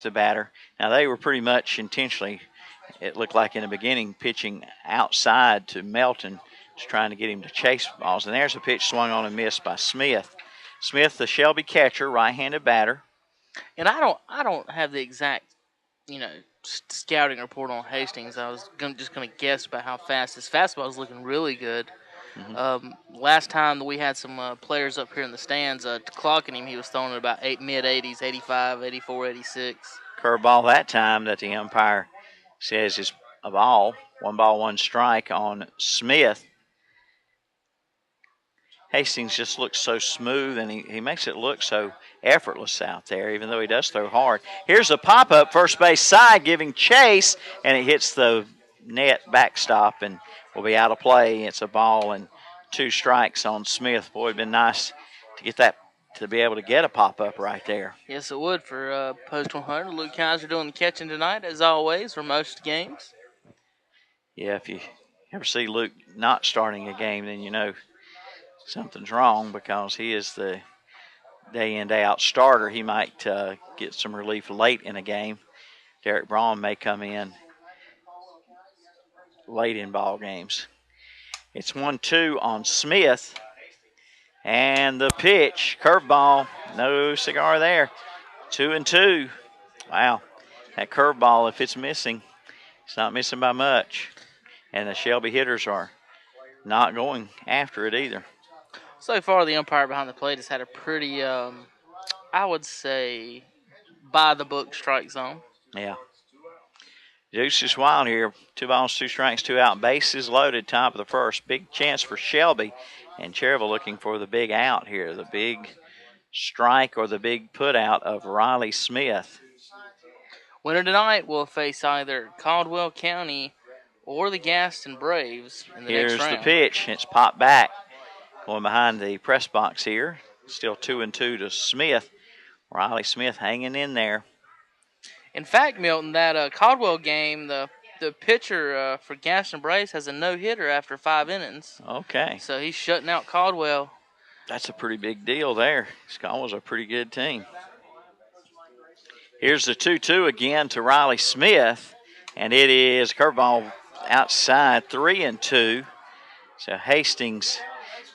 the batter. Now, they were pretty much intentionally, it looked like in the beginning, pitching outside to Melton, just trying to get him to chase balls. And there's a pitch swung on and missed by Smith. Smith, the Shelby catcher, right-handed batter. And I don't have the exact, scouting report on Hastings. I was just going to guess about how fast his fastball is looking really good. Mm-hmm. Last time that we had some players up here in the stands clocking him, he was throwing at about mid-80s, 85, 84, 86. Curveball that time that the umpire says is a ball. 1 strike on Smith. Hastings just looks so smooth, and he makes it look so effortless out there, even though he does throw hard. Here's a pop-up, first base side, giving chase, and it hits the net backstop and will be out of play. It's a ball and 2 strikes on Smith. Boy, it'd been nice to get that, to be able to get a pop-up right there. Yes, it would for Post 100. Luke Kaiser doing the catching tonight, as always, for most games. Yeah, if you ever see Luke not starting a game, then you know something's wrong, because he is the day in, day out starter. He might get some relief late in a game. Derek Braun may come in late in ball games. It's 1-2 on Smith. And the pitch, curveball, no cigar there. 2-2. Wow. That curveball, if it's missing, it's not missing by much. And the Shelby hitters are not going after it either. So far, the umpire behind the plate has had a pretty, I would say, by-the-book strike zone. Yeah. Deuce is wild here. 2 balls, 2 strikes, 2 out. Bases loaded, top of the first. Big chance for Shelby. And Cherryville looking for the big out here, the big strike or the big put out of Riley Smith. Winner tonight will face either Caldwell County or the Gaston Braves in the next round. Here's the pitch. It's popped back. Going behind the press box here. Still 2-2 to Smith. Riley Smith hanging in there. In fact, Milton, that Caldwell game, the pitcher for Gaston Braves has a no-hitter after 5 innings. Okay. So he's shutting out Caldwell. That's a pretty big deal there. Caldwell's a pretty good team. Here's the 2-2 again to Riley Smith. And it is curveball outside, 3-2. So Hastings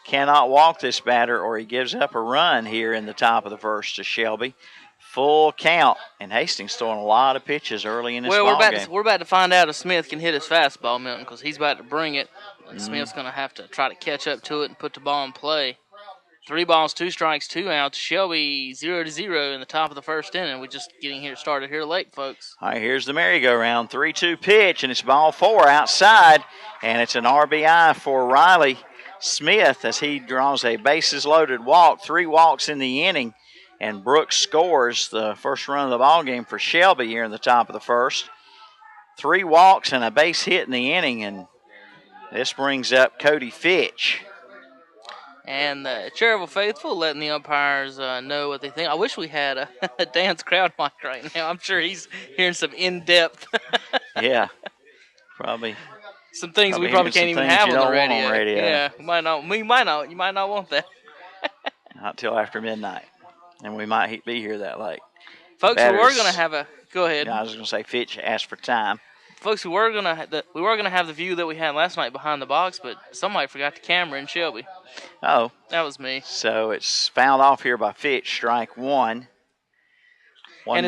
cannot walk this batter, or he gives up a run here in the top of the first to Shelby. Full count, and Hastings throwing a lot of pitches early in this ball game. We're about to find out if Smith can hit his fastball, Milton, because he's about to bring it. And Smith's going to have to try to catch up to it and put the ball in play. 3 balls, 2 strikes, 2 outs. Shelby 0-0 in the top of the first inning. We're just getting here started here late, folks. All right, here's the merry-go-round. 3-2 pitch, and it's ball 4 outside, and it's an RBI for Riley Smith as he draws a bases-loaded walk. 3 walks in the inning, and Brooks scores the first run of the ball game for Shelby here in the top of the first. 3 walks and a base hit in the inning, and this brings up Cody Fitch. And the Cherryville faithful letting the umpires know what they think. I wish we had a Dan's crowd mic right now. I'm sure he's hearing some in-depth. Yeah, probably. Some things we probably can't even have on the radio. Yeah, you might not want that. Not till after midnight, and we might be here that late. Folks, we were going to have a. Go ahead. I was going to say Fitch asked for time. Folks, we were gonna have the view that we had last night behind the box, but somebody forgot the camera in Shelby. Oh, that was me. So it's fouled off here by Fitch. Strike 1. No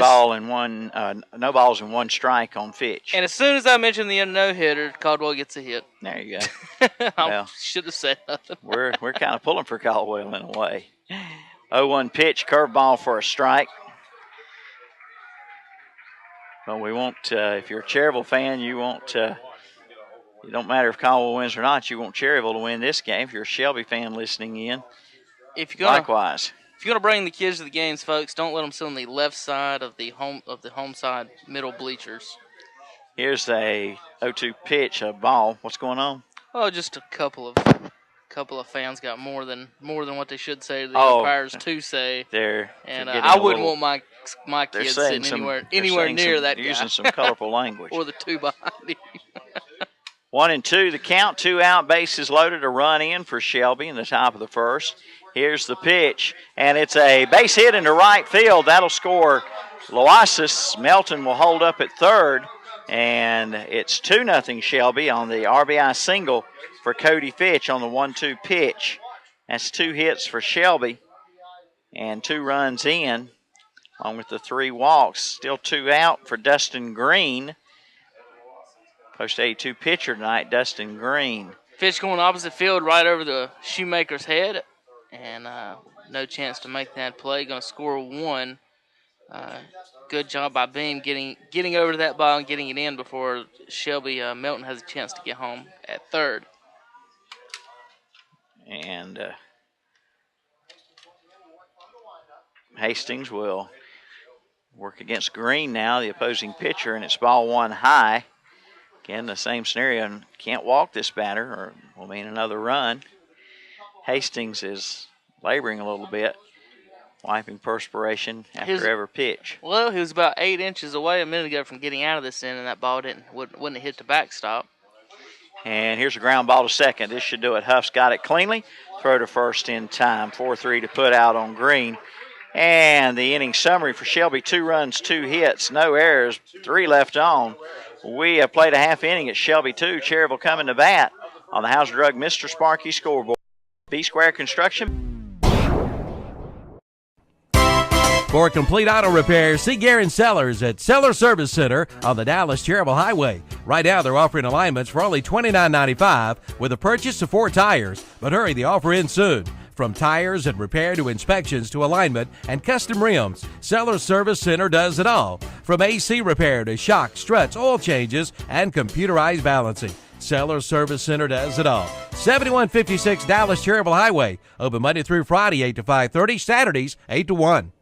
balls and 1 strike on Fitch. And as soon as I mentioned the no-hitter, Caldwell gets a hit. There you go. I should have said nothing. we're kind of pulling for Caldwell in a way. 0-1 pitch, curveball for a strike. Well, we want, if you're a Cherryville fan, you want, it don't matter if Caldwell wins or not, you want Cherryville to win this game. If you're a Shelby fan listening in, likewise. If you're going to bring the kids to the games, folks, don't let them sit on the left side of the home side middle bleachers. Here's a 0-2 pitch, a ball. What's going on? Oh, just a couple of fans got more than what they should say to the umpires to say. I wouldn't want my kids sitting anywhere near that guy. They're using some colorful language. Or the 2 behind him. 1-2, the count, 2 out, bases loaded, a run in for Shelby in the top of the first. Here's the pitch, and it's a base hit into right field. That'll score Loasis. Melton will hold up at third, and it's 2-0 Shelby on the RBI single for Cody Fitch on the 1-2 pitch. That's 2 hits for Shelby and 2 runs in, along with the 3 walks. Still 2 out for Dustin Green. Post 82 pitcher tonight, Dustin Green. Fitch going opposite field right over the Shoemaker's head, and no chance to make that play. Going to score 1. Good job by Beam getting over to that ball and getting it in before Shelby Melton has a chance to get home at third. And Hastings will work against Green now, the opposing pitcher, and it's ball 1 high. Again, the same scenario. Can't walk this batter, or will mean another run. Hastings is laboring a little bit, wiping perspiration after every pitch. Well, he was about 8 inches away a minute ago from getting out of this inning, and that ball wouldn't have hit the backstop. And here's a ground ball to second. This should do it. Huff's got it cleanly. Throw to first in time. 4-3 to put out on Green. And the inning summary for Shelby: 2 runs, 2 hits, no errors, 3 left on. We have played a half inning at Shelby 2. Cherryville coming to bat on the House Drug Mr. Sparky scoreboard. B-Square Construction. For complete auto repair, see Garen Sellers at Seller Service Center on the Dallas-Cherryville Highway. Right now, they're offering alignments for only $29.95 with a purchase of 4 tires. But hurry, the offer ends soon. From tires and repair to inspections to alignment and custom rims, Seller Service Center does it all. From AC repair to shocks, struts, oil changes, and computerized balancing, Seller Service Center does it all. 7156 Dallas-Cherryville Highway. Open Monday through Friday, 8 to 5:30, Saturdays, 8 to 1.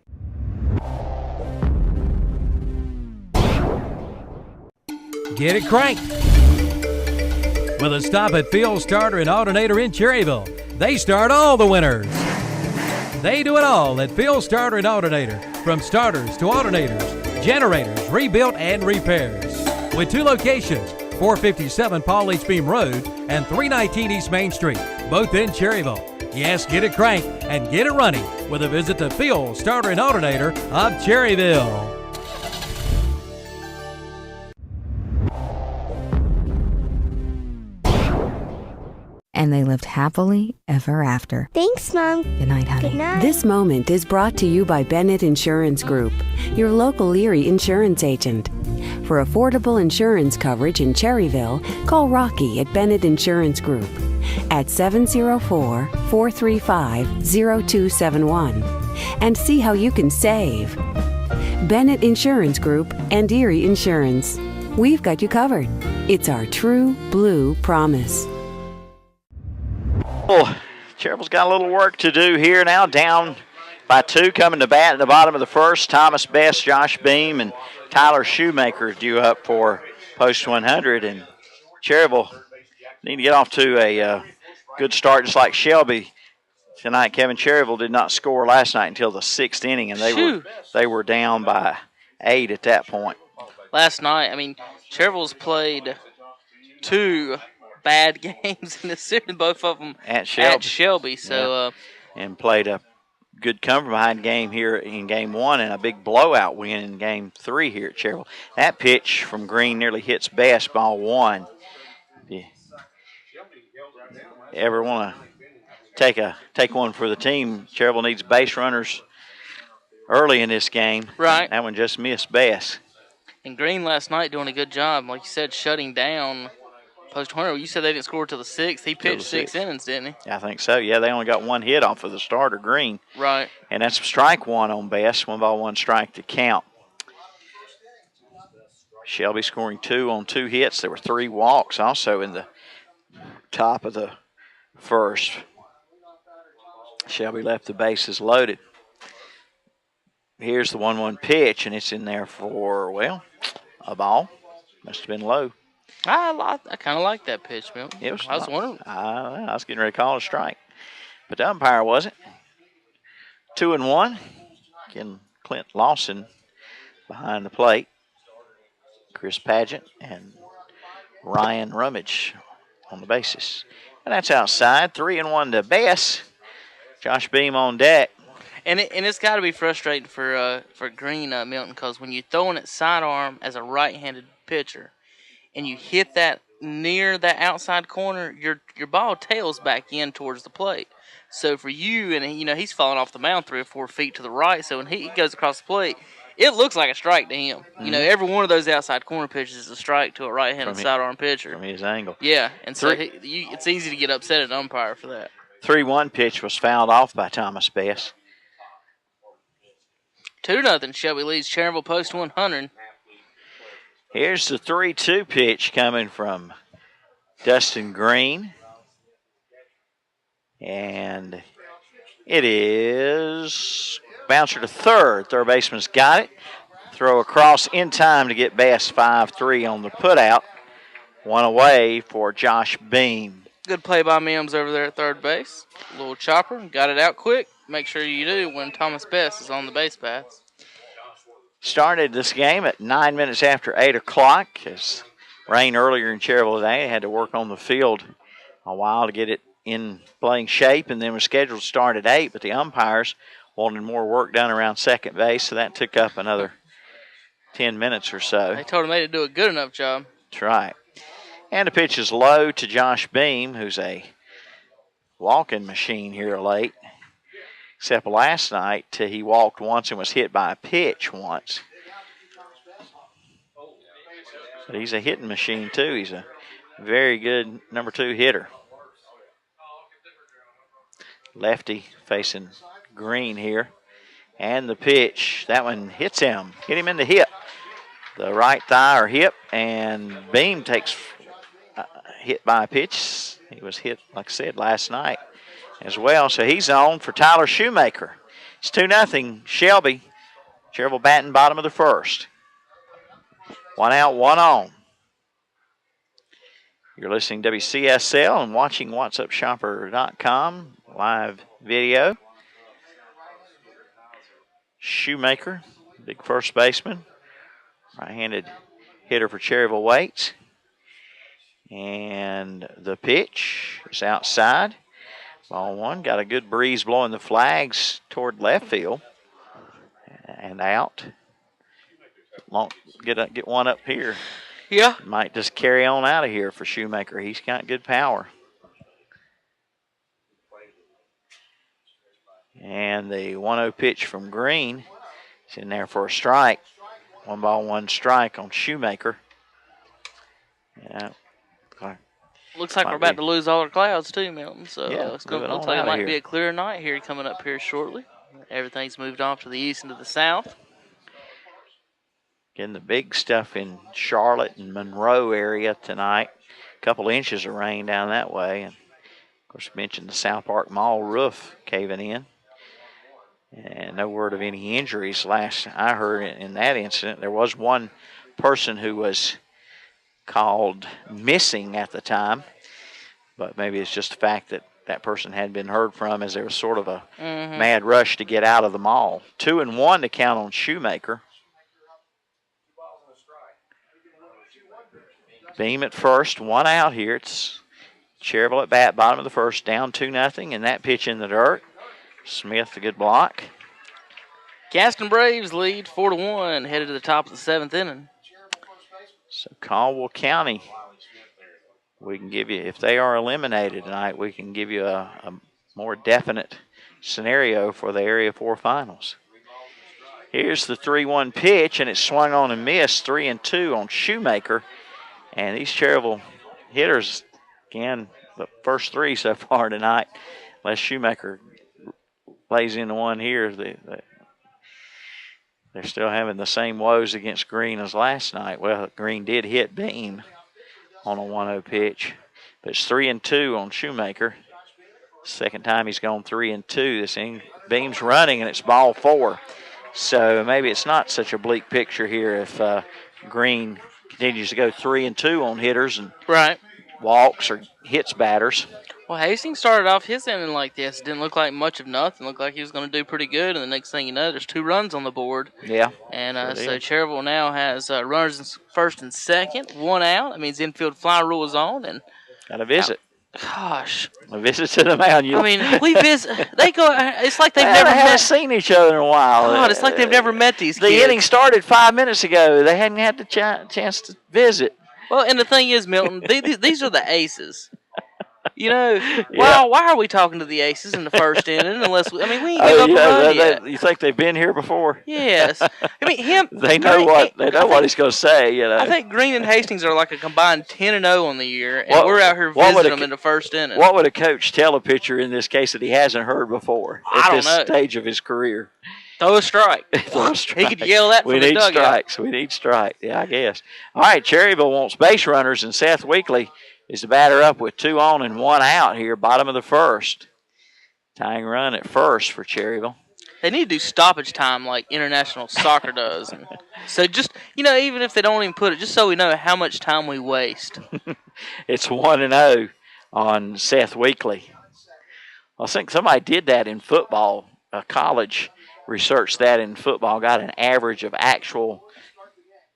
Get it cranked with a stop at Field Starter and Alternator in Cherryville. They start all the winners. They do it all at Field Starter and Alternator, from starters to alternators, generators, rebuilt and repairs. With 2 locations, 457 Paul H. Beam Road and 319 East Main Street, both in Cherryville. Yes, get it cranked and get it running with a visit to Field Starter and Alternator of Cherryville. And they lived happily ever after. Thanks, Mom. Good night, honey. Good night. This moment is brought to you by Bennett Insurance Group, your local Erie insurance agent. For affordable insurance coverage in Cherryville, call Rocky at Bennett Insurance Group at 704-435-0271 and see how you can save. Bennett Insurance Group and Erie Insurance. We've got you covered. It's our true blue promise. Oh, Cherryville's got a little work to do here now. Down by 2, coming to bat at the bottom of the first. Thomas Best, Josh Beam, and Tyler Shoemaker due up for post 100. And Cherryville need to get off to a good start, just like Shelby tonight. Kevin Cherryville did not score last night until the 6th inning, and they were down by 8 at that point. Last night, Cherryville's played 2 bad games in the series, both of them at Shelby. So, and played a good come from behind game here in game 1 and a big blowout win in game 3 here at Cherryville. That pitch from Green nearly hits Best, ball 1. If you ever want to take one for the team, Cherryville needs base runners early in this game. Right. That one just missed Best. And Green last night doing a good job, like you said, shutting down post 100. You said they didn't score till the 6th. He pitched 6 innings, didn't he? I think so. Yeah, they only got 1 hit off of the starter, Green. Right. And that's strike 1 on Best. 1-1 strike to count. Shelby scoring 2 on 2 hits. There were 3 walks also in the top of the first. Shelby left the bases loaded. Here's the 1-1 pitch, and it's in there for, a ball. Must have been low. I kind of like that pitch, Milt. I was wondering. I was getting ready to call a strike. But the umpire wasn't. 2-1. Again, Clint Lawson behind the plate. Chris Pageant and Ryan Rummage on the bases. And that's outside. 3-1 to Best. Josh Beam on deck. And it's got to be frustrating for Green, Milton, because when you're throwing it sidearm as a right-handed pitcher, and you hit that near that outside corner, your ball tails back in towards the plate. So for you, and he's falling off the mound 3 or 4 feet to the right. So when he goes across the plate, it looks like a strike to him. Mm-hmm. Every one of those outside corner pitches is a strike to a right-handed sidearm pitcher from his angle. Yeah, and so it's easy to get upset at an umpire for that. 3-1 pitch was fouled off by Thomas Best. 2-0. Shelby leads Cherryville post 100. Here's the 3-2 pitch coming from Dustin Green. And it is bouncer to third. Third baseman's got it. Throw across in time to get Best 5-3 on the putout. One away for Josh Beam. Good play by Mims over there at third base. A little chopper. Got it out quick. Make sure you do when Thomas Best is on the base paths. Started this game at 9 minutes after 8 o'clock. As rain earlier in Cherryville today, had to work on the field a while to get it in playing shape, and then was scheduled to start at 8, but the umpires wanted more work done around second base, so that took up another 10 minutes or so. They told him they didn't do a good enough job. That's right. And the pitch is low to Josh Beam, who's a walking machine here late. Except last night, he walked once and was hit by a pitch once. But he's a hitting machine, too. He's a very good number 2 hitter. Lefty facing Green here. And the pitch, that one hits him. Hit him in the hip. The right thigh or hip, and Beam takes hit by a pitch. He was hit, like I said, last night as well. So he's on for Tyler Shoemaker. It's 2-0 Shelby. Cherryville batting bottom of the first. 1 out, 1 on. You're listening to WCSL and watching whatsupshopper.com live video. Shoemaker, big first baseman. Right-handed hitter for Cherryville Waits. And the pitch is outside. Ball one. Got a good breeze blowing the flags toward left field. And out. Get one up here. Yeah. Might just carry on out of here for Shoemaker. He's got good power. And the 1-0 pitch from Green is in there for a strike. 1 ball, 1 strike on Shoemaker. Yeah. Looks like we're about to lose all our clouds too, Milton. So it's going to look like it might be a clear night here coming up here shortly. Everything's moved off to the east and to the south. Getting the big stuff in Charlotte and Monroe area tonight. A couple inches of rain down that way. And, of course, we mentioned the South Park Mall roof caving in. And no word of any injuries last I heard in that incident. There was one person who was called missing at the time, but maybe it's just the fact that that person hadn't been heard from as there was sort of a mad rush to get out of the mall. 2-1 to count on Shoemaker. Beam at first, 1 out here. It's Cherryville at bat, bottom of the first, down 2-0, and that pitch in the dirt. Smith, a good block. Gaston Braves lead 4-1, headed to the top of the 7th inning. So Caldwell County, we can give you, if they are eliminated tonight, we can give you a more definite scenario for the Area 4 finals. Here's the 3-1 pitch, and it's swung on and missed. 3-2 on Shoemaker. And these Cherryville hitters, again, the first 3 so far tonight, unless Shoemaker plays into one here, they're still having the same woes against Green as last night. Well, Green did hit Beam on a 1-0 pitch. But it's 3-2 on Shoemaker. Second time he's gone 3-2 this inning. Beam's running, and it's ball 4. So maybe it's not such a bleak picture here if Green continues to go 3-2 on hitters and walks or hits batters. Well, Hastings started off his inning like this. It didn't look like much of nothing. Looked like he was going to do pretty good. And the next thing you know, there's 2 runs on the board. Yeah. And so Cherryville now has runners in first and second, 1 out. That means infield fly rule is on. And got a visit. Gosh. A visit to the mound. I mean, we visit. They go. It's like they've They never haven't met. seen each other in a while. God, it's like they've never met these The kids. inning started 5 minutes ago. They hadn't had the chance to visit. Well, and the thing is, Milton, these are the aces. You know, Yeah. why are we talking to the aces in the first inning? Unless we ain't give up a run yet. You think they've been here before? Yes, I mean him. They know what he's going to say. You know. I think Green and Hastings are like a combined 10-0 on the year, and What- we're out here what would visiting a- them in the first inning. What would a coach tell a pitcher in this case that he hasn't heard before I at don't this know. stage of his career? Throw a strike. Throw a He strike. could yell that We from the need dugout. strikes. We need strikes. Yeah, I guess. All right, Cherryville wants base runners, and Seth Weekly is the batter up with 2 on and 1 out here, bottom of the first. Tying run at first for Cherryville. They need to do stoppage time like international soccer does. And so just, even if they don't even put it, just so we know how much time we waste. It's 1-0 on Seth Weekly. I think somebody did that in football. College researched that in football, got an average of actual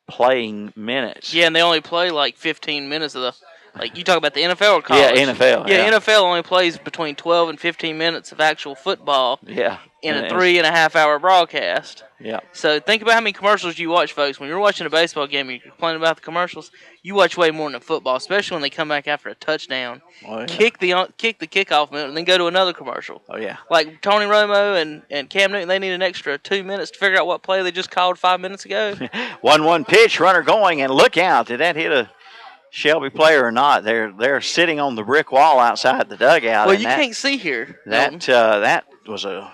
playing minutes. Yeah, and they only play like 15 minutes of the. Like, you talk about the NFL or college? Yeah, NFL. Yeah, NFL only plays between 12 and 15 minutes of actual football Yeah. in a 3.5-hour broadcast. Yeah. So think about how many commercials you watch, folks. When you're watching a baseball game and you're complaining about the commercials, you watch way more than football, especially when they come back after a touchdown, Oh, yeah. kick the kickoff minute, and then go to another commercial. Oh, yeah. Like Tony Romo and Cam Newton, they need an extra 2 minutes to figure out what play they just called 5 minutes ago. 1-1 pitch, runner going, and look out. Did that hit a Shelby player or not? They're sitting on the brick wall outside the dugout. Well, and you can't see here. That was a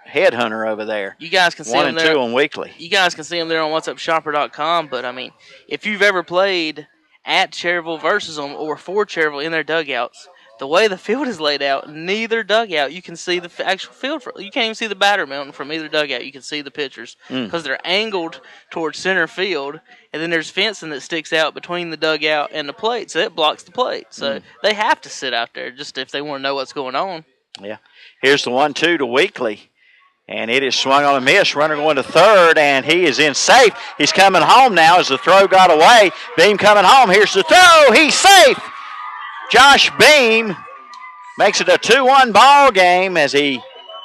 headhunter over there. You guys can see 1 them and there. 2 on Weekly. You guys can see them there on whatsupshopper.com. But, I mean, if you've ever played at Cherryville versus them or for Cherryville in their dugouts, the way the field is laid out, neither dugout you can see the actual field. You can't even see the batter mountain from either dugout. You can see the pitchers because they're angled towards center field, and then there's fencing that sticks out between the dugout and the plate, so it blocks the plate. So they have to sit out there just if they want to know what's going on. Yeah. Here's the 1-2 to Weekly. And it is swung on a miss. Runner going to third, and he is in safe. He's coming home now as the throw got away. Beam coming home. Here's the throw. He's safe. Josh Beam makes it a 2-1 ball game as he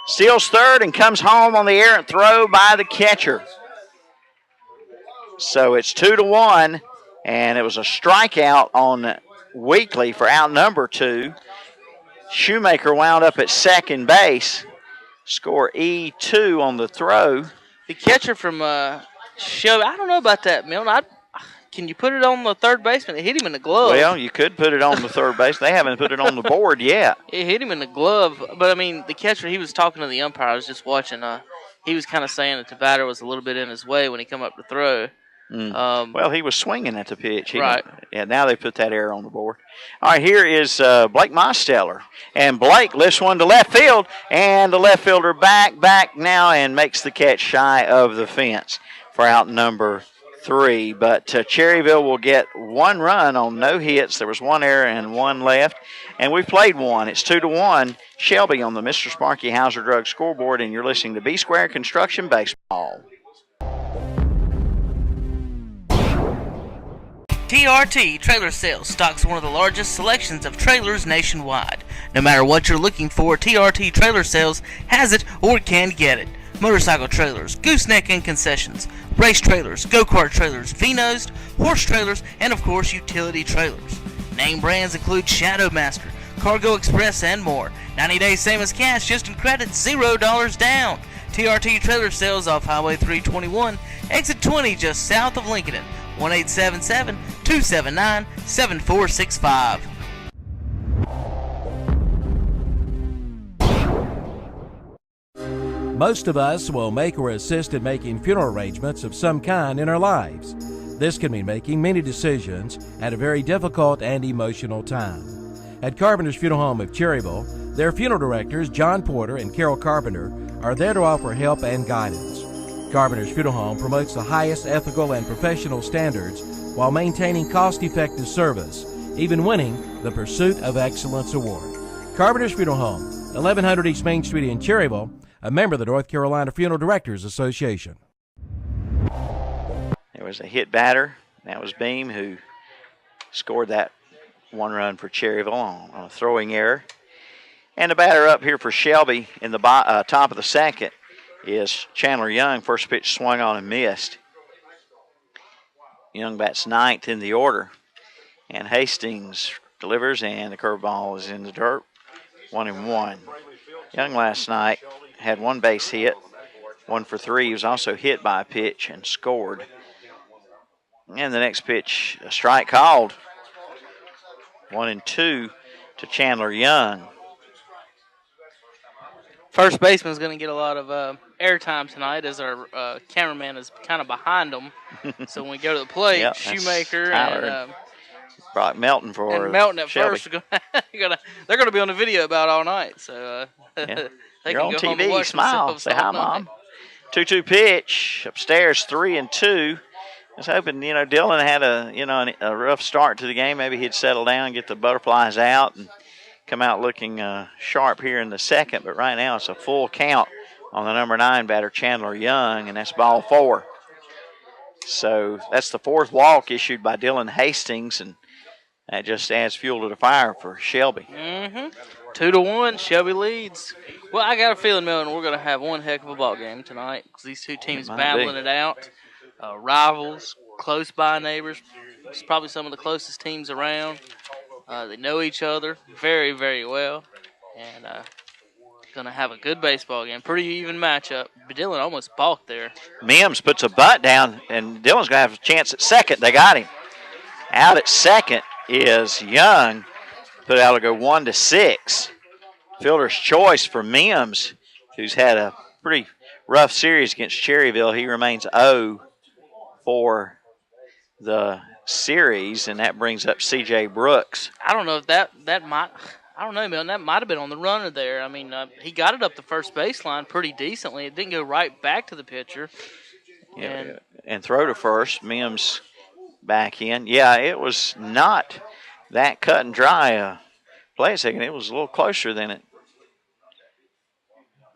steals third and comes home on the errant throw by the catcher. So it's 2-1, and it was a strikeout on Weekly for out number 2. Shoemaker wound up at second base. Score E2 on the throw. The catcher from Shelby, I don't know about that, Milton. Can you put it on the third baseman? It hit him in the glove. Well, you could put it on the third base. They haven't put it on the board yet. It hit him in the glove. But, I mean, the catcher, he was talking to the umpire. I was just watching. He was kind of saying that the batter was a little bit in his way when he come up to throw. Well, he was swinging at the pitch. Right. Yeah, now they put that error on the board. All right, here is Blake Mosteller. And Blake lifts one to left field, and the left fielder back now and makes the catch shy of the fence for out number 3. But Cherryville will get 1 run on no hits. There was 1 error and 1 left, and we've played 1. It's 2-1. Shelby on the Mr. Sparky Hauser Drug scoreboard, and you're listening to B-Square Construction Baseball. TRT Trailer Sales stocks one of the largest selections of trailers nationwide. No matter what you're looking for, TRT Trailer Sales has it or can get it. Motorcycle trailers, gooseneck and concessions, race trailers, go-kart trailers, V-nosed, horse trailers, and of course utility trailers. Name brands include Shadowmaster, Cargo Express, and more. 90 days same as cash, just in credit, $0 down. TRT Trailer Sales off Highway 321, exit 20 just south of Lincoln. 1-877-279-7465. Most of us will make or assist in making funeral arrangements of some kind in our lives. This can mean making many decisions at a very difficult and emotional time. At Carpenter's Funeral Home of Cherryville, their funeral directors, John Porter and Carol Carpenter, are there to offer help and guidance. Carpenter's Funeral Home promotes the highest ethical and professional standards while maintaining cost-effective service, even winning the Pursuit of Excellence Award. Carpenter's Funeral Home, 1100 East Main Street in Cherryville, a member of the North Carolina Funeral Directors Association. There was a hit batter. That was Beam who scored that 1 run for Cherryville on a throwing error. And the batter up here for Shelby in the top of the second is Chandler Young. First pitch swung on and missed. Young bats 9th in the order. And Hastings delivers, and the curveball is in the dirt. 1-1. Young last night had 1 base hit, 1 for 3. He was also hit by a pitch and scored. And the next pitch, a strike called. 1-2 to Chandler Young. First baseman's going to get a lot of airtime tonight as our cameraman is kind of behind him. So when we go to the plate, Yep, Shoemaker and Brock Melton for and Melton at Shelby. first. They're going to be on the video about all night. So Yeah. they You're can on go home and TV. watch Smile. themselves Say hi, all night. Mom. 2-2 pitch upstairs. 3-2. I was hoping, Dylan had a rough start to the game. Maybe he'd settle down, get the butterflies out, and come out looking sharp here in the second. But right now it's a full count on the number 9 batter, Chandler Young, and that's ball 4. So that's the 4th walk issued by Dylan Hastings, and that just adds fuel to the fire for Shelby. 2-1, Shelby leads. Well, I got a feeling, Milton, we're going to have one heck of a ball game tonight because these two teams battling it out. Rivals, close by neighbors. It's probably some of the closest teams around. They know each other very, very well. And going to have a good baseball game. Pretty even matchup. But Dylan almost balked there. Mims puts a butt down, and Dylan's going to have a chance at second. They got him. Out at second is Young. Put out to go 1-6. Fielder's choice for Mims, who's had a pretty rough series against Cherryville. He remains 0 for the series, and that brings up C.J. Brooks. I don't know if that might – I don't know, Milton. That might have been on the runner there. I mean, he got it up the first baseline pretty decently. It didn't go right back to the pitcher. And throw to first. Mims back in. Yeah, it was not that cut and dry. Play a second. It was a little closer than it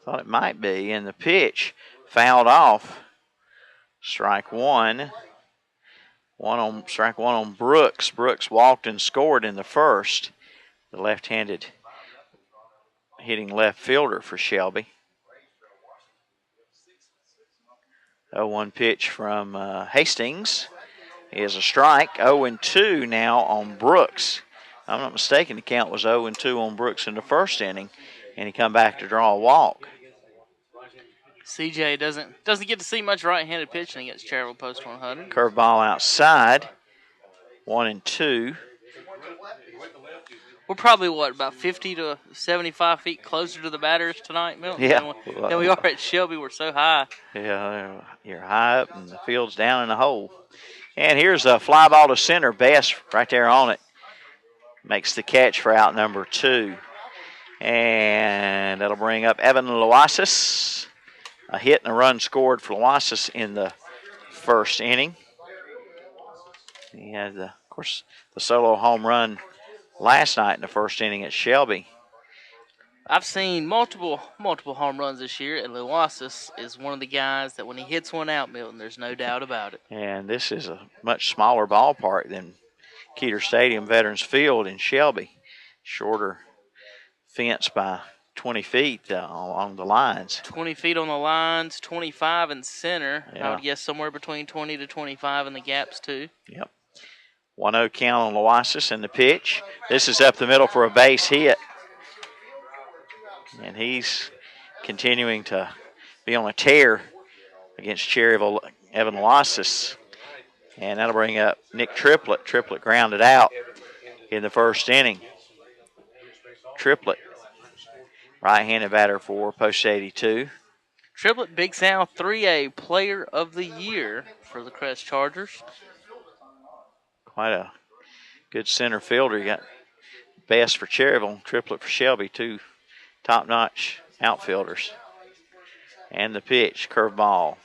thought it might be. And the pitch fouled off. Strike 1. Strike 1 on Brooks. Brooks walked and scored in the first. The left-handed hitting left fielder for Shelby. 0-1 pitch from Hastings is a strike. 0-2 now on Brooks. If I'm not mistaken, the count was 0-2 on Brooks in the first inning, and he come back to draw a walk. CJ doesn't get to see much right-handed pitching against Cherryville post 100. Curveball outside. 1-2. We're probably, about 50 to 75 feet closer to the batters tonight, Milton? Yeah. Than we are at Shelby. We're so high. Yeah, you're high up, and the field's down in the hole. And here's a fly ball to center. Best right there on it. Makes the catch for out number 2. And that'll bring up Evan Loasis. A hit and a run scored for Loasis in the first inning. He had, of course, the solo home run last night in the first inning at Shelby. I've seen multiple home runs this year, and Loasis is one of the guys that when he hits one out, Milton, there's no doubt about it. And this is a much smaller ballpark than Keeter Stadium Veterans Field in Shelby. Shorter fence by 20 feet along the lines. 20 feet on the lines, 25 in center. Yeah. I would guess somewhere between 20 to 25 in the gaps, too. Yep. 1-0 count on Loasis and the pitch. This is up the middle for a base hit. And he's continuing to be on a tear against Cherryville, Evan Loasis. And that'll bring up Nick Triplett. Triplett grounded out in the first inning. Triplett, right-handed batter for post 82. Triplett, Big South 3A Player of the Year for the Crest Chargers. Quite a good center fielder. You got Best for Cherryville, Triplett for Shelby, 2 top-notch outfielders. And the pitch, curveball.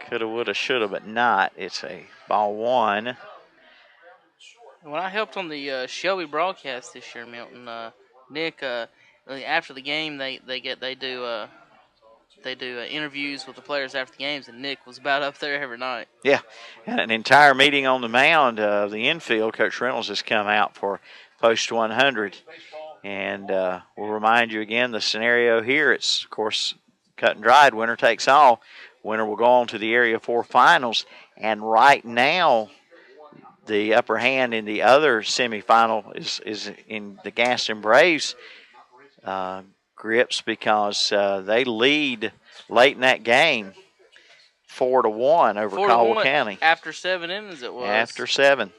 Coulda, woulda, shoulda, but not. It's a ball 1. When I helped on the Shelby broadcast this year, Milton, Nick, after the game, they do they do interviews with the players after the games, and Nick was about up there every night. Yeah, and an entire meeting on the mound of the infield. Coach Reynolds has come out for post 100. And we'll remind you again, the scenario here, it's, of course, cut and dried. Winner takes all. Winner will go on to the Area 4 finals. And right now, the upper hand in the other semifinal is in the Gaston Braves grips, because they lead late in that game 4-1 over Caldwell County. After 7 innings it was. After 7.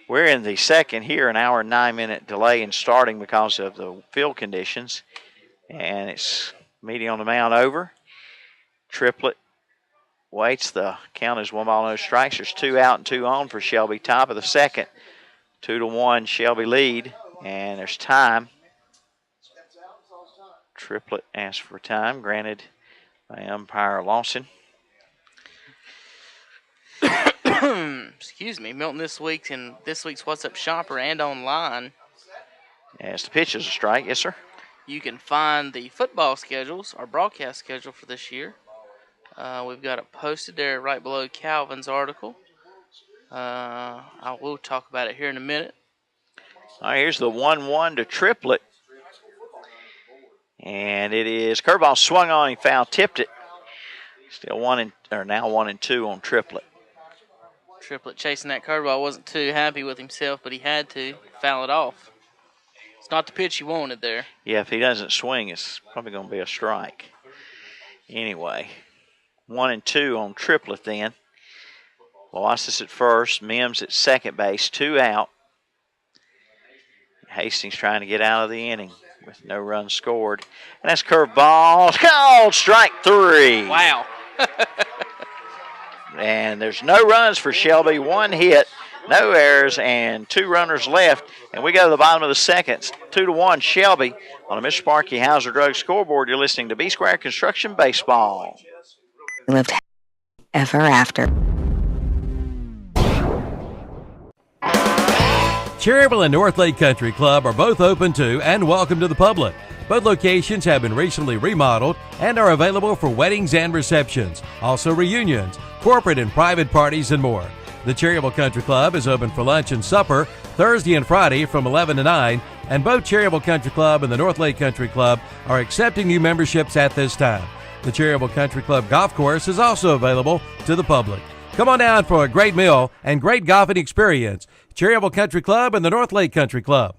We're in the second here, an hour and 9-minute delay in starting because of the field conditions. And it's meeting on the mound over. Triplett waits. The count is 1 ball, no strikes. There's 2 out and 2 on for Shelby. Top of the second. 2-1 Shelby lead. And there's time. Triplett asked for time, granted by umpire Lawson. Excuse me, Milton, this week's What's Up Shopper and online. As the pitch is a strike, yes, sir. You can find the football schedules, our broadcast schedule for this year. We've got it posted there right below Calvin's article. I will talk about it here in a minute. All right, here's the 1-1 to Triplett. And it is curveball swung on, he foul tipped it. Still now 1-2 on Triplett. Triplett chasing that curveball, wasn't too happy with himself, but he had to foul it off. It's not the pitch he wanted there. Yeah, if he doesn't swing, it's probably going to be a strike. Anyway, 1-2 on Triplett then. Wallace at first, Mims at second base, 2 out. Hastings trying to get out of the inning with no runs scored. And that's curveball. Called strike 3. Wow. And there's no runs for Shelby. 1 hit, no errors, and 2 runners left. And we go to the bottom of the second. 2-1 Shelby on the Mr. Sparky Hauser Drug scoreboard. You're listening to B-Square Construction Baseball. Lived ever after. Cherryville and North Lake Country Club are both open to and welcome to the public. Both locations have been recently remodeled and are available for weddings and receptions, also reunions, corporate and private parties, and more. The Cherryville Country Club is open for lunch and supper Thursday and Friday from 11 to 9, and both Cherryville Country Club and the North Lake Country Club are accepting new memberships at this time. The Cherryville Country Club golf course is also available to the public. Come on down for a great meal and great golfing experience. Cherryville Country Club and the North Lake Country Club.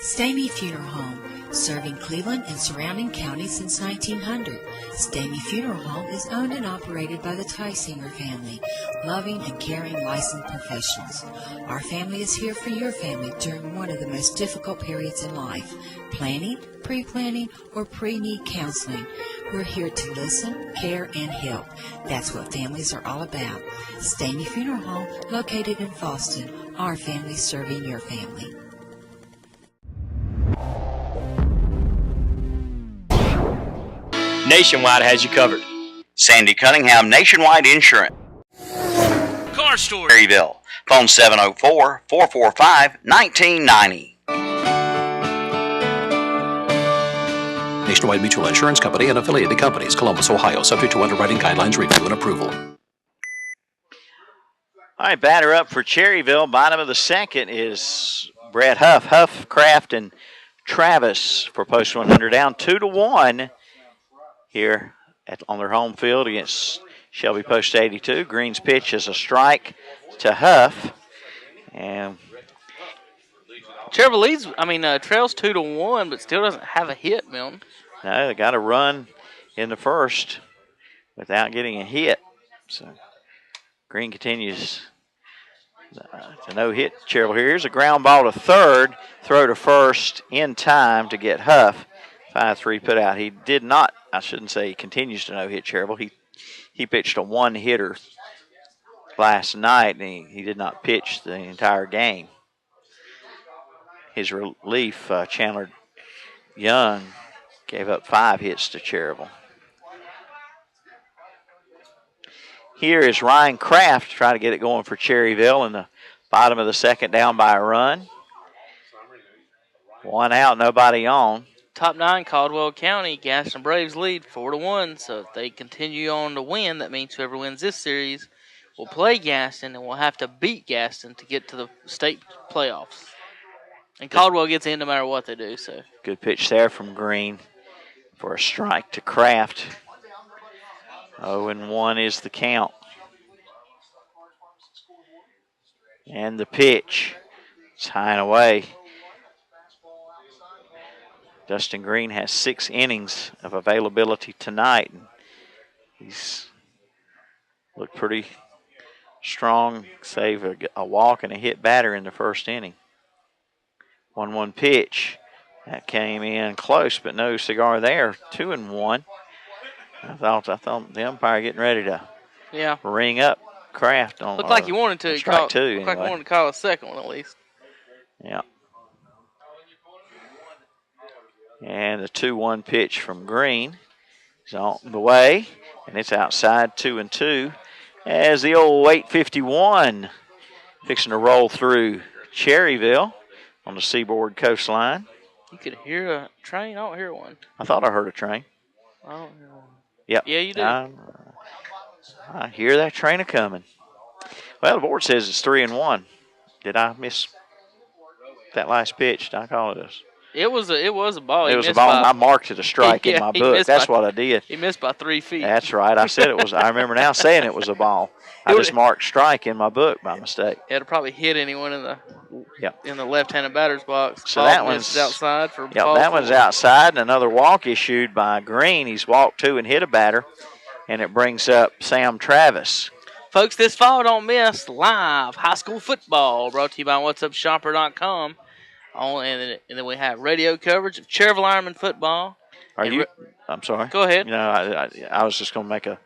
Stalemate Funeral Home, serving Cleveland and surrounding counties since 1900. Stalemate Funeral Home is owned and operated by the Tysinger family, loving and caring licensed professionals. Our family is here for your family during one of the most difficult periods in life, planning, pre-planning, or pre-need counseling. We're here to listen, care, and help. That's what families are all about. Stalemate Funeral Home, located in Fallston. Our family serving your family. Nationwide has you covered. Sandy Cunningham, Nationwide Insurance. Car Store. Cherryville. Phone 704-445-1990. Nationwide Mutual Insurance Company and affiliated companies, Columbus, Ohio, subject to underwriting guidelines, review, and approval. All right, batter up for Cherryville. Bottom of the second is Brett Huff. Huff, Kraft, and Travis for post 100 down 2-1 here on their home field against Shelby post 82. Green's pitch is a strike to Huff. And Cherryville trails 2-1, but still doesn't have a hit, Milton. No, they got a run in the first without getting a hit. So Green continues to no hit Cherryville here. Here's a ground ball to third, throw to first in time to get Huff. 5-3 put out. He did not, I shouldn't say he continues to no hit Cherryville. He pitched a one-hitter last night, and he did not pitch the entire game. His relief, Chandler Young, gave up 5 hits to Cherryville. Here is Ryan Kraft trying to get it going for Cherryville in the bottom of the second, down by a run. 1 out, nobody on. Top 9, Caldwell County. Gaston Braves lead 4-1. So if they continue on to win, that means whoever wins this series will play Gaston and will have to beat Gaston to get to the state playoffs. And Caldwell gets in no matter what they do. So Good pitch there from Green for a strike to Kraft. 0-1 is the count. And the pitch. It's high and away. Dustin Green has 6 innings of availability tonight. He's looked pretty strong, save a walk and a hit batter in the first inning. 1-1 pitch. That came in close, but no cigar there. 2-1. I thought the umpire getting ready to ring up Kraft on. Looked like he wanted to. Strike 2. Looked like he wanted to call a second one at least. Yeah. And the 2-1 pitch from Green is on the way, and it's outside 2-2 as the old 851 fixing to roll through Cherryville on the Seaboard coastline. You could hear a train. I don't hear one. I thought I heard a train. I don't hear one. Yep. Yeah, you do. I hear that train a-coming. Well, the board says it's 3-1. Did I miss that last pitch? Did I call it this? It was a ball. It was a ball. I marked it a strike in my book. That's what I did. He missed by 3 feet. That's right. I said it was. I remember now saying it was a ball. I just marked strike in my book by mistake. It'll probably hit anyone in the left-handed batter's box. So that one's outside for. Yeah, that one's outside, and another walk issued by Green. He's walked 2 and hit a batter, and it brings up Sam Travis. Folks, this fall, don't miss live high school football brought to you by What'sUpShopper.com. And then we have radio coverage of Cherryville Ironman football. I'm sorry. Go ahead. No, I was just going to make a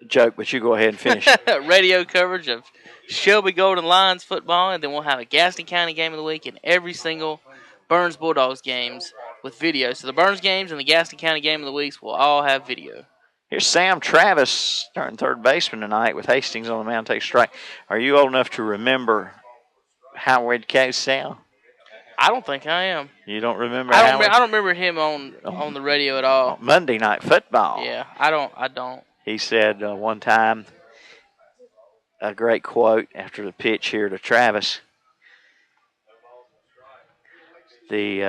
joke, but you go ahead and finish. Radio coverage of Shelby Golden Lions football, and then we'll have a Gaston County game of the week and every single Burns Bulldogs games with video. So the Burns games and the Gaston County game of the weeks will all have video. Here's Sam Travis starting third baseman tonight with Hastings on the mound, take strike. Are you old enough to remember Howard K. Sam? I don't think I am. You don't remember? I don't remember him on the radio at all. Monday Night Football. Yeah, I don't. He said one time, a great quote after the pitch here to Travis. The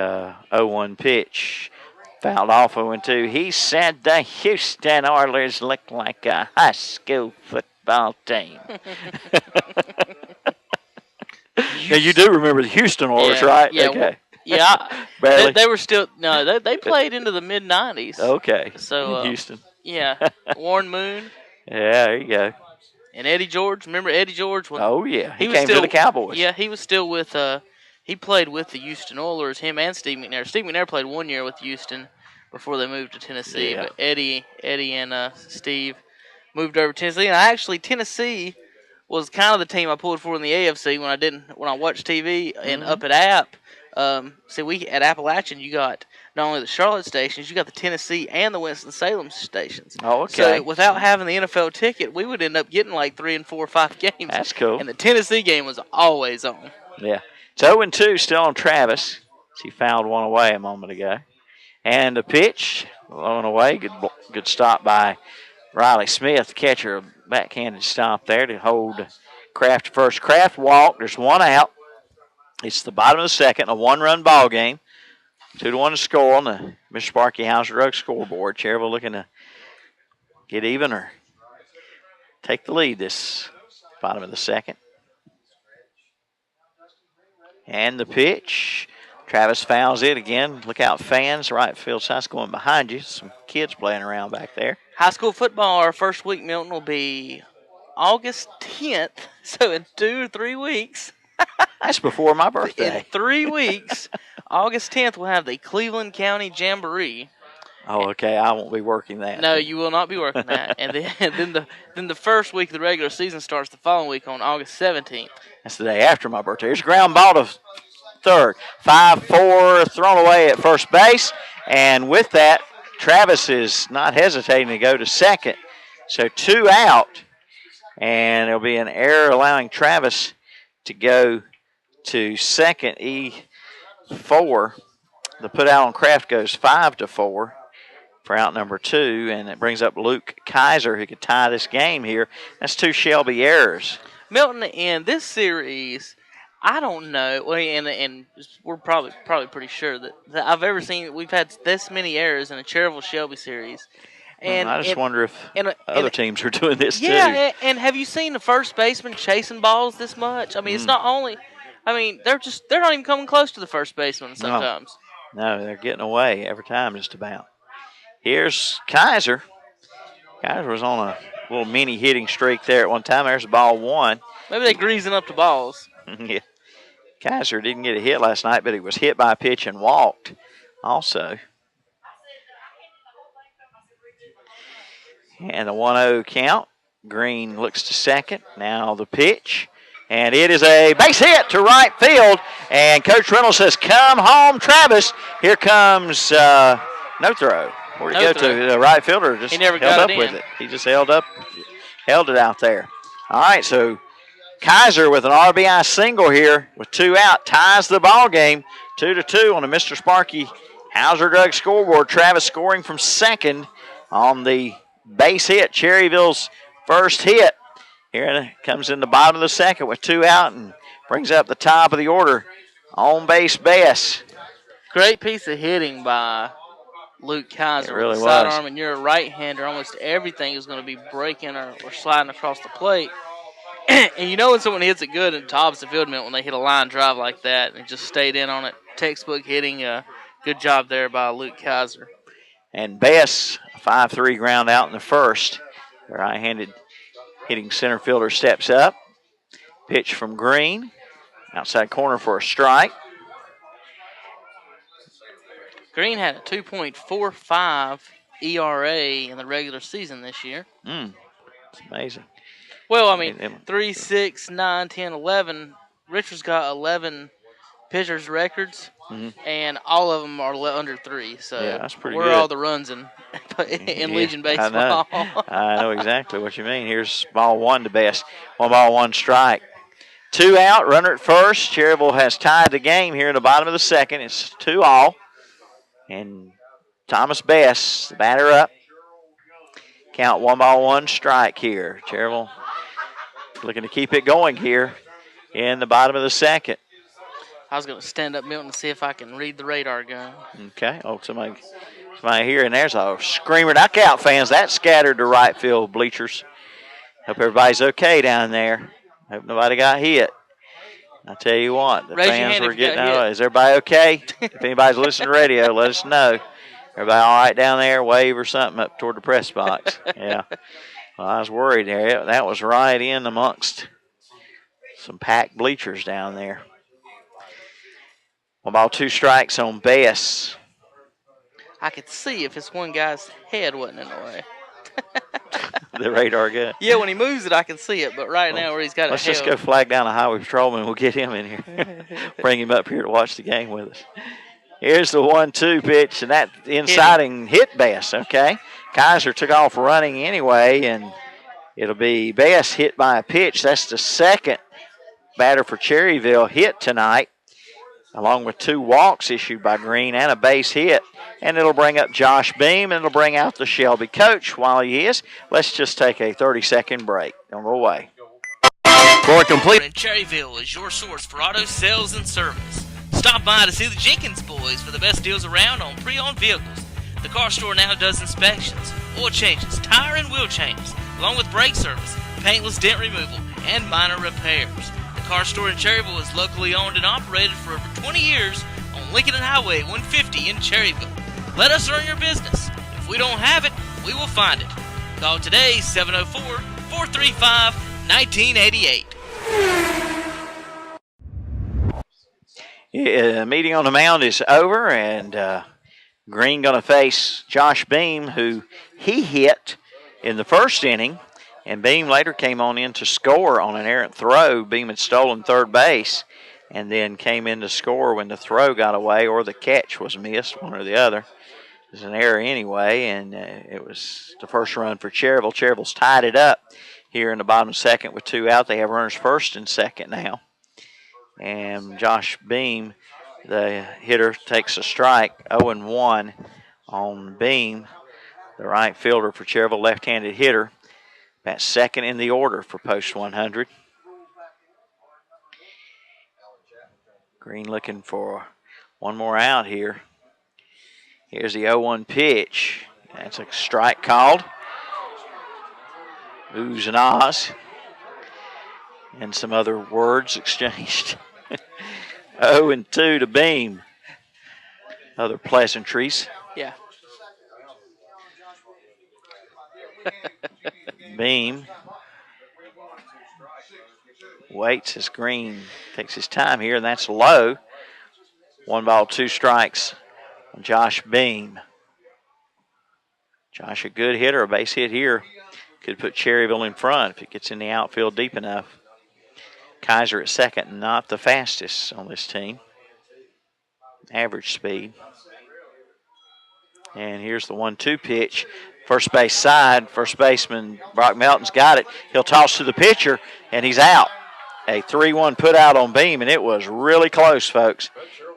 0-1 pitch fouled off 0-2. He said the Houston Oilers look like a high school football team. Now, you do remember the Houston Oilers, right? Yeah, okay. Yeah. Barely. They were still – no, they played into the mid-'90s. Okay. So in Houston. Yeah. Warren Moon. Yeah, there you go. And Eddie George. Remember Eddie George? Oh, yeah. He came to the Cowboys. Yeah, he was still with he played with the Houston Oilers, him and Steve McNair. Steve McNair played 1 year with Houston before they moved to Tennessee. Yeah. But Eddie and Steve moved over to Tennessee. And Tennessee was kind of the team I pulled for in the AFC when I watched TV and up at App. We at Appalachian, you got not only the Charlotte stations, you got the Tennessee and the Winston-Salem stations. Oh, okay. So without having the NFL ticket, we would end up getting like 3 and 4 or 5 games. That's cool. And the Tennessee game was always on. Yeah. It's 0-2 still on Travis. He fouled one away a moment ago. And the pitch, low and away. Good stop by Riley Smith, the catcher. A backhanded stop there to hold Kraft first. Kraft walked. There's 1 out. It's the bottom of the second, a 1-run ball game. 2-1 to score on the Mr. Sparky House Drug scoreboard. Cherryville looking to get even or take the lead this bottom of the second. And the pitch. Travis fouls it again. Look out, fans. Right field side's going behind you. Some kids playing around back there. High school football, our first week, Milton, will be August 10th. So in 2 or 3 weeks. That's before my birthday. In 3 weeks, August 10th, we'll have the Cleveland County Jamboree. Oh, okay. I won't be working that. No, you will not be working that. And then the first week of the regular season starts the following week on August 17th. That's the day after my birthday. Here's a ground ball to third. 5-4 thrown away at first base. And with that, Travis is not hesitating to go to second. So 2 out. And there'll be an error allowing Travis to go to second. E4 the put out on Kraft goes 5-4 for out number 2, and it brings up Luke Kaiser, who could tie this game here. That's 2 Shelby errors. Milton, in this series, I don't know, and we're probably pretty sure that I've ever seen we've had this many errors in a Cherryville Shelby series. And I just wonder if other teams are doing this too. Yeah, and have you seen the first baseman chasing balls this much? I mean, it's not only. I mean, they're not even coming close to the first baseman sometimes. No, they're getting away every time just about. Here's Kaiser. Kaiser was on a little mini hitting streak there at one time. There's ball 1. Maybe they're greasing up the balls. Yeah. Kaiser didn't get a hit last night, but he was hit by a pitch and walked also. And the 1-0 count. Green looks to second. Now the pitch. And it is a base hit to right field. And Coach Reynolds says, come home, Travis. Here comes no throw. Where'd he go to? The right fielder just he never held got up with it. He just held it out there. All right, so Kaiser with an RBI single here with 2 out ties the ball game 2-2 on the Mr. Sparky Hauser Drug scoreboard. Travis scoring from second on the base hit, Cherryville's first hit. Here it comes in the bottom of the second with 2 out and brings up the top of the order. On base Bass. Great piece of hitting by Luke Kaiser. It really with the sidearm, and you're a right-hander. Almost everything is going to be breaking or sliding across the plate. And you know when someone hits it good in the opposite field, when they hit a line drive like that and just stayed in on it. Textbook hitting. Good job there by Luke Kaiser. And Bass, a 5-3 ground out in the first. The right-handed hitting center fielder steps up. Pitch from Green. Outside corner for a strike. Green had a 2.45 ERA in the regular season this year. It's amazing. Well, I mean, 3, 6, 9, 10, 11. Richard's got 11 pitchers' records, and all of them are under 3. So yeah, that's pretty we're good. All the runs in Legion baseball. I know exactly what you mean. Here's ball 1 to Bass. 1 ball, 1 strike. 2 out, runner at first. Cherryville has tied the game here in the bottom of the second. It's 2-2. And Thomas Bass, the batter up. Count 1 ball, 1 strike here. Cherryville looking to keep it going here in the bottom of the second. I was going to stand up, Milton, and see if I can read the radar gun. Okay. Oh, somebody here, and there's a screamer. Knockout fans, that scattered to right field bleachers. Hope everybody's okay down there. Hope nobody got hit. I tell you what, the fans were getting out. Is everybody okay? If anybody's listening to radio, let us know. Everybody all right down there? Wave or something up toward the press box. Yeah. Well, I was worried there. That was right in amongst some packed bleachers down there. 1 ball, 2 strikes on Bass. I could see if this one guy's head wasn't in the way. The radar gun. Yeah, when he moves it, I can see it. But right now, where he's got let's just go flag down a highway patrolman. We'll get him in here. Bring him up here to watch the game with us. Here's the 1-2 pitch, and that inciting hit Bass. Okay. Kaiser took off running anyway, and it'll be Bass hit by a pitch. That's the second batter for Cherryville hit tonight, along with 2 walks issued by Green and a base hit. And it'll bring up Josh Beam, and it'll bring out the Shelby coach while he is. Let's just take a 30-second break. Don't go away. For a complete... Cherryville is your source for auto sales and service. Stop by to see the Jenkins boys for the best deals around on pre-owned vehicles. The car store now does inspections, oil changes, tire and wheel changes, along with brake service, paintless dent removal, and minor repairs. The car store in Cherryville is locally owned and operated for over 20 years on Lincoln and Highway 150 in Cherryville. Let us earn your business. If we don't have it, we will find it. Call today, 704-435-1988. Yeah, meeting on the mound is over, and Green going to face Josh Beam, who he hit in the first inning, and Beam later came on in to score on an errant throw. Beam had stolen third base and then came in to score when the throw got away or the catch was missed, one or the other. It was an error anyway, and it was the first run for Cherryville. Cherryville's tied it up here in the bottom second with 2 out. They have runners first and second now. And Josh Beam The hitter takes a strike, 0-1 on Beam, the right fielder for Cherryville, left-handed hitter. That's second in the order for post 100. Green looking for one more out here. Here's the 0-1 pitch. That's a strike called. Oohs and ahs. And some other words exchanged. 0-2 to Beam. Other pleasantries. Yeah. Beam waits as Green takes his time here, and that's low. 1 ball, 2 strikes on Josh Beam. Josh, a good hitter, a base hit here. Could put Cherryville in front if it gets in the outfield deep enough. Kaiser at second, not the fastest on this team. Average speed. And here's the 1-2 pitch. First base side, first baseman Brock Melton's got it. He'll toss to the pitcher, and he's out. A 3-1 put out on Beam, and it was really close, folks.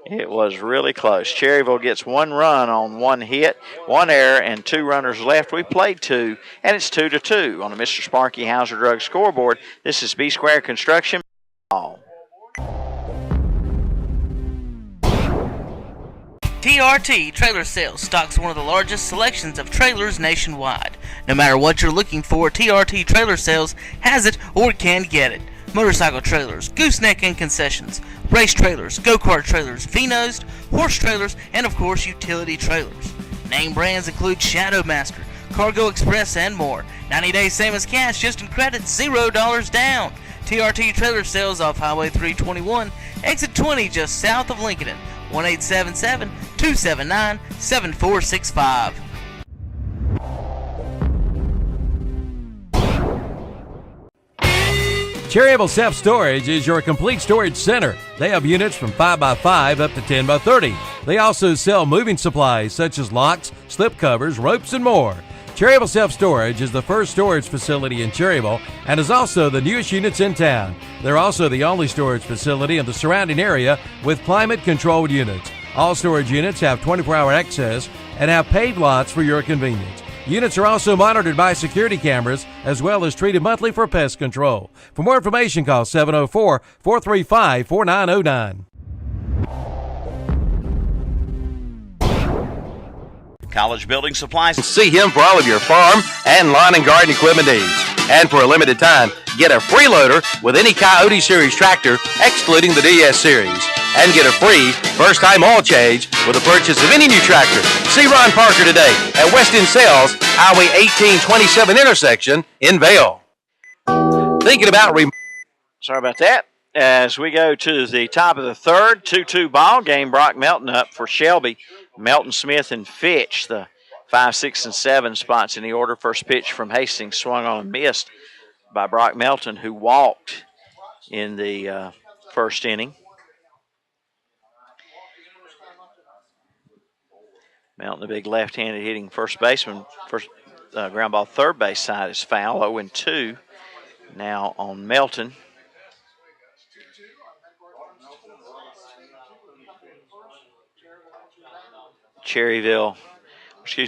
It was really close. Cherryville gets 1 run on 1 hit, 1 error, and 2 runners left. We played 2, and it's 2-2 on the Mr. Sparky Hauser Drug scoreboard. This is B Square Construction. TRT Trailer Sales stocks one of the largest selections of trailers nationwide. No matter what you're looking for, TRT Trailer Sales has it or can get it. Motorcycle trailers, gooseneck and concessions, race trailers, go-kart trailers, V-nosed, horse trailers, and of course utility trailers. Name brands include Shadowmaster, Cargo Express, and more. 90 days same as cash, just in credit, $0 down. TRT Trailer Sales off Highway 321, exit 20 just south of Lincoln. 1-877-279-7465. Cherryville Self-Storage is your complete storage center. They have units from 5x5 up to 10x30. They also sell moving supplies such as locks, slip covers, ropes, and more. Cherryville Self-Storage is the first storage facility in Cherryville and is also the newest units in town. They're also the only storage facility in the surrounding area with climate-controlled units. All storage units have 24-hour access and have paved lots for your convenience. Units are also monitored by security cameras as well as treated monthly for pest control. For more information, call 704-435-4909. College Building Supplies. See him for all of your farm and lawn and garden equipment needs. And for a limited time, get a free loader with any Coyote Series tractor, excluding the DS Series. And get a free first-time oil change with the purchase of any new tractor. See Ron Parker today at West End Sales, Highway 1827 intersection in Vale. Thinking about Sorry about that. As we go to the top of the third, 2-2 ball game, Brock Melton up for Shelby. Melton, Smith, and Fitch, the 5, 6, and 7 spots in the order. First pitch from Hastings swung on and missed by Brock Melton, who walked in the first inning. Melton, the big left-handed hitting first baseman. First ground ball third base side is foul, 0-2 now on Melton.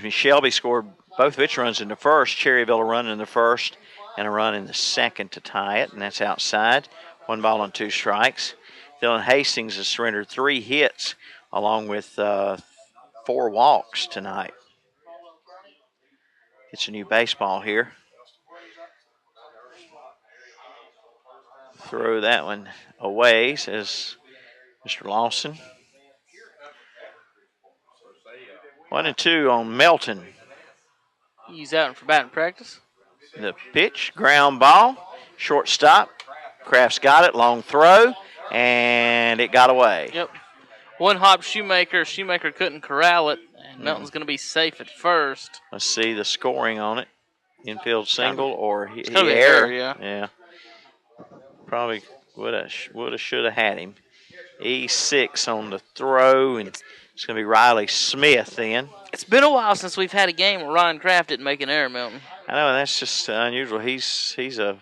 Shelby scored both of its runs in the first. Cherryville a run in the first and a run in the second to tie it, and that's outside. 1 ball and 2 strikes. Dylan Hastings has surrendered 3 hits along with 4 walks tonight. It's a new baseball here. Throw that one away, says Mr. Lawson. 1-2 on Melton. He's out for batting practice. The pitch, ground ball, shortstop. Kraft's got it, long throw, and it got away. Yep. One hop Shoemaker. Shoemaker couldn't corral it, and Melton's going to be safe at first. Let's see the scoring on it. Infield single or error. Yeah. Probably would have, should have had him. E6 on the throw, and it's going to be Riley Smith then. It's been a while since we've had a game where Ryan Kraft didn't make an error, Melton. I know, that's just unusual. He's a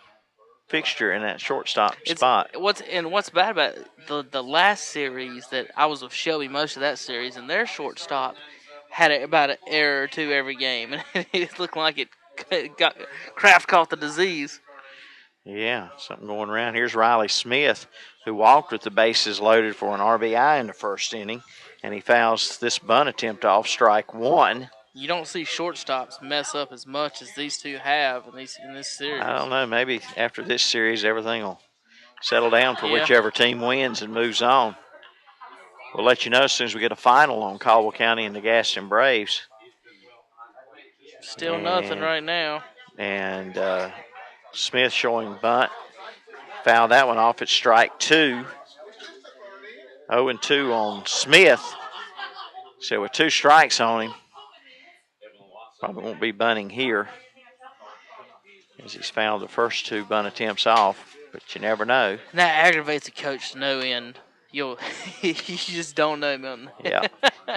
fixture in that shortstop spot. What's bad about the last series that I was with Shelby most of that series, and their shortstop had about an error or two every game, and it looked like Kraft caught the disease. Yeah, something going around. Here's Riley Smith, who walked with the bases loaded for an RBI in the first inning, and he fouls this bunt attempt off, strike one. You don't see shortstops mess up as much as these two have in this series. I don't know. Maybe after this series, everything will settle down for whichever team wins and moves on. We'll let you know as soon as we get a final on Caldwell County and the Gaston Braves. Still nothing right now. And Smith showing bunt. Fouled that one off at strike two. 0-2 on Smith. So with 2 strikes on him, probably won't be bunting here, as he's fouled the first 2 bunt attempts off, but you never know. And that aggravates a coach to no end. You just don't know, Milton. Yeah,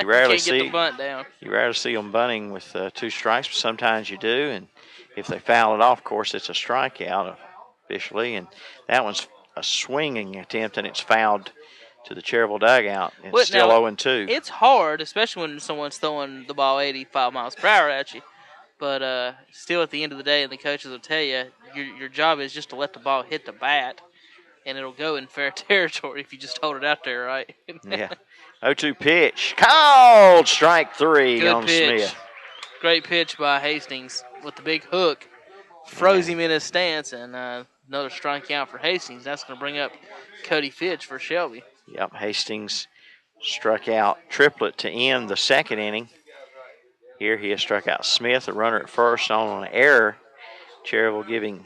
you rarely can't get the bunt down. You rarely see them bunting with 2 strikes, but sometimes you do. And if they foul it off, of course, it's a strikeout officially. And that one's a swinging attempt, and it's fouled to the Cherryville dugout. It's still 0-2. It's hard, especially when someone's throwing the ball 85 miles per hour at you. But still, at the end of the day, and the coaches will tell you, your job is just to let the ball hit the bat, and it'll go in fair territory if you just hold it out there, right? Yeah. 0-2 pitch. Called strike 3 Good on pitch. Smith. Great pitch by Hastings with the big hook. Froze him in his stance, and another strikeout for Hastings. That's going to bring up Cody Fitch for Shelby. Yep, Hastings struck out triplet to end the second inning. Here he has struck out Smith, a runner at first on an error. Cherryville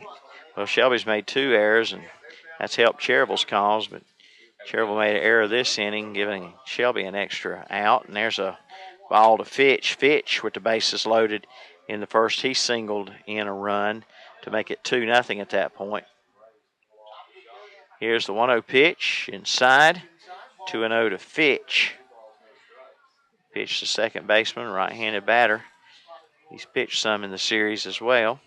Shelby's made 2 errors, and that's helped Cherryville's cause, but Cherryville made an error this inning, giving Shelby an extra out, and there's a ball to Fitch. Fitch with the bases loaded in the first. He singled in a run to make it 2-0 at that point. Here's the 1-0 pitch inside. 2-0 to Fitch. Fitch, the second baseman, right-handed batter. He's pitched some in the series as well.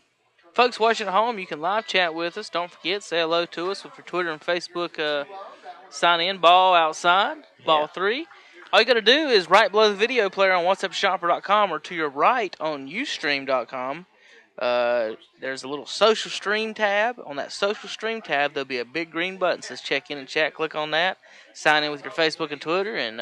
Folks watching at home, you can live chat with us. Don't forget, say hello to us with your Twitter and Facebook sign in. Ball outside, ball 3. All you got to do is right below the video player on whatsupshopper.com or to your right on ustream.com. There's a little social stream tab. On that social stream tab, there'll be a big green button that says check in and chat. Click on that. Sign in with your Facebook and Twitter and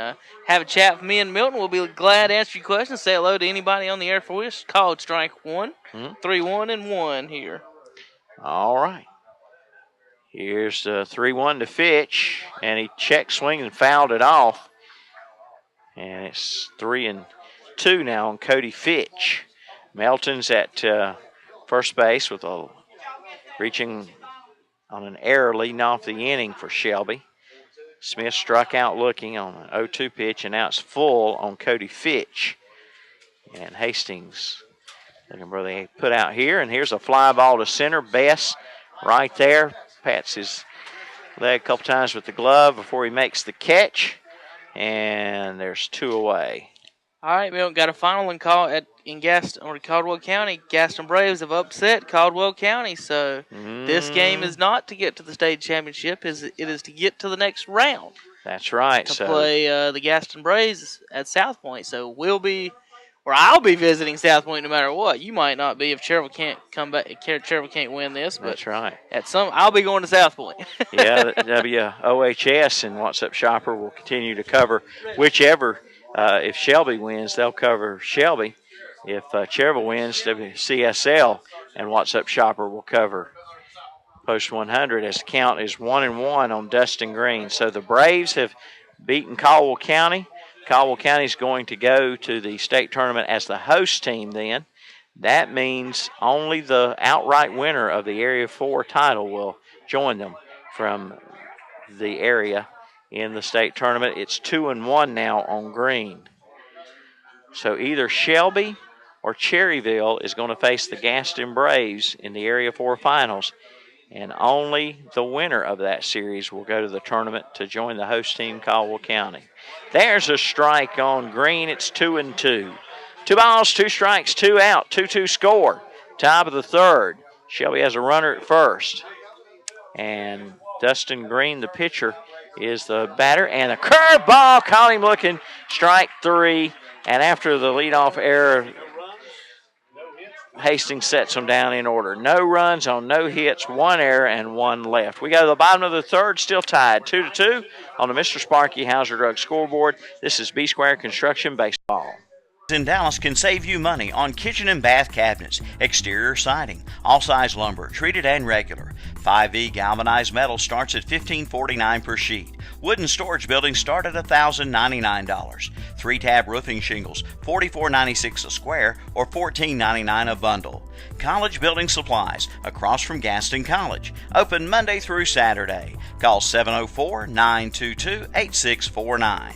have a chat with me and Milton. We'll be glad to answer your questions. Say hello to anybody on the air for us. Call strike 1, 3-1-1 here. All right. Here's the 3-1 to Fitch, and he check swing and fouled it off. And it's 3-2 now on Cody Fitch. Melton's at first base with reaching on an error leading off the inning for Shelby. Smith struck out looking on an 0-2 pitch, and now it's full on Cody Fitch. And Hastings looking where they put out here, and here's a fly ball to center. Bess right there. Pats his leg a couple times with the glove before he makes the catch. And there's 2 away. All right, Milton, got a final in Caldwell County. Gaston Braves have upset Caldwell County, so this game is not to get to the state championship. It is to get to the next round. That's right. To play the Gaston Braves at South Point. So I'll be visiting South Point no matter what. You might not be if Cherryville can't come back. Cherryville can't win this. But that's right. I'll be going to South Point. Yeah, WOHS and What's Up Shopper will continue to cover whichever. If Shelby wins, they'll cover Shelby. If Cherryville wins, WCSL and What's Up Shopper will cover Post 100, as the count is 1-1 on Dustin Green. So the Braves have beaten Caldwell County. Caldwell County is going to go to the state tournament as the host team then. That means only the outright winner of the Area 4 title will join them from the area in the state tournament. It's 2-1 now on Green. So either Shelby or Cherryville is going to face the Gaston Braves in the Area 4 finals, and only the winner of that series will go to the tournament to join the host team, Caldwell County. There's a strike on Green. It's 2-2. 2 balls, 2 strikes, 2 out, 2-2 score. Top of the third. Shelby has a runner at first. And Dustin Green, the pitcher, is the batter. And a curveball caught him looking. Strike 3. And after the leadoff error, Hastings sets them down in order. No runs on no hits, 1 error, and 1 left. We go to the bottom of the third, still tied 2-2 on the Mr. Sparky Hauser Drug scoreboard. This is B Square Construction Baseball. In Dallas can save you money on kitchen and bath cabinets, exterior siding, all size lumber, treated and regular. 5E galvanized metal starts at $15.49 per sheet. Wooden storage buildings start at $1,099. 3-tab roofing shingles, $44.96 a square or $14.99 a bundle. College Building Supplies, across from Gaston College. Open Monday through Saturday. Call 704-922-8649.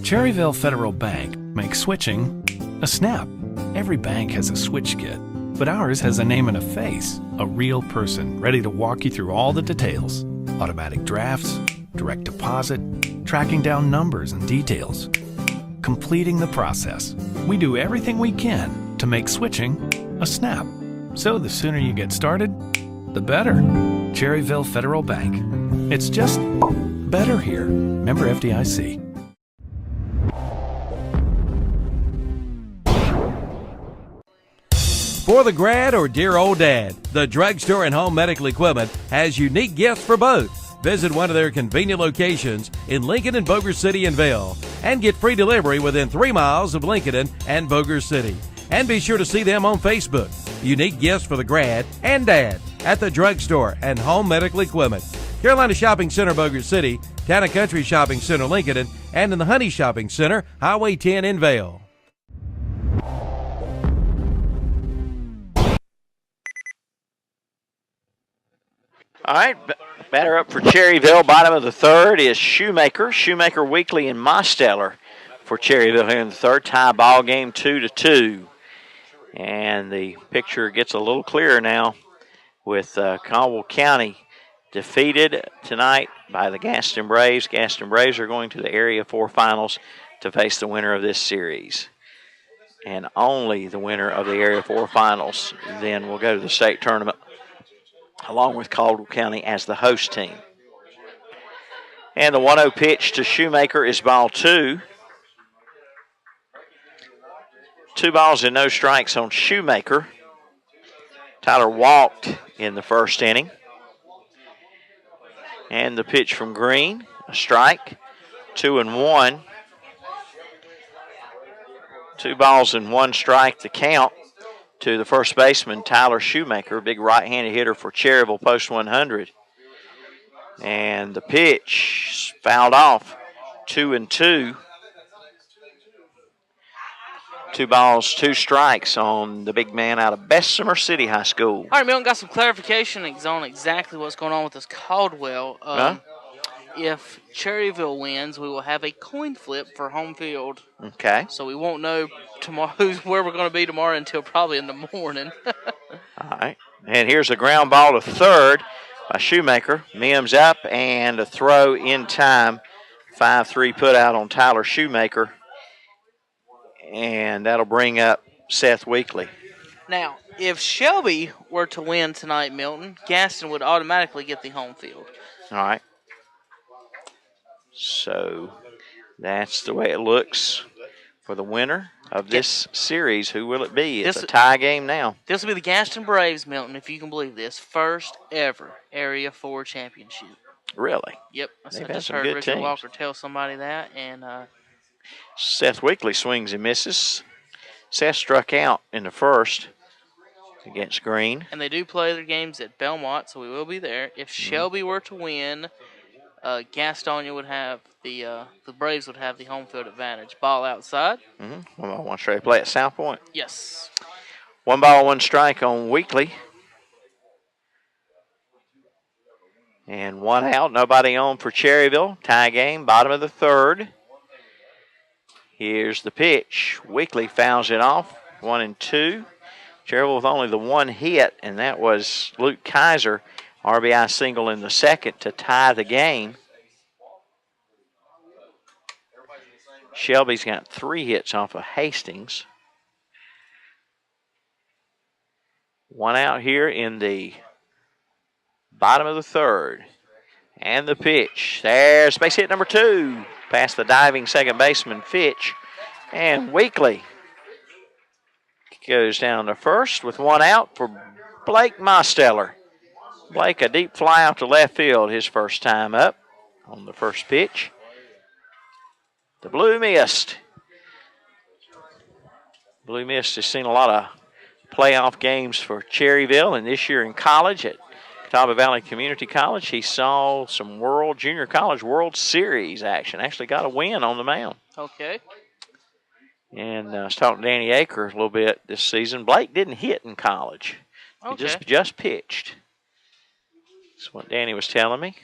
Cherryville Federal Bank makes switching a snap. Every bank has a switch kit, but ours has a name and a face, a real person ready to walk you through all the details. Automatic drafts, direct deposit, tracking down numbers and details. Completing the process. We do everything we can to make switching a snap. So the sooner you get started, the better. Cherryville Federal Bank. It's just better here. Member FDIC. For the grad or dear old dad, the Drugstore and Home Medical Equipment has unique gifts for both. Visit one of their convenient locations in Lincoln and Boger City and Vail and get free delivery within 3 miles of Lincoln and Boger City. And be sure to see them on Facebook. Unique gifts for the grad and dad at the Drugstore and Home Medical Equipment. Carolina Shopping Center, Boger City, Town & Country Shopping Center, Lincoln, and in the Honey Shopping Center, Highway 10 in Vail. All right, batter up for Cherryville. Bottom of the third is Shoemaker. Shoemaker, Weekly, and Mosteller for Cherryville here in the third. Tie ball game 2-2. And the picture gets a little clearer now with Caldwell County defeated tonight by the Gaston Braves. Gaston Braves are going to the Area 4 Finals to face the winner of this series. And only the winner of the Area 4 Finals then will go to the state tournament, along with Caldwell County as the host team. And the 1-0 pitch to Shoemaker is ball 2. 2 balls and no strikes on Shoemaker. Tyler walked in the first inning. And the pitch from Green, a strike, 2-1. 2 balls and 1 strike to count to the first baseman, Tyler Shoemaker, big right-handed hitter for Cherryville, post 100. And the pitch fouled off, 2-2. 2 balls, 2 strikes on the big man out of Bessemer City High School. All right, Milton, got some clarification on exactly what's going on with this Caldwell. If Cherryville wins, we will have a coin flip for home field. Okay. So we won't know tomorrow where we're going to be tomorrow until probably in the morning. All right. And here's a ground ball to third by Shoemaker. Mims up and a throw in time. 5-3 put out on Tyler Shoemaker. And that'll bring up Seth Weekly. Now, if Shelby were to win tonight, Milton, Gaston would automatically get the home field. All right. So that's the way it looks for the winner of this series. Who will it be? It's a tie game now. This will be the Gaston Braves, Milton, if you can believe this. First ever Area 4 championship. Really? Yep. They've I just heard Richard Walker tell somebody that. And Seth Weekly swings and misses. Seth struck out in the first against Green. And they do play their games at Belmont, so we will be there. If Shelby were to win, Gastonia would have the Braves would have the home field advantage. Ball outside. 1-1 straight play at South Point. Yes. 1 ball, 1 strike on Weekly. And 1 out, nobody on for Cherryville. Tie game, bottom of the third. Here's the pitch. Weekly fouls it off. 1-2. Cherryville with only the 1 hit, and that was Luke Kaiser. RBI single in the second to tie the game. Shelby's got 3 hits off of Hastings. One out here in the bottom of the third. And the pitch. There's base hit number 2. Past the diving second baseman, Fitch. And Weekly goes down to first with one out for Blake Mosteller. Blake, a deep fly out to left field, his first time up on the first pitch. The Blue Mist. Blue Mist has seen a lot of playoff games for Cherryville, and this year in college at Catawba Valley Community College, he saw some Junior College World Series action. Actually got a win on the mound. Okay. And I was talking to Danny Aker a little bit this season. Blake didn't hit in college. Okay. He just pitched. That's what Danny was telling me.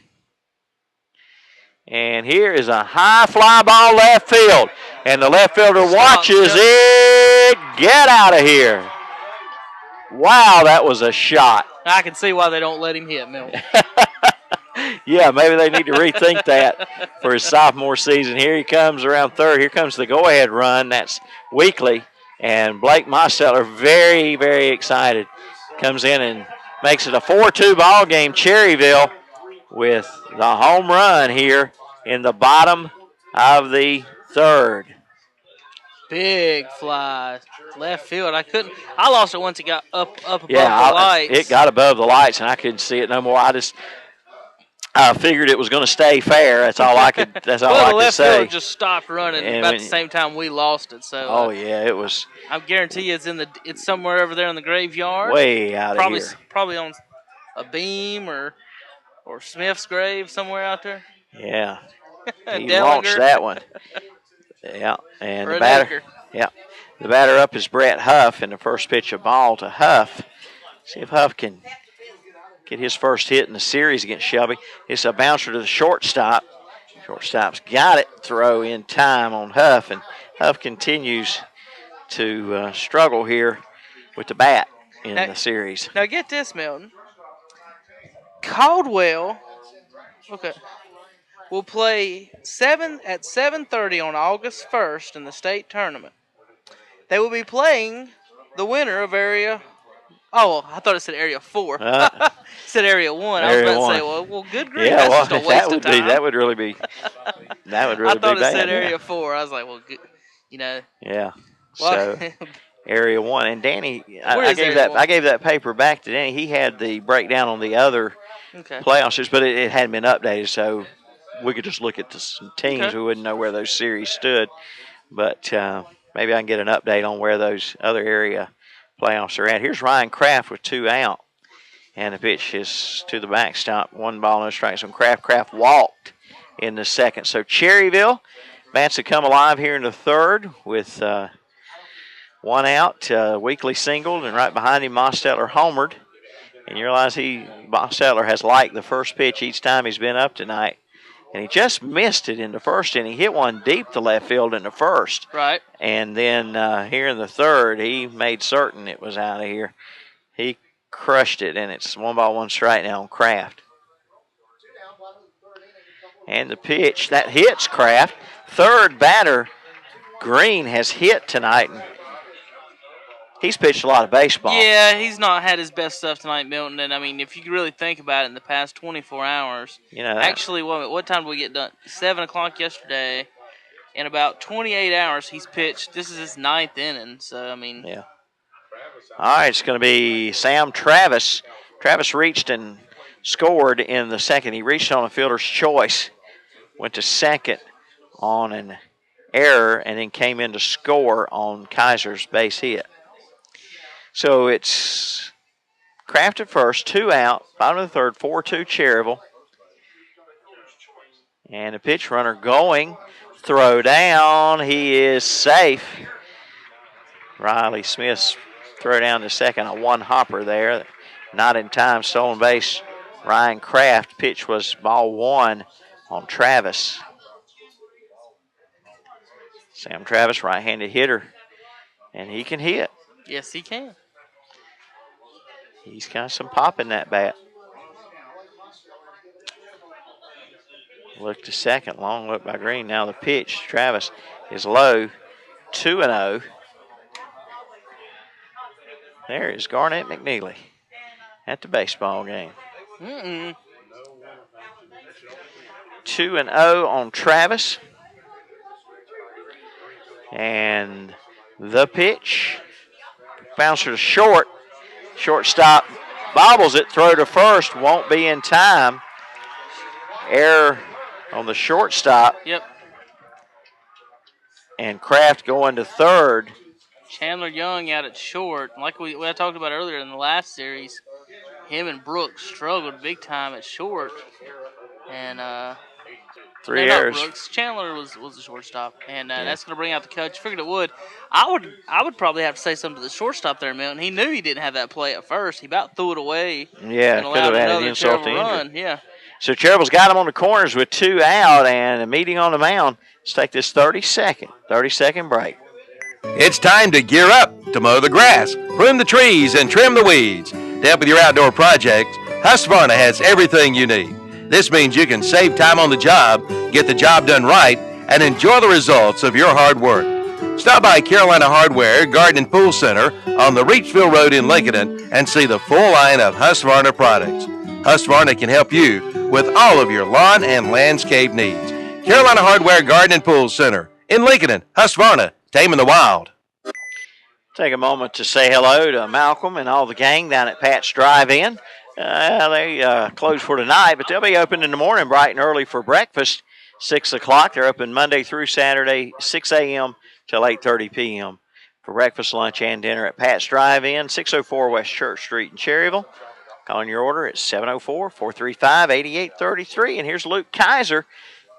And here is a high fly ball left field. And the left fielder watches it. Get out of here. Wow, that was a shot. I can see why they don't let him hit, Milton. Yeah, maybe they need to rethink that for his sophomore season. Here he comes around third. Here comes the go-ahead run. That's Weekly. And Blake Mosteller, very, very excited, comes in and makes it a 4-2 ball game. Cherryville with the home run here in the bottom of the third. Big fly, left field. I lost it once it got up above the lights. It got above the lights, and I couldn't see it no more. I figured it was going to stay fair. That's all I could. That's all I could say. The left field just stopped running about the same time we lost it. So. Oh yeah, it was. I guarantee you, it's somewhere over there in the graveyard. Way out of here. Probably on a beam or Smith's grave somewhere out there. Yeah, he launched that one. Yeah, and the batter. Yeah, the batter up is Brett Huff, and the first pitch of ball to Huff. See if Huff can get his first hit in the series against Shelby. It's a bouncer to the shortstop. Shortstop's got it. Throw in time on Huff, and Huff continues to struggle here with the bat in the series. Now get this, Milton. Caldwell, will play at 7:30 on August 1st in the state tournament. They will be playing the winner of area. Oh, I thought it said Area 4. It said Area 1. I was about to say, well, good grief. Yeah, that's just a waste of time. That would really be bad. I thought it said Area 4. I was like, well, good, Yeah. Well, so Area 1. And Danny, I gave that paper back to Danny. He had the breakdown on the other playoffs, but it hadn't been updated, so we could just look at the teams. Okay. We wouldn't know where those series stood. But maybe I can get an update on where those other area playoffs are at. Here's Ryan Kraft with 2 out. And the pitch is to the backstop. 1 ball, no strikes on Kraft. Kraft walked in the second. So Cherryville, bats have come alive here in the third with 1 out. Weekly singled, and right behind him, Mosteller homered. And you realize Mosteller has liked the first pitch each time he's been up tonight. And he just missed it in the first inning. He hit one deep to left field in the first. Right. And then here in the third, he made certain it was out of here. He crushed it, and it's 1 ball, 1 strike now on Kraft. And the pitch, that hits Kraft. Third batter, Green, has hit tonight. And he's pitched a lot of baseball. Yeah, he's not had his best stuff tonight, Milton. And, I mean, if you really think about it, in the past 24 hours, actually, what time did we get done? 7 o'clock yesterday. In about 28 hours, he's pitched. This is his 9th inning. So, I mean. Yeah. All right, it's going to be Sam Travis. Travis reached and scored in the second. He reached on a fielder's choice, went to second on an error, and then came in to score on Kaiser's base hit. So it's Kraft at first, 2 out, bottom of the third, 4-2 Cherryville. And the pitch runner going, throw down, he is safe. Riley Smith's throw down to second, a 1-hopper there, not in time, stolen base. Ryan Kraft, pitch was ball 1 on Travis. Sam Travis, right-handed hitter, and he can hit. Yes, he can. He's got some pop in that bat. Look to second. Long look by Green. Now the pitch. Travis is low. 2-0. There is Garnett McNeely at the baseball game. 2-0 on Travis. And the pitch. Bouncer to short. Shortstop bobbles it. Throw to first. Won't be in time. Error on the shortstop. Yep. And Kraft going to third. Chandler Young out at short. Like we talked about earlier in the last series, him and Brooks struggled big time at short. And three errors. Brooks. Chandler was the shortstop, and that's going to bring out the coach. Figured it would. I would probably have to say something to the shortstop there, Milton. He knew he didn't have that play at first. He about threw it away. Yeah, and could have allowed added another insult to terrible injury. run. Yeah. So Cherryville's got him on the corners with 2 out and a meeting on the mound. Let's take this 30-second break. It's time to gear up to mow the grass, prune the trees, and trim the weeds. To help with your outdoor projects, Husqvarna has everything you need. This means you can save time on the job, get the job done right, and enjoy the results of your hard work. Stop by Carolina Hardware Garden and Pool Center on the Reachville Road in Lincoln and see the full line of Husqvarna products. Husqvarna can help you with all of your lawn and landscape needs. Carolina Hardware Garden and Pool Center in Lincoln. Husqvarna, taming the wild. Take a moment to say hello to Malcolm and all the gang down at Pat's Drive-In. They close for tonight, but they'll be open in the morning bright and early for breakfast, 6 o'clock. They're open Monday through Saturday, 6 a.m. till 8:30 p.m. for breakfast, lunch, and dinner at Pat's Drive-In, 604 West Church Street in Cherryville. Calling your order at 704-435-8833. And here's Luke Kaiser.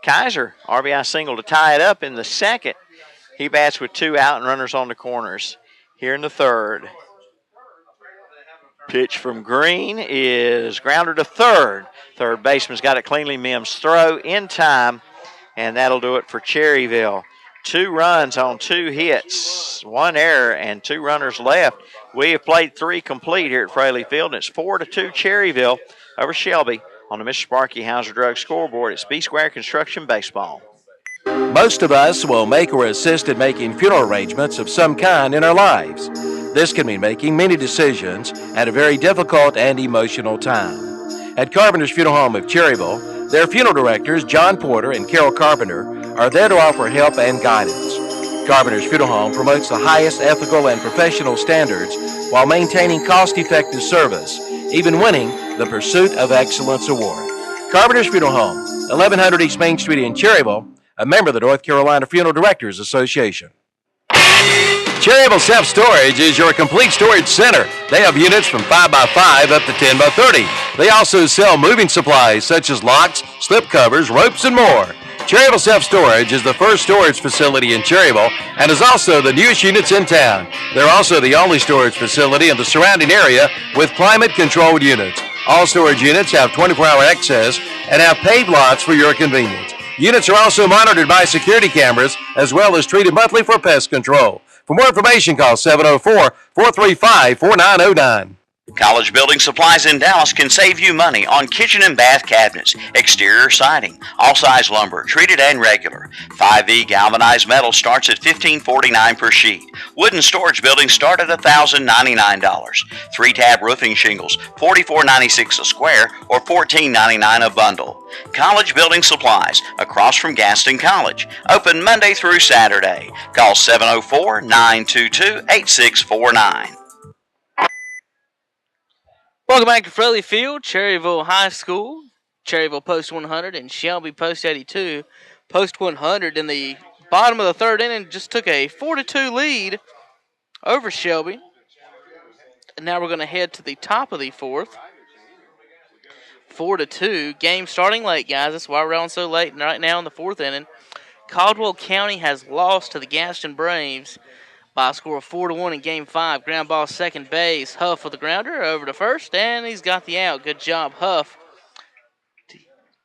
Kaiser, RBI single to tie it up in the second. He bats with 2 out and runners on the corners. Here in the third. Pitch from Green is grounder to third. Third baseman's got it cleanly. Mims throw in time, and that'll do it for Cherryville. 2 runs on 2 hits, 1 error, and 2 runners left. We have played 3 complete here at Fraley Field, and it's 4-2 Cherryville over Shelby on the Mr. Sparky Hauser Drug scoreboard. It's B-Square Construction Baseball. Most of us will make or assist in making funeral arrangements of some kind in our lives. This can mean making many decisions at a very difficult and emotional time. At Carpenter's Funeral Home of Cherryville, their funeral directors, John Porter and Carol Carpenter, are there to offer help and guidance. Carpenter's Funeral Home promotes the highest ethical and professional standards while maintaining cost-effective service, even winning the Pursuit of Excellence Award. Carpenter's Funeral Home, 1100 East Main Street in Cherryville, a member of the North Carolina Funeral Directors Association. Cherryville Self-Storage is your complete storage center. They have units from 5x5 up to 10x30. They also sell moving supplies such as locks, slip covers, ropes, and more. Cherryville Self-Storage is the first storage facility in Cherryville and is also the newest units in town. They're also the only storage facility in the surrounding area with climate-controlled units. All storage units have 24-hour access and have paved lots for your convenience. Units are also monitored by security cameras as well as treated monthly for pest control. For more information, call 704-435-4909. College Building Supplies in Dallas can save you money on kitchen and bath cabinets, exterior siding, all size lumber, treated and regular. 5E galvanized metal starts at $15.49 per sheet. Wooden storage buildings start at $1,099. 3-tab roofing shingles, $44.96 a square or $14.99 a bundle. College Building Supplies, across from Gaston College. Open Monday through Saturday. Call 704-922-8649. Welcome back to Fraley Field, Cherryville High School, Cherryville Post 100, and Shelby Post 82. Post 100 in the bottom of the third inning just took a 4-2 lead over Shelby. And now we're going to head to the top of the fourth. 4-2. Game starting late, guys. That's why we're on so late right now in the fourth inning. Caldwell County has lost to the Gaston Braves by a score of 4-1 in Game 5. Ground ball second base. Huff with the grounder over to first, and he's got the out. Good job, Huff.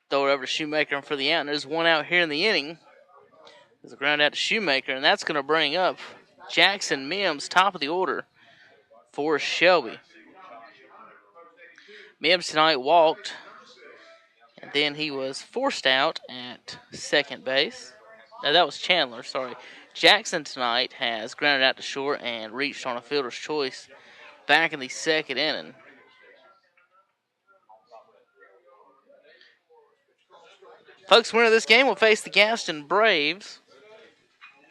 Throw it over to Shoemaker for the out, and there's 1 out here in the inning. There's a ground out to Shoemaker, and that's going to bring up Jackson Mims, top of the order for Shelby. Mims tonight walked, and then he was forced out at second base. No, that was Chandler, sorry. Jackson tonight has grounded out to short and reached on a fielder's choice back in the second inning. Folks, winner of this game will face the Gaston Braves.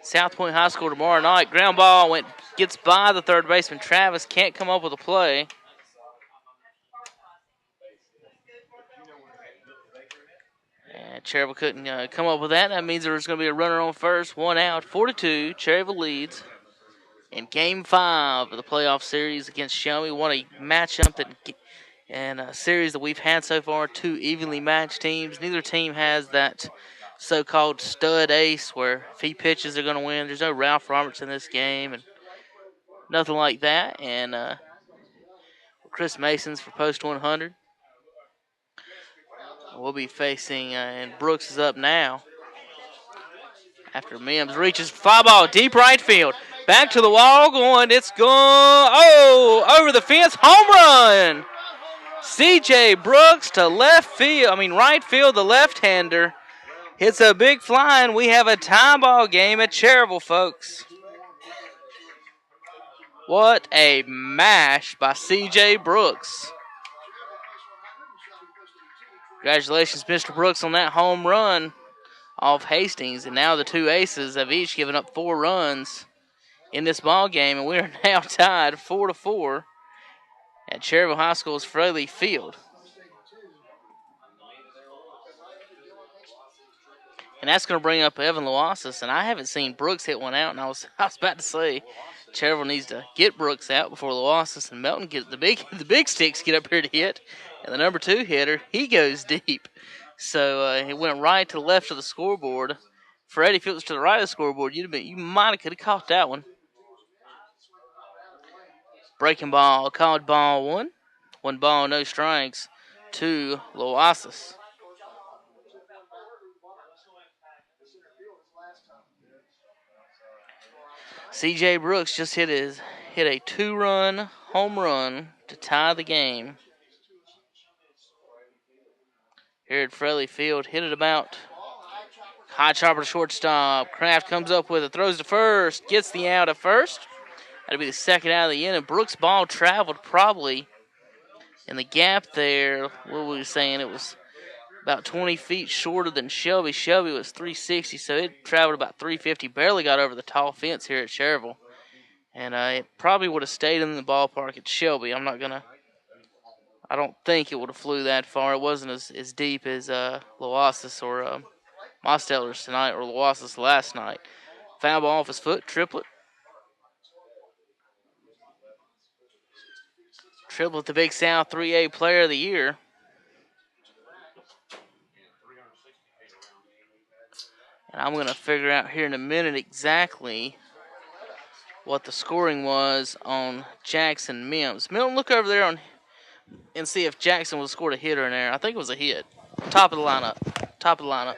South Point High School tomorrow night. Ground ball gets by the third baseman. Travis can't come up with a play. And Cherryville couldn't come up with that. That means there's going to be a runner on first. 1 out. 4-2. Cherryville leads in Game 5 of the playoff series against Shelby. What a matchup and a series that we've had so far. 2 evenly matched teams. Neither team has that so-called stud ace where if he pitches, they're going to win. There's no Ralph Roberts in this game and nothing like that. And Chris Mason's for post 100. We'll be facing, and Brooks is up now. After Mims reaches fly ball, deep right field. Back to the wall, it's gone. Oh, over the fence, home run. C.J. Brooks to right field, the left-hander. Hits a big fly, and we have a tie ball game at Cherryville, folks. What a mash by C.J. Brooks. Congratulations, Mr. Brooks, on that home run off Hastings. And now the 2 aces have each given up 4 runs in this ball game, and we are now tied 4-4 at Cherryville High School's Fraley Field. And that's going to bring up Evan Loasis, and I haven't seen Brooks hit one out, and I was about to say Cherryville needs to get Brooks out before Loasis and Melton get the big sticks get up here to hit. And the number 2 hitter, he goes deep. So he went right to the left of the scoreboard. Freddie, if it was to the right of the scoreboard, you might have caught that one. Breaking ball, called ball 1. 1 ball, no strikes to Loasis. C.J. Brooks just hit a 2-run home run to tie the game. Here at Fraley Field, hit it about high chopper to shortstop. Kraft comes up with it, throws to first, gets the out at first. That'll be the second out of the inning. Brooks' ball traveled probably in the gap there. What were we saying? It was about 20 feet shorter than Shelby. Shelby was 360, so it traveled about 350. Barely got over the tall fence here at Cherryville. And it probably would have stayed in the ballpark at Shelby. I don't think it would have flew that far. It wasn't as deep as Loasis or Mostellers tonight or Loasis last night. Foul ball off his foot, triplet. Triplet, the Big South 3A Player of the Year. And I'm going to figure out here in a minute exactly what the scoring was on Jackson Mims. Milton, look over there and see if Jackson was scored a hit or an error. I think it was a hit. Top of the lineup.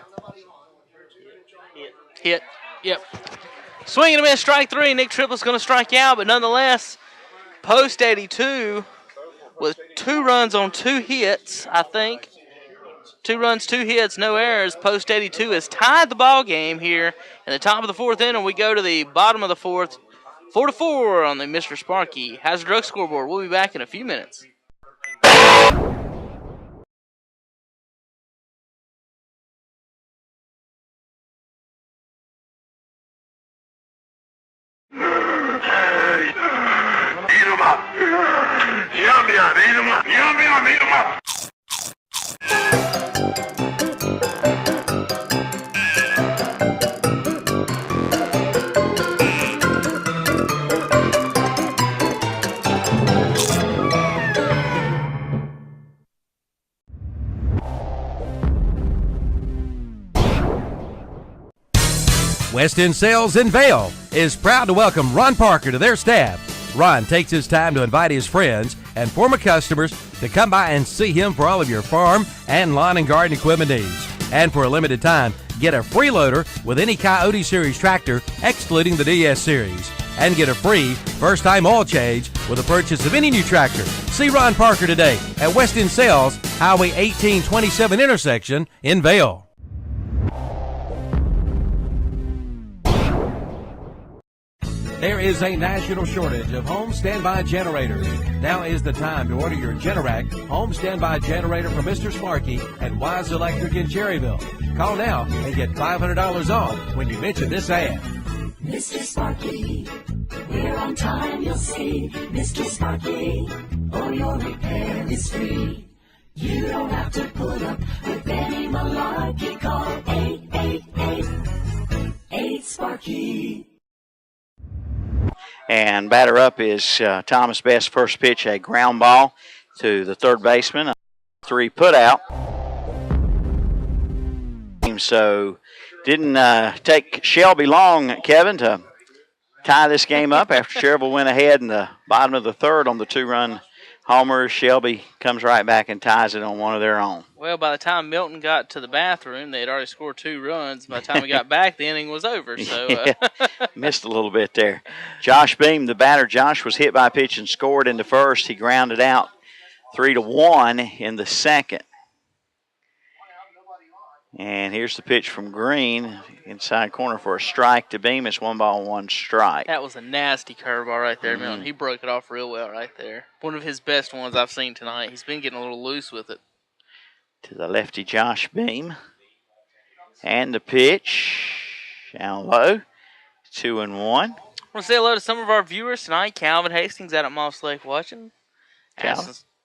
Hit. Yep. Swing and a miss, strike 3. Nick Triplett's going to strike out, but nonetheless, post 82 with 2 runs on 2 hits, I think. 2 runs, 2 hits, no errors. Post 82 has tied the ball game here in the top of the 4th inning. We go to the bottom of the 4th. 4-4 on the Mr. Sparky Hazard Drug scoreboard. We'll be back in a few minutes. West End Sales in Vale is proud to welcome Ron Parker to their staff. Ron takes his time to invite his friends and former customers to come by and see him for all of your farm and lawn and garden equipment needs. And for a limited time, get a free loader with any Coyote Series tractor, excluding the DS Series. And get a free first-time oil change with the purchase of any new tractor. See Ron Parker today at West End Sales, Highway 1827 intersection in Vale. There is a national shortage of home standby generators. Now is the time to order your Generac home standby generator from Mr. Sparky and Wise Electric in Cherryville. Call now and get $500 off when you mention this ad. Mr. Sparky, we're on time, you'll see. Mr. Sparky, all your repair is free. You don't have to put up with any malarkey. Call 888-8-Sparky. And batter up is Thomas Best. First pitch, a ground ball to the third baseman. A 3 put out. So didn't take Shelby long, Kevin, to tie this game up after Cherryville went ahead in the bottom of the third on the 2-run homer. Shelby comes right back and ties it on one of their own. Well, by the time Milton got to the bathroom, they had already scored 2 runs. By the time we got back, the inning was over. So Missed a little bit there. Josh Beam, the batter. Josh was hit by a pitch and scored into first. He grounded out 3-1 in the second. And here's the pitch from Green, inside corner for a strike to Beam. It's 1-1 strike. That was a nasty curveball right there, Milton. He broke it off real well right there. One of his best ones I've seen tonight. He's been getting a little loose with it. To the lefty, Josh Beam. And the pitch, down low, 2-1. I want to say hello to some of our viewers tonight. Calvin Hastings out at Moss Lake watching.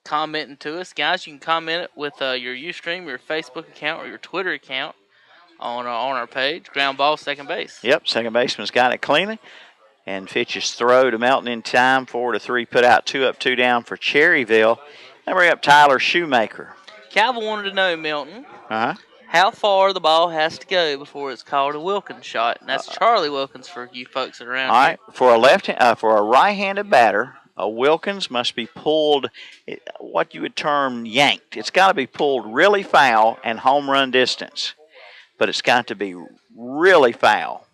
Commenting to us. Guys, you can comment it with your Ustream, your Facebook account, or your Twitter account on our page. Ground ball, second base. Yep, second baseman's got it cleanly. And Fitch's throw to Melton in time. 4-3 put out, 2 up, 2 down for Cherryville. Now bring up Tyler Shoemaker. Calvin wanted to know, Milton, how far the ball has to go before it's called a Wilkins shot. And that's Charlie Wilkins for you folks that are around. All right, for a right-handed batter, a Wilkins must be pulled, what you would term yanked. It's got to be pulled really foul and home run distance. But it's got to be really foul.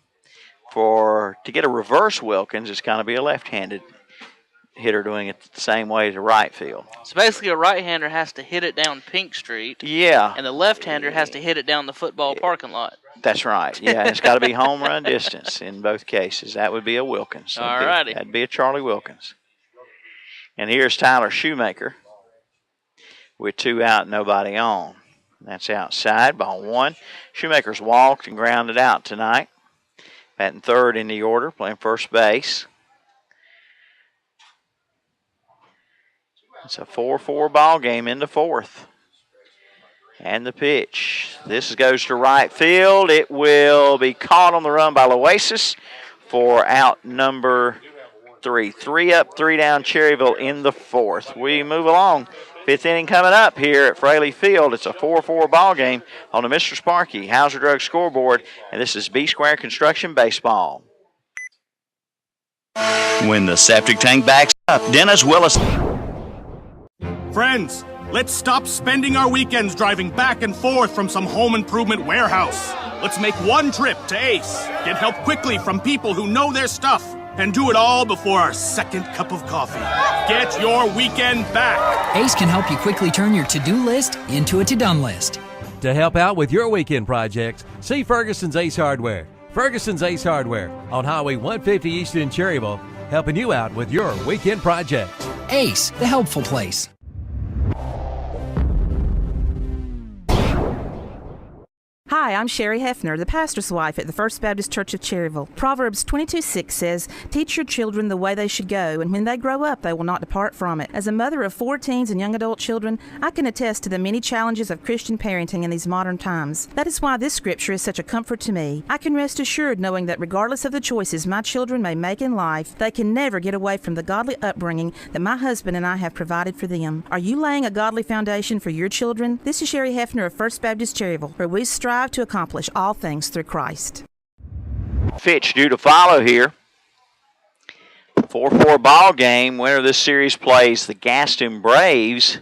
To get a reverse Wilkins, it's got to be a left-handed hitter doing it the same way as a right field. So basically a right-hander has to hit it down Pink Street. Yeah. And the left-hander has to hit it down the football parking lot. That's right. Yeah, and it's got to be home run distance in both cases. That would be a Wilkins. All righty. That'd be a Charlie Wilkins. And here's Tyler Shoemaker with 2 out, nobody on. That's outside, ball 1. Shoemaker's walked and grounded out tonight. Batting third in the order, playing first base. It's a 4-4 ball game in the fourth. And the pitch. This goes to right field. It will be caught on the run by Loasis for out number 3. 3 up, 3 down, Cherryville in the fourth. We move along. 5th inning coming up here at Fraley Field. It's a 4-4 ball game on the Mr. Sparky Hauser Drug scoreboard, and this is B-Square Construction Baseball. When the septic tank backs up, Dennis Willis. Friends, let's stop spending our weekends driving back and forth from some home improvement warehouse. Let's make one trip to Ace, get help quickly from people who know their stuff, and do it all before our second cup of coffee. Get your weekend back. Ace can help you quickly turn your to-do list into a to-done list. To help out with your weekend projects, see Ferguson's Ace Hardware. Ferguson's Ace Hardware on Highway 150 East in Cherryville, helping you out with your weekend projects. Ace, the helpful place. Hi, I'm Sherry Hefner, the pastor's wife at the First Baptist Church of Cherryville. Proverbs 22:6 says, "Teach your children the way they should go, and when they grow up, they will not depart from it." As a mother of 4 teens and young adult children, I can attest to the many challenges of Christian parenting in these modern times. That is why this scripture is such a comfort to me. I can rest assured knowing that regardless of the choices my children may make in life, they can never get away from the godly upbringing that my husband and I have provided for them. Are you laying a godly foundation for your children? This is Sherry Hefner of First Baptist Cherryville, where we strive to accomplish all things through Christ. Pitch due to follow here. 4-4 ball game. Winner of this series plays the Gaston Braves.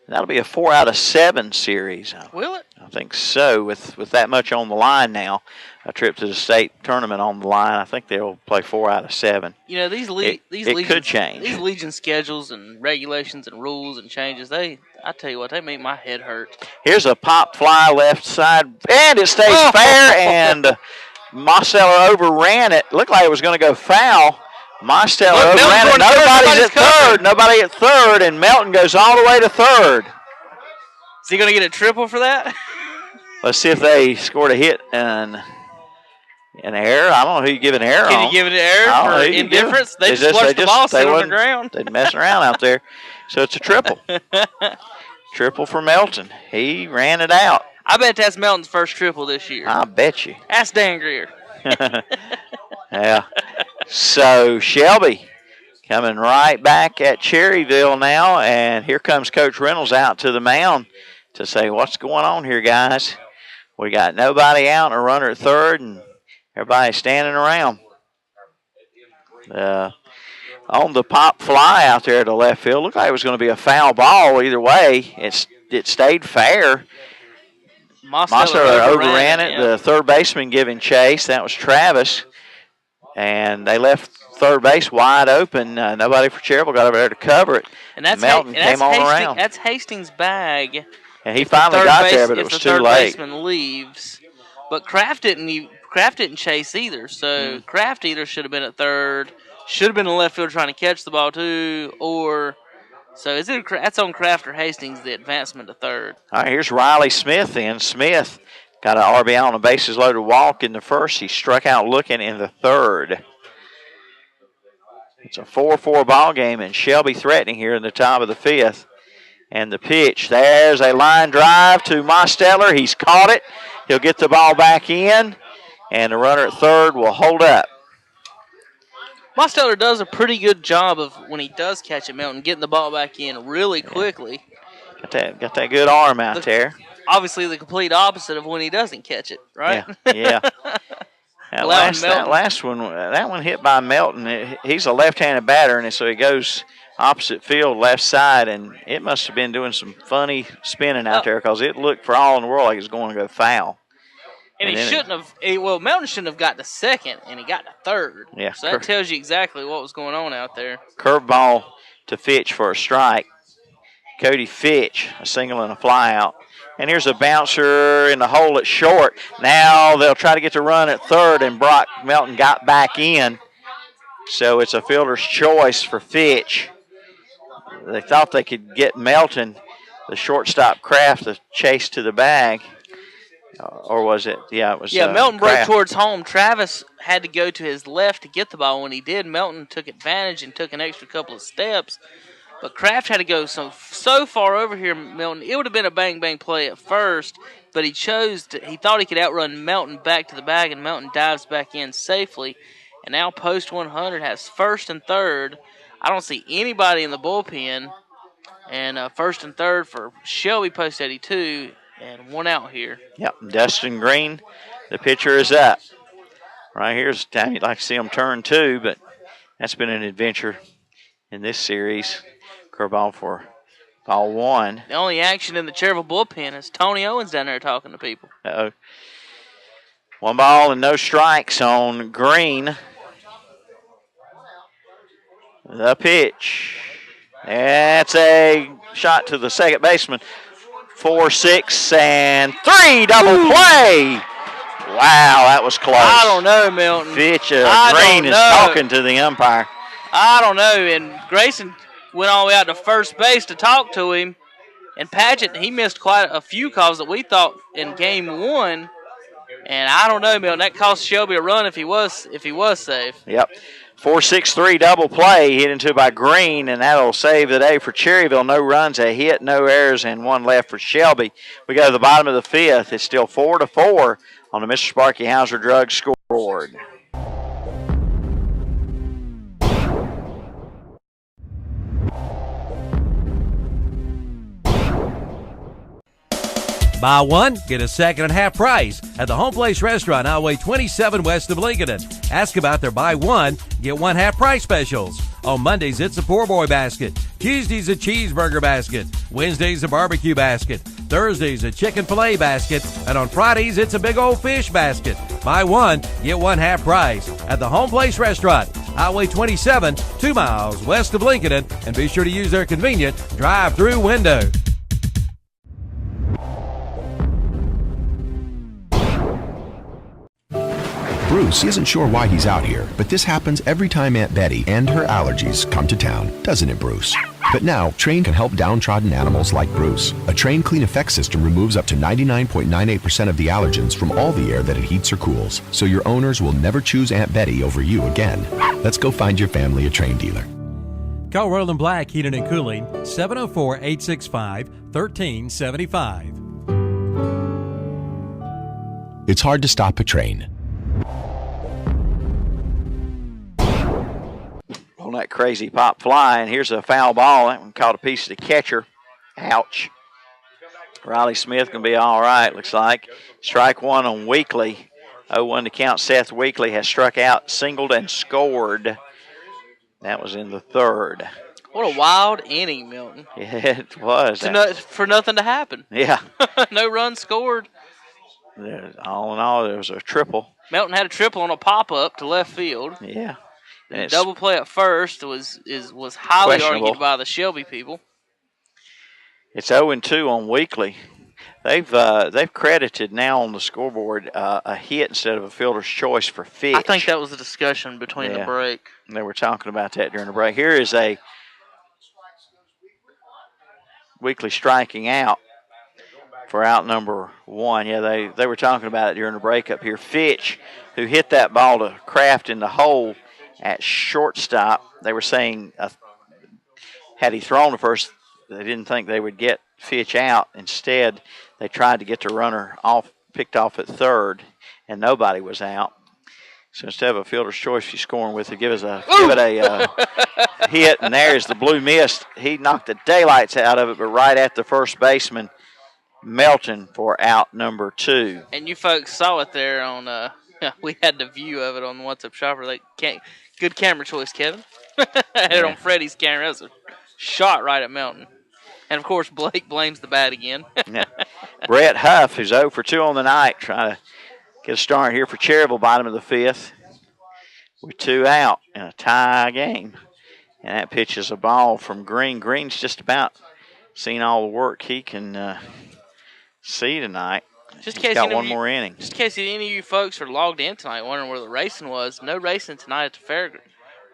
That'll be a 4 out of 7 series. Will it? I think so. With that much on the line now, a trip to the state tournament on the line, I think they'll play 4 out of 7. You know, these could change. These Legion schedules and regulations and rules and changes, I tell you what, they make my head hurt. Here's a pop fly left side, and it stays fair, and Mosteller overran it. Looked like it was going to go foul. Mosteller overran it. Nobody's at third. Nobody at third, and Melton goes all the way to third. Is he going to get a triple for that? Let's see if they scored a hit and an error. I don't know who you give an error on. Can you give it an error for indifference? They just flushed the ball, sit on the ground. They're messing around out there. So it's a triple. Triple for Melton. He ran it out. I bet that's Melton's first triple this year. I bet you. Ask Dan Greer. Yeah. So Shelby coming right back at Cherryville now, and here comes Coach Reynolds out to the mound to say, what's going on here, guys? We got nobody out and a runner at third, and everybody's standing around. On the pop fly out there to left field, looked like it was going to be a foul ball either way. It stayed fair. Mosteller overran it. Yeah. The third baseman giving chase. That was Travis. And they left third base wide open. Nobody for Cherryville got over there to cover it. And that's Melton came on around. That's Hastings' bag. And he finally got there, but it was too late. If the third baseman leaves. But Kraft didn't chase either. So Kraft either should have been at third, should have been in left field trying to catch the ball too, or so that's on Kraft or Hastings, the advancement to third. All right, here's Riley Smith then. Smith got an RBI on a bases loaded walk in the first. He struck out looking in the third. It's a 4-4 ball game, and Shelby threatening here in the top of the fifth. And the pitch, there's a line drive to Mosteller. He's caught it. He'll get the ball back in, and the runner at third will hold up. Mosteller does a pretty good job of, when he does catch it, Melton, getting the ball back in really quickly. Got that good arm out there. Obviously the complete opposite of when he doesn't catch it, right? Yeah. That last one, that one hit by Melton. He's a left-handed batter, and so he goes opposite field, left side, and it must have been doing some funny spinning out there because it looked for all in the world like it was going to go foul. And he shouldn't have. Melton shouldn't have got to second, and he got to third. Yeah. So that tells you exactly what was going on out there. Curveball to Fitch for a strike. Cody Fitch, a single and a fly out. And here's a bouncer in the hole at short. Now they'll try to get the run at third, and Brock Melton got back in. So it's a fielder's choice for Fitch. They thought they could get Melton, the shortstop Kraft, to chase to the bag. Or was it? Yeah, it was. Yeah, Melton Kraft. broke towards home. Travis had to go to his left to get the ball. When he did, Melton took advantage and took an extra couple of steps. But Kraft had to go so far over here, Melton. It would have been a bang-bang play at first, but he thought he could outrun Melton back to the bag, and Melton dives back in safely. And now post 100 has first and third. I don't see anybody in the bullpen. And first and third for Shelby post 82. And one out here. Yep, Dustin Green, the pitcher, is up. Right here's the time you'd like to see him turn two, but that's been an adventure in this series. Curveball for ball one. The only action in the Cherryville bullpen is Tony Owens down there talking to people. Uh-oh. 1 ball and no strikes on Green. The pitch. That's a shot to the second baseman. 4-6 and 3 double play. Wow, that was close. I don't know, Milton. Fitch Green is talking to the umpire. I don't know. And Grayson went all the way out to first base to talk to him. And Padgett, he missed quite a few calls that we thought in game one. And I don't know, Milton. That cost Shelby a run if he was safe. Yep. 4-6-3 double play hit into by Green, and that'll save the day for Cherryville. No runs, a hit, no errors, and one left for Shelby. We go to the bottom of the fifth. It's still 4-4 on the Mr. Sparky Hauser Drug scoreboard. Buy one, get a second at half price at the Home Place Restaurant, Highway 27 west of Lincoln. Ask about their buy one, get one half price specials. On Mondays, it's a poor boy basket. Tuesdays, a cheeseburger basket. Wednesdays, a barbecue basket. Thursdays, a chicken filet basket. And on Fridays, it's a big old fish basket. Buy one, get one half price at the Home Place Restaurant, Highway 27, 2 miles west of Lincoln. And be sure to use their convenient drive-through window. Bruce isn't sure why he's out here, but this happens every time Aunt Betty and her allergies come to town, doesn't it, Bruce? But now, Train can help downtrodden animals like Bruce. A Train Clean Effect system removes up to 99.98% of the allergens from all the air that it heats or cools, so your owners will never choose Aunt Betty over you again. Let's go find your family a Train dealer. Call Roland Black Heating and Cooling, 704-865-1375. It's hard to stop a train. On that crazy pop fly, and here's a foul ball. That one caught a piece of the catcher. Ouch. Riley Smith going to be all right, looks like. Strike one on Weekly. 0-1 to count. Seth Weekly has struck out, singled, and scored. That was in the third. What a wild inning, Milton. Yeah, it was. For nothing to happen. Yeah. No runs scored. All in all, there was a triple. Melton had a triple on a pop-up to left field. Yeah. And double play at first was highly argued by the Shelby people. It's 0-2 on Weekly. They've credited now on the scoreboard a hit instead of a fielder's choice for Fitch. I think that was a discussion between the break. They were talking about that during the break. Here is a Weekly striking out for out number one. Yeah, they were talking about it during the break up here. Fitch, who hit that ball to Kraft in the hole at shortstop, they were saying had he thrown the first, they didn't think they would get Fitch out. Instead, they tried to get the runner picked off at third, and nobody was out. So instead of a fielder's choice, you're scoring with it. Give it a hit, and there's the blue mist. He knocked the daylights out of it, but right at the first baseman, Melton, for out number 2. And you folks saw it there on. We had the view of it on the WhatsApp shopper. Good camera choice, Kevin. Had it on Freddie's camera. That was a shot right at Melton. And, of course, Blake blames the bat again. Yeah. Brett Huff, who's 0 for 2 on the night, trying to get a start here for Cherryville, bottom of the 5th, with 2 out in a tie game. And that pitch is a ball from Green. Green's just about seen all the work he can see tonight. Just in He's case got one more inning. Just in case any of you folks are logged in tonight wondering where the racing was, no racing tonight at the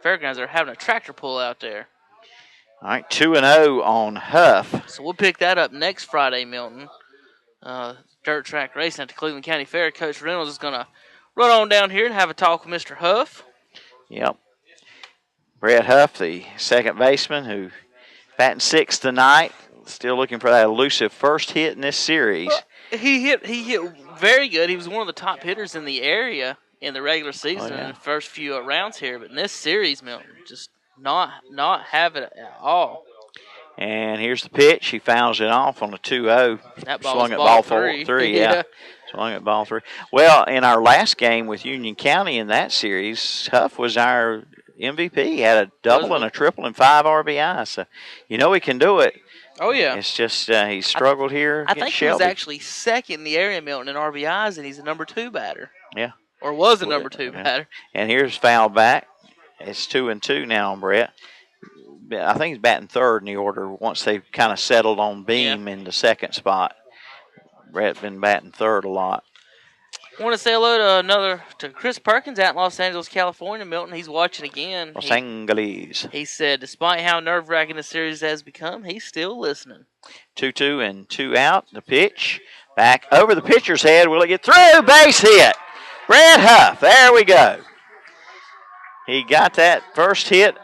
fairgrounds. They're having a tractor pull out there. All right, 2-0 on Huff. So we'll pick that up next Friday, Milton. Dirt track racing at the Cleveland County Fair. Coach Reynolds is going to run on down here and have a talk with Mr. Huff. Yep. Brett Huff, the second baseman, who batting 6th tonight. Still looking for that elusive first hit in this series. Well, he hit very good. He was one of the top hitters in the area in the regular season in the first few rounds here. But in this series, Milton, just not have it at all. And here's the pitch. He fouls it off on a 2-0. That ball swung was at ball 3. Yeah. Swung at ball 3. Well, in our last game with Union County in that series, Huff was our MVP. He had a double and a triple and 5 RBI. So, he can do it. Oh, yeah. It's just he struggled here I against think Shelby. he was actually second in the area, Milton, in RBIs, and he's a number 2 batter. Yeah. Or was a number 2 batter. And here's foul back. It's 2-2 now on Brett. I think he's batting third in the order once they've kind of settled on Beam in the second spot. Brett's been batting third a lot. I want to say hello to Chris Perkins out in Los Angeles, California. Milton, he's watching again. Los Angeles. He said, despite how nerve-wracking the series has become, he's still listening. 2-2 and 2 out. The pitch back over the pitcher's head. Will it get through? Base hit. Brett Huff. There we go. He got that first hit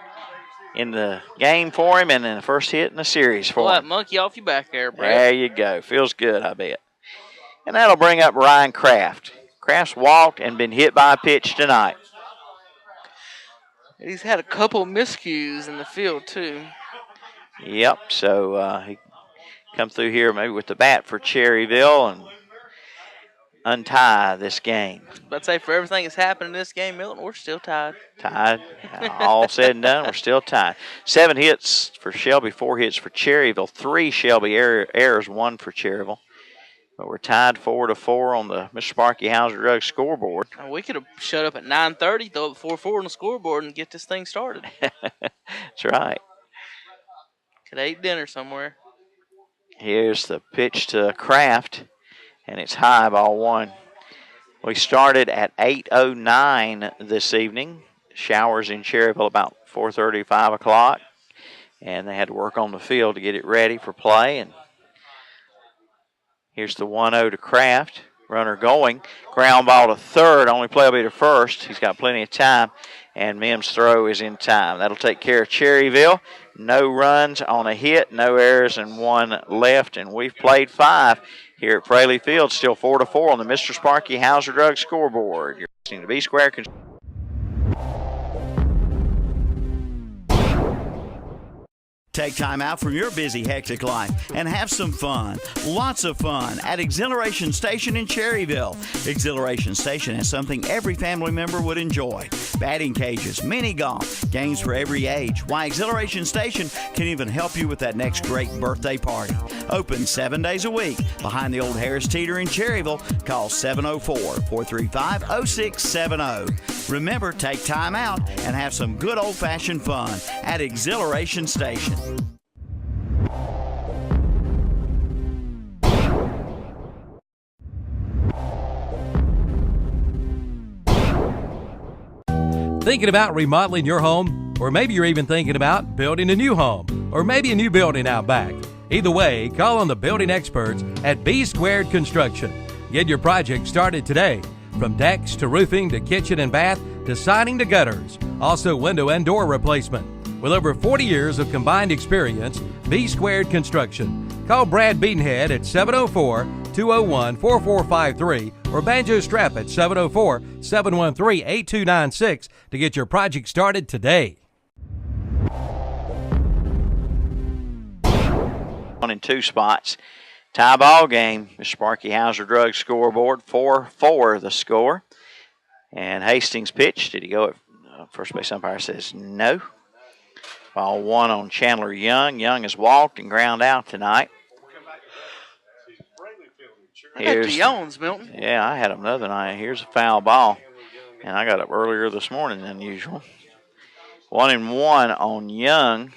in the game for him, and then the first hit in the series for him. Pull that monkey off your back there, Brett. There you go. Feels good, I bet. And that'll bring up Ryan Kraft. Kraft's walked and been hit by a pitch tonight. And he's had a couple miscues in the field, too. Yep, so he come through here maybe with the bat for Cherryville and untie this game. I'd say for everything that's happened in this game, Milton, we're still tied. Tied. All said and done, we're still tied. 7 hits for Shelby, 4 hits for Cherryville, 3 Shelby errors, 1 for Cherryville. But we're tied 4-4 on the Mr. Sparky Hauser Drug scoreboard. We could have shut up at 9:30, throw up 4-4 on the scoreboard, and get this thing started. That's right. Could have ate dinner somewhere. Here's the pitch to Kraft, and it's high, ball 1. We started at 8:09 this evening. Showers in Cherryville about 4:30, 5 o'clock. And they had to work on the field to get it ready for play. And here's the 1-0 to Kraft. Runner going. Ground ball to third. Only play will be to first. He's got plenty of time. And Mims' throw is in time. That'll take care of Cherryville. No runs on a hit, no errors, and one left. And we've played 5 here at Fraley Field. Still 4-4 on the Mr. Sparky Hauser Drug scoreboard. You're listening to B-Square. Take time out from your busy, hectic life and have some fun. Lots of fun at Exhilaration Station in Cherryville. Exhilaration Station has something every family member would enjoy. Batting cages, mini golf, games for every age. Why, Exhilaration Station can even help you with that next great birthday party. Open 7 days a week behind the old Harris Teeter in Cherryville. Call 704-435-0670. Remember, take time out and have some good old-fashioned fun at Exhilaration Station. Thinking about remodeling your home? Or maybe you're even thinking about building a new home, or maybe a new building out back. Either way, call on the building experts at B Squared Construction. Get your project started today. From decks to roofing to kitchen and bath to siding to gutters. Also window and door replacement. With over 40 years of combined experience, B Squared Construction. Call Brad Beatonhead at 704-201-4453 or Banjo Strap at 704-713-8296 to get your project started today. 1 and 2 spots. Tie ball game. Mr. Sparky Hauser Drug scoreboard. 4-4 the score. And Hastings pitch. Did he go at first base? Umpire says no. Ball 1 on Chandler Young. Young has walked and ground out tonight. Here's the Jones, Milton. Yeah, I had him the other night. Here's a foul ball. And I got up earlier this morning than usual. 1-1 on Young.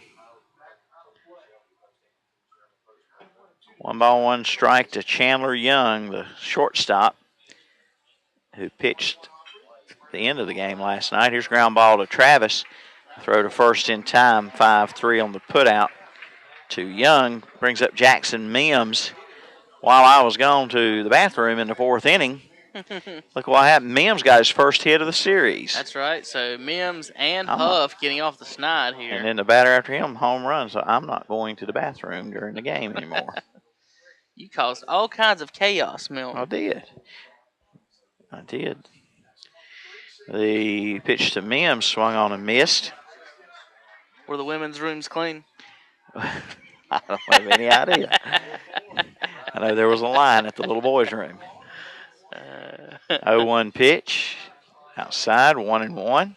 1-1 strike to Chandler Young, the shortstop, who pitched at the end of the game last night. Here's ground ball to Travis. Throw to first in time, 5-3 on the putout to Young. Brings up Jackson Mims. While I was gone to the bathroom in the 4th inning, look what happened. Mims got his first hit of the series. That's right. So Mims and Huff getting off the snide here. And then the batter after him, home run. So I'm not going to the bathroom during the game anymore. You caused all kinds of chaos, Milton. I did. The pitch to Mims swung on and missed. Were the women's rooms clean? I don't have any idea. I know there was a line at the little boys' room. 0-1 pitch. Outside, 1-1.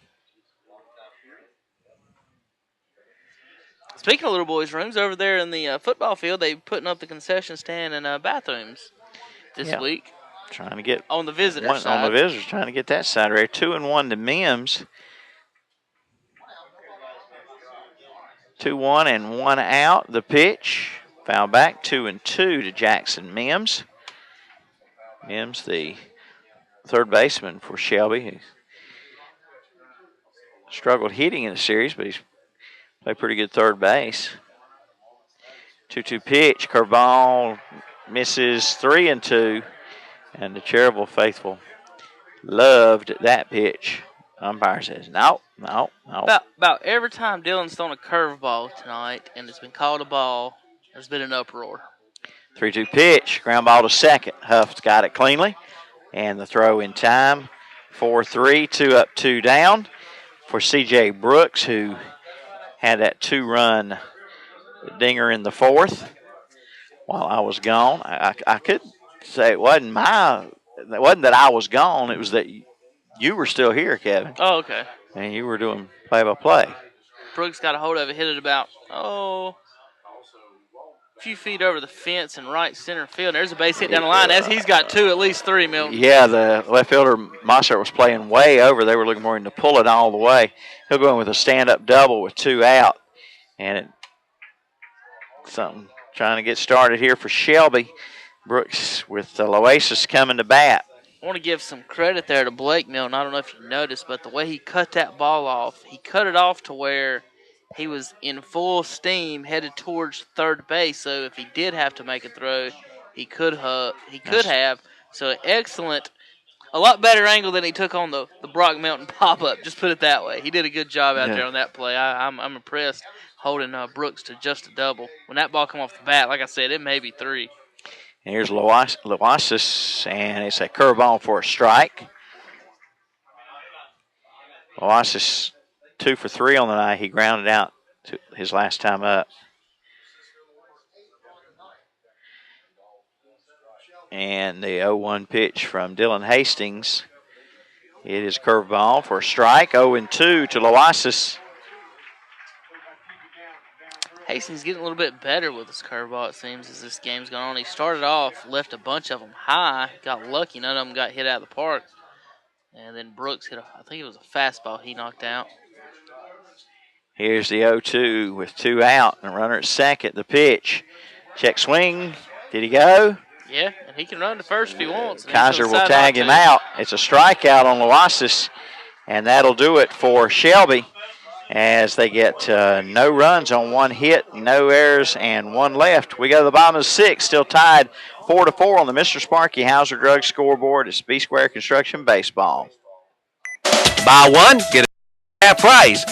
Speaking of little boys' rooms, over there in the football field, they putting up the concession stand and bathrooms this week. Trying to get on the visitor side. On the visitors, trying to get that side right. 2-1 to Mims. 2-1 and 1 out. The pitch. Foul back. 2-2 to Jackson Mims. Mims, the third baseman for Shelby. He struggled hitting in the series, but he's played pretty good third base. 2-2 pitch. Curveball misses. 3-2. And the Cherryville faithful loved that pitch. Umpire says, no. About every time Dylan's thrown a curveball tonight and it's been called a ball, there's been an uproar. 3-2 pitch. Ground ball to second. Huff's got it cleanly. And the throw in time. 4-3, 2 up, 2 down for C.J. Brooks, who had that 2-run dinger in the 4th while I was gone. I could say it wasn't that I was gone. It was that you were still here, Kevin. Oh, okay. And you were doing play-by-play. Brooks got a hold of it, hit it about, a few feet over the fence in right center field. There's a base hit down the line, as he's got 2, at least 3, Milton. Yeah, the left fielder, Mossert, was playing way over. They were looking for him to pull it all the way. He'll go in with a stand-up double with 2 out. And something trying to get started here for Shelby. Brooks with the Loasis coming to bat. I want to give some credit there to Blake Milton. I don't know if you noticed, but the way he cut that ball off, he cut it off to where he was in full steam headed towards third base. So if he did have to make a throw, he could have. So excellent. A lot better angle than he took on the Brock Milton pop-up. Just put it that way. He did a good job out there on that play. I'm impressed holding Brooks to just a double. When that ball come off the bat, like I said, it may be 3. And here's Loasis, and it's a curveball for a strike. Loasis 2 for 3 on the night. He grounded out to his last time up. And the 0-1 pitch from Dylan Hastings. It is curveball for a strike. 0-2 to Loasis. Hastings getting a little bit better with his curveball, it seems, as this game's gone on. He started off, left a bunch of them high, got lucky. None of them got hit out of the park. And then Brooks hit, I think it was a fastball he knocked out. Here's the 0-2 with 2 out and a runner at second. The pitch. Check swing. Did he go? Yeah, and he can run to first if he wants. Kaiser will tag him out. It's a strikeout on Loasis, and that'll do it for Shelby as they get no runs on 1 hit, no errors, and 1 left. We go to the bottom of the 6th, still tied 4-4 on the Mr. Sparky Hauser Drug scoreboard. It's B Square Construction Baseball. Buy one, get a half price.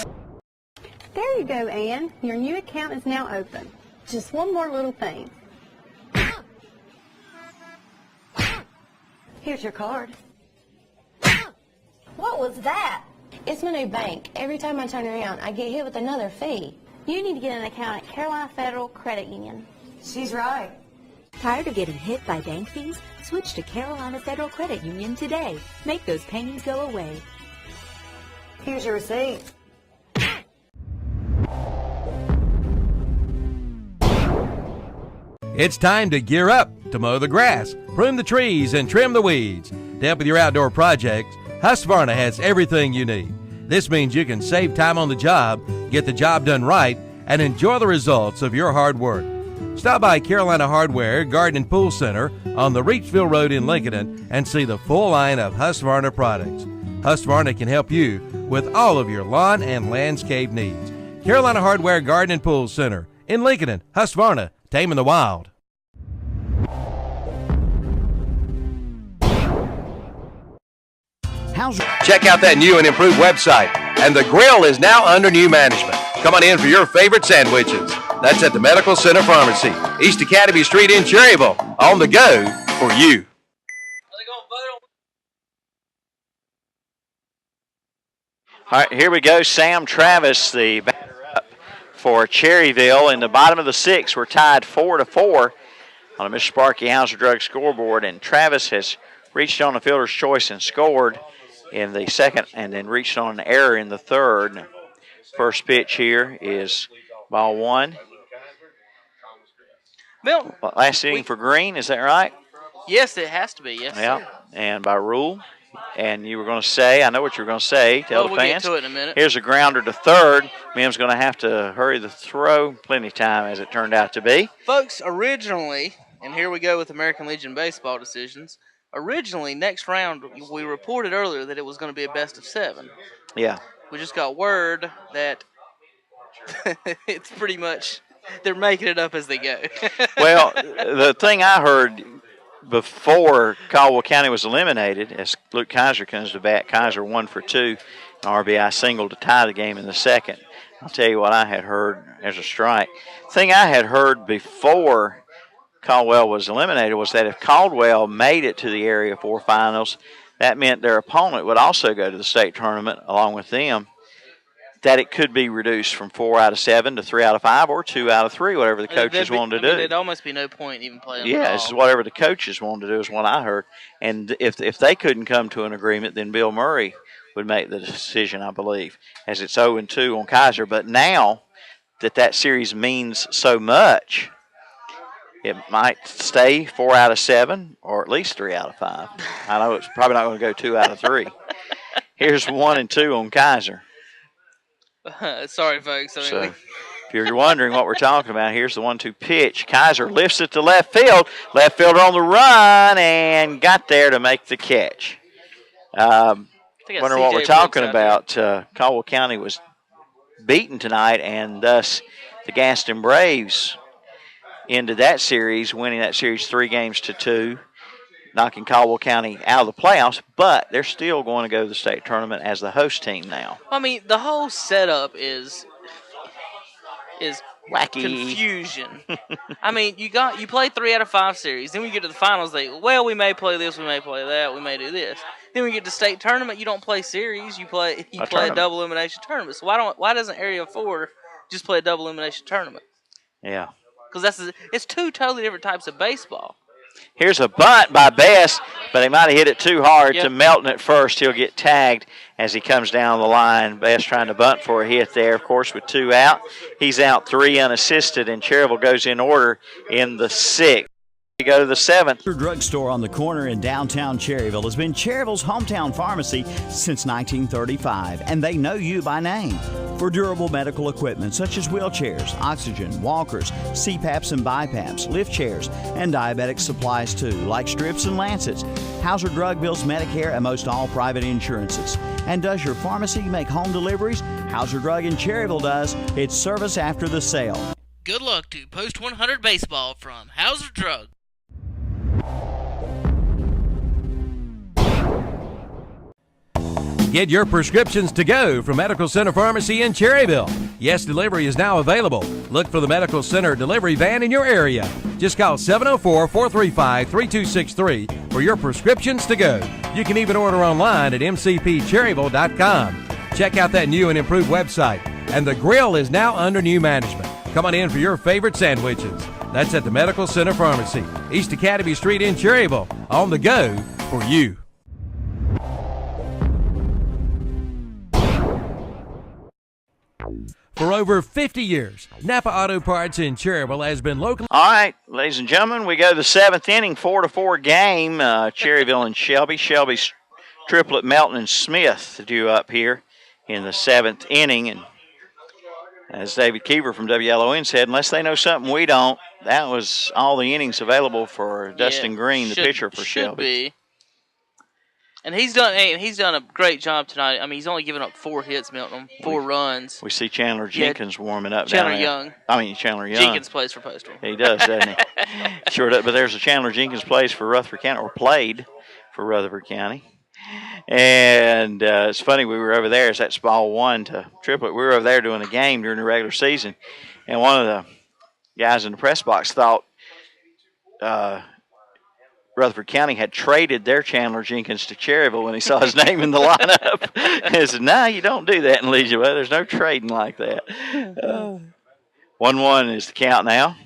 There you go, Ann. Your new account is now open. Just one more little thing. Here's your card. What was that? It's my new bank. Every time I turn around, I get hit with another fee. You need to get an account at Carolina Federal Credit Union. She's right. Tired of getting hit by bank fees? Switch to Carolina Federal Credit Union today. Make those payments go away. Here's your receipt. It's time to gear up to mow the grass, prune the trees, and trim the weeds. To help with your outdoor projects, Husqvarna has everything you need. This means you can save time on the job, get the job done right, and enjoy the results of your hard work. Stop by Carolina Hardware Garden and Pool Center on the Reachville Road in Lincoln and see the full line of Husqvarna products. Husqvarna can help you with all of your lawn and landscape needs. Carolina Hardware Garden and Pool Center in Lincoln. Husqvarna, taming the wild. Check out that new and improved website. And the grill is now under new management. Come on in for your favorite sandwiches. That's at the Medical Center Pharmacy, East Academy Street in Cherryville. On the go for you. All right, here we go. Sam Travis, the batter up for Cherryville. In the bottom of the 6th, we're tied 4-4 on the Mr. Sparky Hauser Drug scoreboard. And Travis has reached on the fielder's choice and scored in the 2nd, and then reached on an error in the 3rd. First pitch here is ball 1. Milton. Last inning for Green, is that right? Yes, it has to be. Yes, yeah. Sir. And by rule. And you were going to say, I know what you were going to say. Tell the we'll fans. Get to it in a minute. Here's a grounder to 3rd. Mim's going to have to hurry the throw. Plenty of time, as it turned out to be. Folks, originally, and here we go with American Legion baseball decisions. Originally, next round, we reported earlier that it was going to be a best of 7. Yeah. We just got word that it's pretty much they're making it up as they go. Well, the thing I heard before Caldwell County was eliminated, as Luke Kaiser comes to bat, Kaiser 1 for 2, an RBI single to tie the game in the 2nd. I'll tell you what I had heard as a strike. The thing I had heard before Caldwell was eliminated was that if Caldwell made it to the Area 4 finals, that meant their opponent would also go to the state tournament along with them, that it could be reduced from 4 out of 7 to 3 out of 5 or 2 out of 3, whatever the coaches wanted to do. There'd almost be no point even playing. Yeah, it's whatever the coaches wanted to do is what I heard. And if they couldn't come to an agreement, then Bill Murray would make the decision, I believe, as it's 0-2 on Kaiser. But now that series means so much, it might stay 4 out of 7 or at least 3 out of 5. I know it's probably not going to go 2 out of 3. Here's 1-2 on Kaiser. Sorry, folks. I mean, If you're wondering what we're talking about, here's the 1-2 pitch. Kaiser lifts it to left field. Left fielder on the run and got there to make the catch. Wonder what we're talking about. Caldwell County was beaten tonight, and thus the Gaston Braves ended that series, winning that series 3-2, knocking Caldwell County out of the playoffs, but they're still going to go to the state tournament as the host team now. I mean, the whole setup is wacky confusion. I mean, you play 3 out of 5 series. Then we get to the finals. We may play this, we may play that, we may do this. Then we get to state tournament. You don't play series. You play a double elimination tournament. So why doesn't Area 4 just play a double elimination tournament? Yeah, because it's 2 totally different types of baseball. Here's a bunt by Best, but he might have hit it too hard to Melton at first. He'll get tagged as he comes down the line. Best trying to bunt for a hit there, of course, with 2 out. He's out 3 unassisted, and Cherryville goes in order in the 6th. We go to the 7th. Drugstore on the corner in downtown Cherryville has been Cherryville's hometown pharmacy since 1935, and they know you by name. For durable medical equipment such as wheelchairs, oxygen, walkers, CPAPs and BiPAPs, lift chairs, and diabetic supplies too, like strips and lancets. Hauser Drug bills Medicare and most all private insurances. And does your pharmacy make home deliveries? Hauser Drug in Cherryville does. It's service after the sale. Good luck to Post 100 Baseball from Hauser Drug. Get your prescriptions to go from Medical Center Pharmacy in Cherryville. Yes, delivery is now available. Look for the Medical Center delivery van in your area. Just call 704-435-3263 for your prescriptions to go. You can even order online at mcpcherryville.com. Check out that new and improved website. And the grill is now under new management. Come on in for your favorite sandwiches. That's at the Medical Center Pharmacy, East Academy Street in Cherryville. On the go for you. For over 50 years, Napa Auto Parts in Cherryville has been local. All right, ladies and gentlemen, we go to the 7th inning, 4-4 game. Cherryville and Shelby. Shelby's triplet Melton and Smith due up here in the 7th inning. And as David Keever from WLON said, unless they know something we don't, that was all the innings available for Dustin Green, the pitcher for Shelby. Be. And he's done a great job tonight. I mean, he's only given up 4 hits, Milton, 4 runs. We see Chandler Jenkins warming up Chandler down there. Chandler Young. Jenkins plays for Postal. He does, doesn't he? Sure does. But there's a Chandler Jenkins plays for Rutherford County, or played for Rutherford County. And it's funny, we were over there as that's ball 1 to triplet. We were over there doing a game during the regular season, and one of the guys in the press box thought Rutherford County had traded their Chandler Jenkins to Cherryville when he saw his name in the lineup. He said, "No, you don't do that in Legion. There's no trading like that." 1-1 is the count now.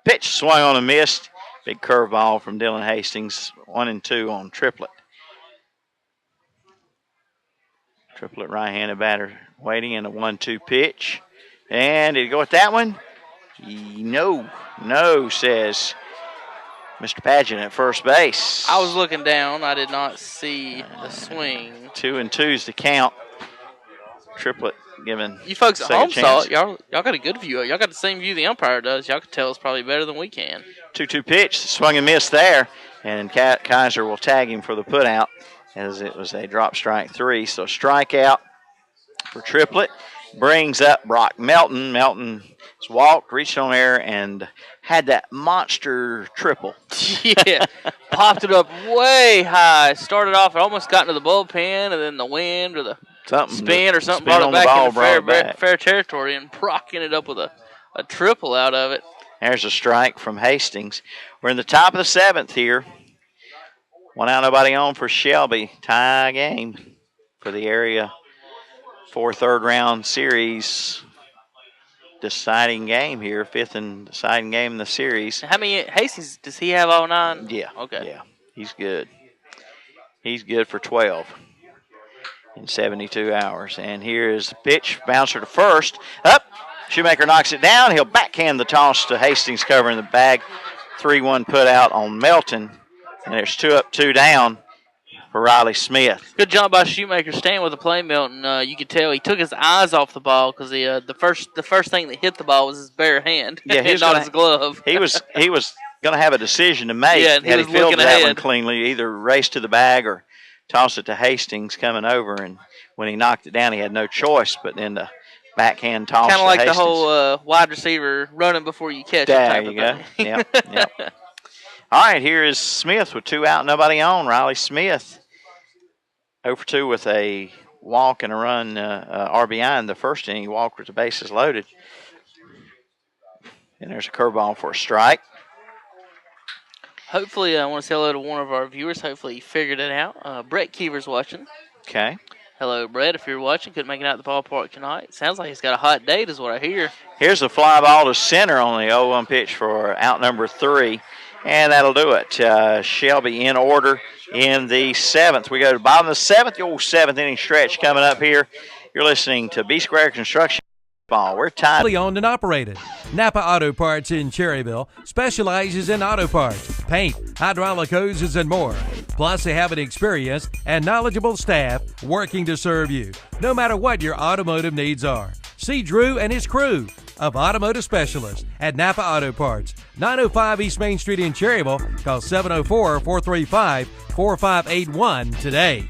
Pitch swung on and missed. Big curveball from Dylan Hastings. 1-2 on triplet. Triplet right-handed batter waiting in a 1-2 pitch. And did he go with that one? No, says Mr. Pageant at first base. I was looking down. I did not see the swing. 2-2 is the count. Triplet given. You folks at home saw it. Y'all got a good view. Y'all got the same view the umpire does. Y'all can tell us probably better than we can. 2-2 pitch. Swung and missed there. And Kaiser will tag him for the putout as it was a drop strike 3. So strikeout for Triplet. Brings up Brock Melton. Melton walked, reached on air, and had that monster triple. Yeah, popped it up way high. Started off, it almost got into the bullpen, and then the wind or the spin or something brought it back into fair territory, and Brock ended up with a triple out of it. There's a strike from Hastings. We're in the top of the 7th here. 1 out, nobody on for Shelby. Tie game for the area 4 third-round series. Deciding game here, 5th and deciding game in the series. How many Hastings does he have? All 9? Yeah. Okay. Yeah, he's good. He's good for 12 in 72 hours. And here is the pitch, bouncer to first. Up, Shoemaker knocks it down. He'll backhand the toss to Hastings covering the bag. 3-1 put out on Melton. And there's 2 up, 2 down. for Riley Smith. Good job by Shoemaker staying with the play, Milton. You could tell he took his eyes off the ball because the first thing that hit the ball was his bare hand. Yeah, not his glove. He was going to have a decision to make. Yeah, had he fielded that one ahead. cleanly, either race to the bag or toss it to Hastings coming over. And when he knocked it down, he had no choice but then to backhand toss. Kind of like Hastings. the whole wide receiver running before you catch it type of thing. Yep. All right, here is Smith with 2 out, nobody on. Riley Smith 0 for 2 with a walk and a run RBI in the first inning. He walked with the bases loaded. And there's a curveball for a strike. Hopefully, I want to say hello to one of our viewers. Hopefully, he figured it out. Brett Keever's watching. Okay. Hello, Brett. If you're watching, couldn't make it out to the ballpark tonight. Sounds like he's got a hot date, is what I hear. Here's a fly ball to center on the 0-1 pitch for out number 3. And that'll do it. Shelby in order in the 7th. We go to the bottom of the 7th, the old 7th inning stretch coming up here. You're listening to B Square Construction. We're tied. Owned and operated. Napa Auto Parts in Cherryville specializes in auto parts, paint, hydraulic hoses, and more. Plus, they have an experienced and knowledgeable staff working to serve you, no matter what your automotive needs are. See Drew and his crew of automotive specialists at Napa Auto Parts, 905 East Main Street in Cherryville. Call 704-435-4581 today.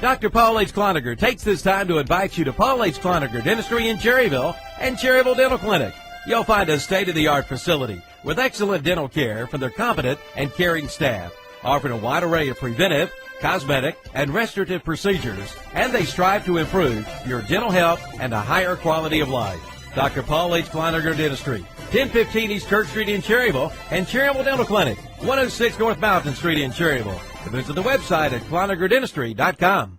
Dr. Paul H. Cloninger takes this time to invite you to Paul H. Cloninger Dentistry in Cherryville and Cherryville Dental Clinic. You'll find a state-of-the-art facility with excellent dental care from their competent and caring staff, offering a wide array of preventive, cosmetic, and restorative procedures, and they strive to improve your dental health and a higher quality of life. Dr. Paul H. Cloninger Dentistry, 1015 East Church Street in Cherryville, and Cherryville Dental Clinic, 106 North Mountain Street in Cherryville. Visit the website at CloningerDentistry.com.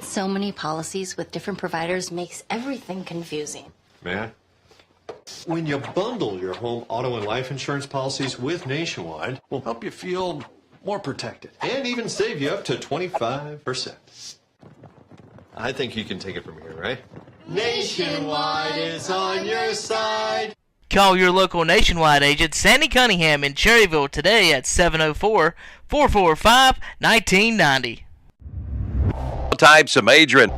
So many policies with different providers makes everything confusing. Man, when you bundle your home, auto, and life insurance policies with Nationwide, will help you feel more protected and even save you up to 25%. I think you can take it from here, right? Nationwide is on your side. Call your local Nationwide agent, Sandy Cunningham in Cherryville today at 704-445-1990. Types of major.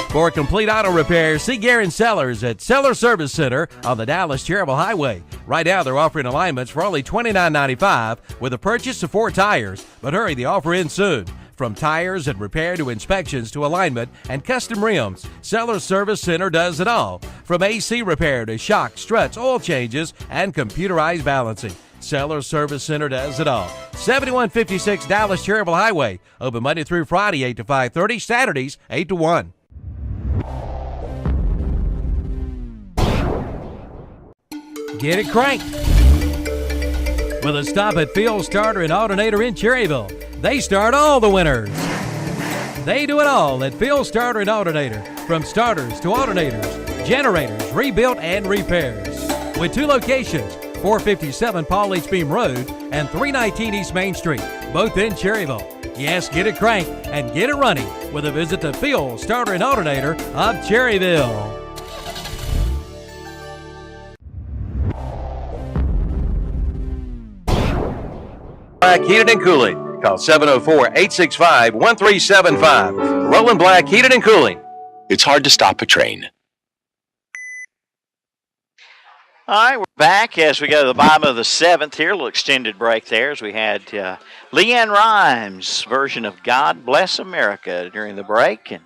For complete auto repair, see Garen Sellers at Seller Service Center on the Dallas-Cherryville Highway. Right now, they're offering alignments for only $29.95 with a purchase of 4 tires. But hurry, the offer ends soon. From tires and repair to inspections to alignment and custom rims, Seller Service Center does it all. From AC repair to shocks, struts, oil changes, and computerized balancing. Seller Service Center does it all. 7156 Dallas-Cherryville Highway. Open Monday through Friday, 8 to 5:30, Saturdays, 8 to 1. Get it cranked with a stop at Field Starter and Alternator in Cherryville. They start all the winners. They do it all at Field Starter and Alternator, from starters to alternators, generators, rebuilt and repairs. With 2 locations, 457 Paul H. Beam Road and 319 East Main Street, both in Cherryville. Yes, get it cranked and get it running with a visit to Field Starter and Alternator of Cherryville. Black Heated and Cooling. Call 704-865-1375. Roland Black Heated and Cooling. It's hard to stop a train. All right, we're back as we go to the bottom of the 7th here. A little extended break there as we had Leanne Rhymes' version of God Bless America during the break. And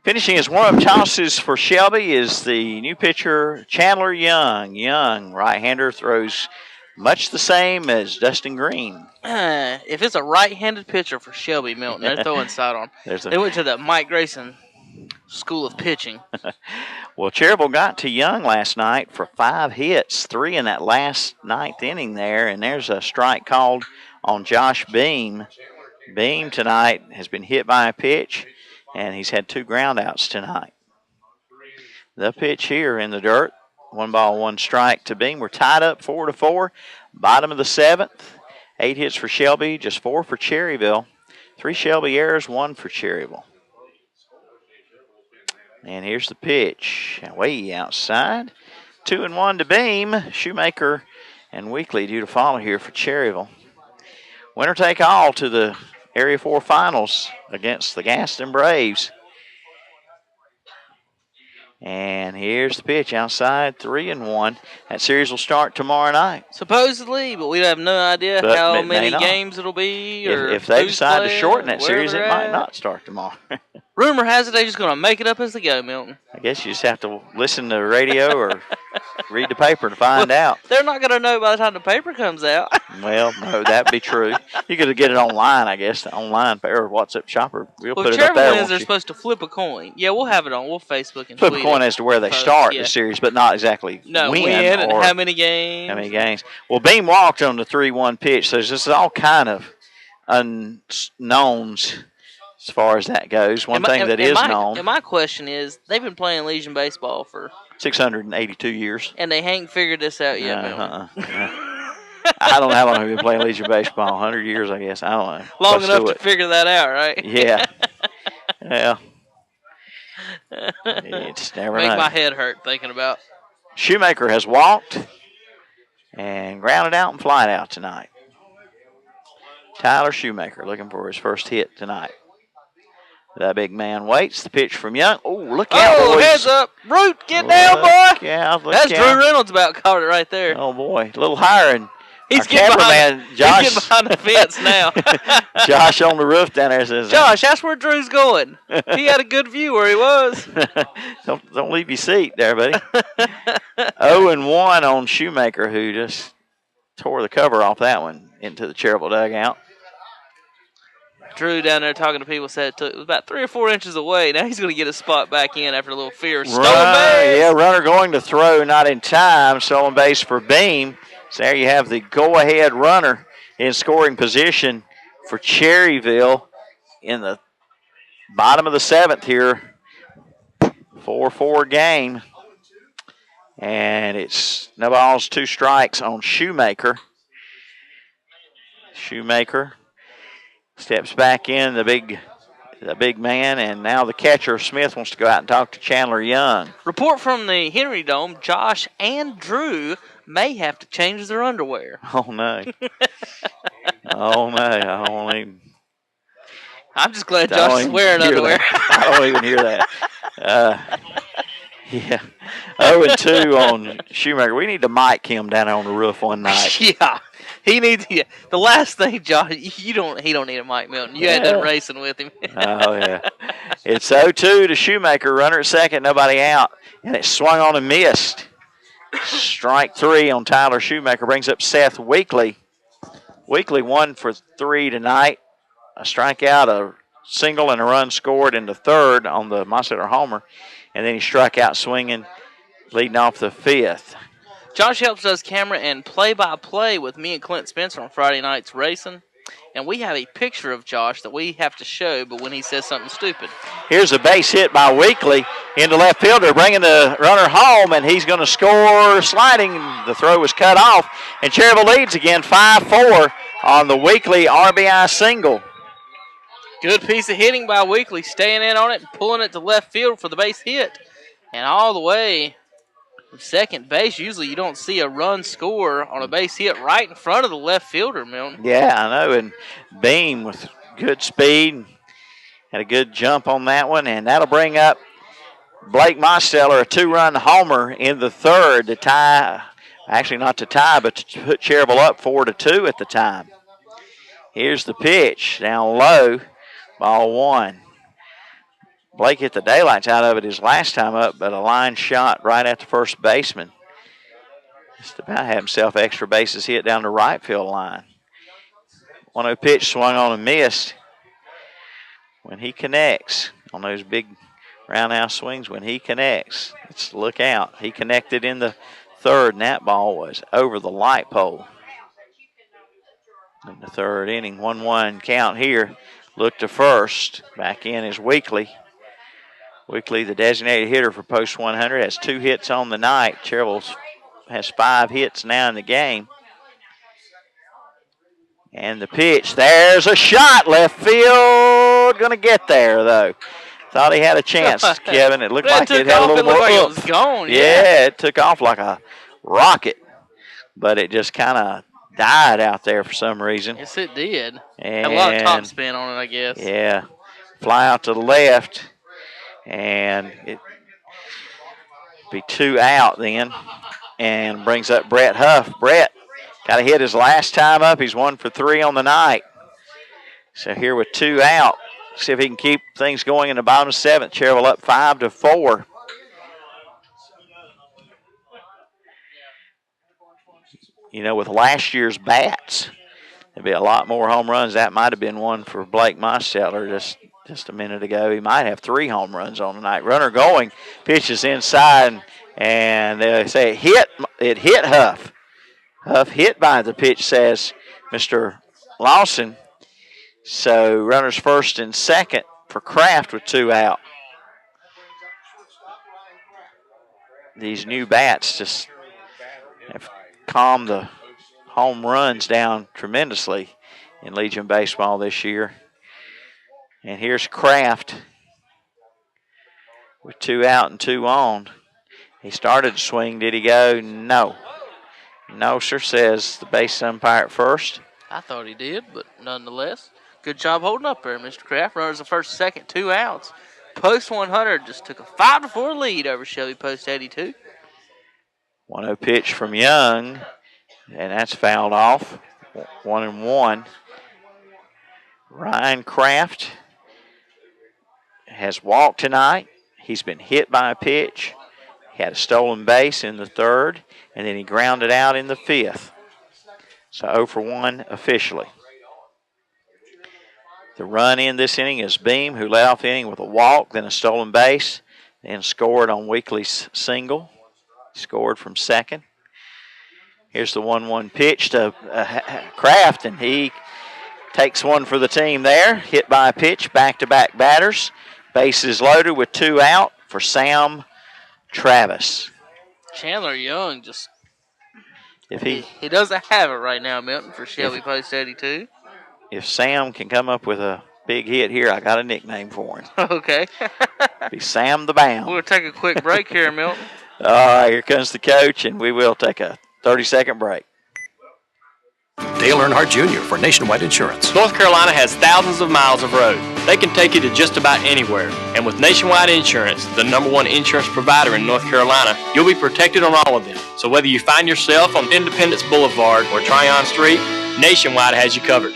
finishing his warm-up tosses for Shelby is the new pitcher, Chandler Young. Young, right-hander, throws much the same as Dustin Green. If it's a right-handed pitcher for Shelby Milton, they're throwing sidearm. They went to the Mike Grayson School of Pitching. Well, Cherryville got to Young last night for 5 hits, 3 in that last 9th inning there, and there's a strike called on Josh Beam. Beam tonight has been hit by a pitch, and he's had 2 groundouts tonight. The pitch here in the dirt, 1 ball, 1 strike to Beam. We're tied up 4-4, bottom of the 7th. 8 hits for Shelby, just 4 for Cherryville. 3 Shelby errors, 1 for Cherryville. And here's the pitch, way outside. 2-1 to Beam. Shoemaker and Weekly due to follow here for Cherryville. Winner take all to the Area 4 finals against the Gaston Braves. And here's the pitch outside, 3-1. That series will start tomorrow night. Supposedly, but we have no idea how many games it'll be. Or if they decide to shorten that series, it might not start tomorrow. Rumor has it they're just going to make it up as they go, Milton. I guess you just have to listen to the radio or read the paper to find out. They're not going to know by the time the paper comes out. Well, no, that'd be true. You could get it online, I guess, the online or WhatsApp shopper. We'll put it up there. Wins, they're supposed to flip a coin. Yeah, we'll have it on. We'll Facebook and flip tweet a coin it. As to where they start the series, but not exactly when and or how many games. How many games? Well, Beam walked on the 3-1 pitch, so this is all kind of unknowns as far as that goes. One thing that is known. And my question is, they've been playing Legion baseball for 682 years, and they ain't figured this out yet. I don't know how long they've been playing Legion baseball. 100 years, I guess. I don't know. Long enough to figure that out, right? Yeah. Yeah. It's never Make know. my head hurt thinking about. Shoemaker has walked and grounded out and flied out tonight. Tyler Shoemaker looking for his first hit tonight. That big man waits. The pitch from Young. Oh, look out, boys. Heads up. Root, get down, boy. That's Drew Reynolds about caught it right there. Oh, boy. A little higher. And he's getting behind the fence now. Josh on the roof down there says, Josh, that's where Drew's going. He had a good view where he was. Don't leave your seat there, buddy. 0-1 on Shoemaker, who just tore the cover off that one into the Cherryville dugout. Drew down there talking to people said it was about 3 or 4 inches away. Now he's going to get a spot back in after a little fear. Stolen base. Yeah, runner going to throw, not in time. Stolen base for Beam. So there you have the go-ahead runner in scoring position for Cherryville in the bottom of the 7th here. 4-4 game. And it's no balls, 2 strikes on Shoemaker. Shoemaker steps back in, the big man, and now the catcher, Smith, wants to go out and talk to Chandler Young. Report from the Henry Dome, Josh and Drew may have to change their underwear. Oh, no. Oh, no. I don't even... I'm just glad Josh is wearing underwear. I don't even hear that. Yeah. 0-2 on Shoemaker. We need to mic him down on the roof one night. Yeah. He needs the last thing, Josh. He don't need a Mike Milton. You had done racing with him. Oh yeah, it's 0-2 to Shoemaker. Runner at second, nobody out, and it swung on and missed. Strike 3 on Tyler Shoemaker brings up Seth Weekly. Weekly 1 for 3 tonight. A strikeout, a single, and a run scored in the 3rd on the Monster homer, and then he struck out swinging, leading off the 5th. Josh helps us camera and play-by-play with me and Clint Spencer on Friday nights racing. And we have a picture of Josh that we have to show, but when he says something stupid. Here's a base hit by Weekly into left fielder, bringing the runner home, and he's going to score sliding. The throw was cut off, and Cherryville leads again 5-4 on the Weekly RBI single. Good piece of hitting by Weekly, staying in on it and pulling it to left field for the base hit. And all the way from second base, usually you don't see a run score on a base hit right in front of the left fielder, Milton. Yeah, I know, and Beam with good speed. Had a good jump on that one, and that'll bring up Blake Mosteller, a 2-run homer in the 3rd to tie, actually not to tie, but to put Cherryville up 4-2 at the time. Here's the pitch, down low, ball 1. Blake hit the daylights out of it his last time up, but a line shot right at the first baseman. Just about had himself extra bases hit down the right field line. 1-0 pitch swung on and missed. When he connects on those big roundhouse swings, when he connects, let's look out. He connected in the third, and that ball was over the light pole. In the third inning, 1-1 count here. Look to first. Back in is Weekly. Weekly, the designated hitter for post 100, has 2 hits on the night. Cherryville has 5 hits now in the game. And the pitch, there's a shot, left field. Going to get there, though. Thought he had a chance, Kevin. It looked like it had a little more like it was gone. Yeah, it took off like a rocket, but it just kind of died out there for some reason. Yes, it did. And had a lot of top spin on it, I guess. Yeah, fly out to the left, and it be 2 out then, and brings up Brett Huff. Brett got to hit his last time up. He's 1 for 3 on the night. So here with 2 out, see if he can keep things going in the bottom of the 7th. Cherryville up 5-4. You know, with last year's bats, there'd be a lot more home runs. That might have been one for Blake Mosteller just a minute ago. He might have 3 home runs on the night. Runner going, pitches inside, and they say it hit Huff. Huff hit by the pitch, says Mr. Lawson. So runners first and second for Kraft with 2 out. These new bats just have calmed the home runs down tremendously in Legion baseball this year. And here's Kraft with 2 out and 2 on. He started to swing. Did he go? No. No, sir, says the base umpire at first. I thought he did, but nonetheless, good job holding up there, Mr. Kraft. Runners the first, second, 2 outs. Post 100 just took a 5-4 lead over Shelby Post 82. 1-0 pitch from Young, and that's fouled off. 1-1. Ryan Kraft has walked tonight. He's been hit by a pitch. He had a stolen base in the 3rd, and then he grounded out in the 5th. So 0 for 1 officially. The run in this inning is Beam, who led off the inning with a walk, then a stolen base, then scored on Weekly's single. Scored from second. Here's the 1-1 pitch to Kraft, and he takes one for the team there. Hit by a pitch, back-to-back batters. Bases loaded with 2 out for Sam Travis. Chandler Young just if he doesn't have it right now, Milton, for Shelby Post 82. If Sam can come up with a big hit here, I got a nickname for him. Okay. Be Sam the Bound. We'll take a quick break here, Milton. All right, here comes the coach, and we will take a 30-second break. Dale Earnhardt Jr. for Nationwide Insurance. North Carolina has thousands of miles of road. They can take you to just about anywhere. And with Nationwide Insurance, the #1 insurance provider in North Carolina, you'll be protected on all of them. So whether you find yourself on Independence Boulevard or Tryon Street, Nationwide has you covered.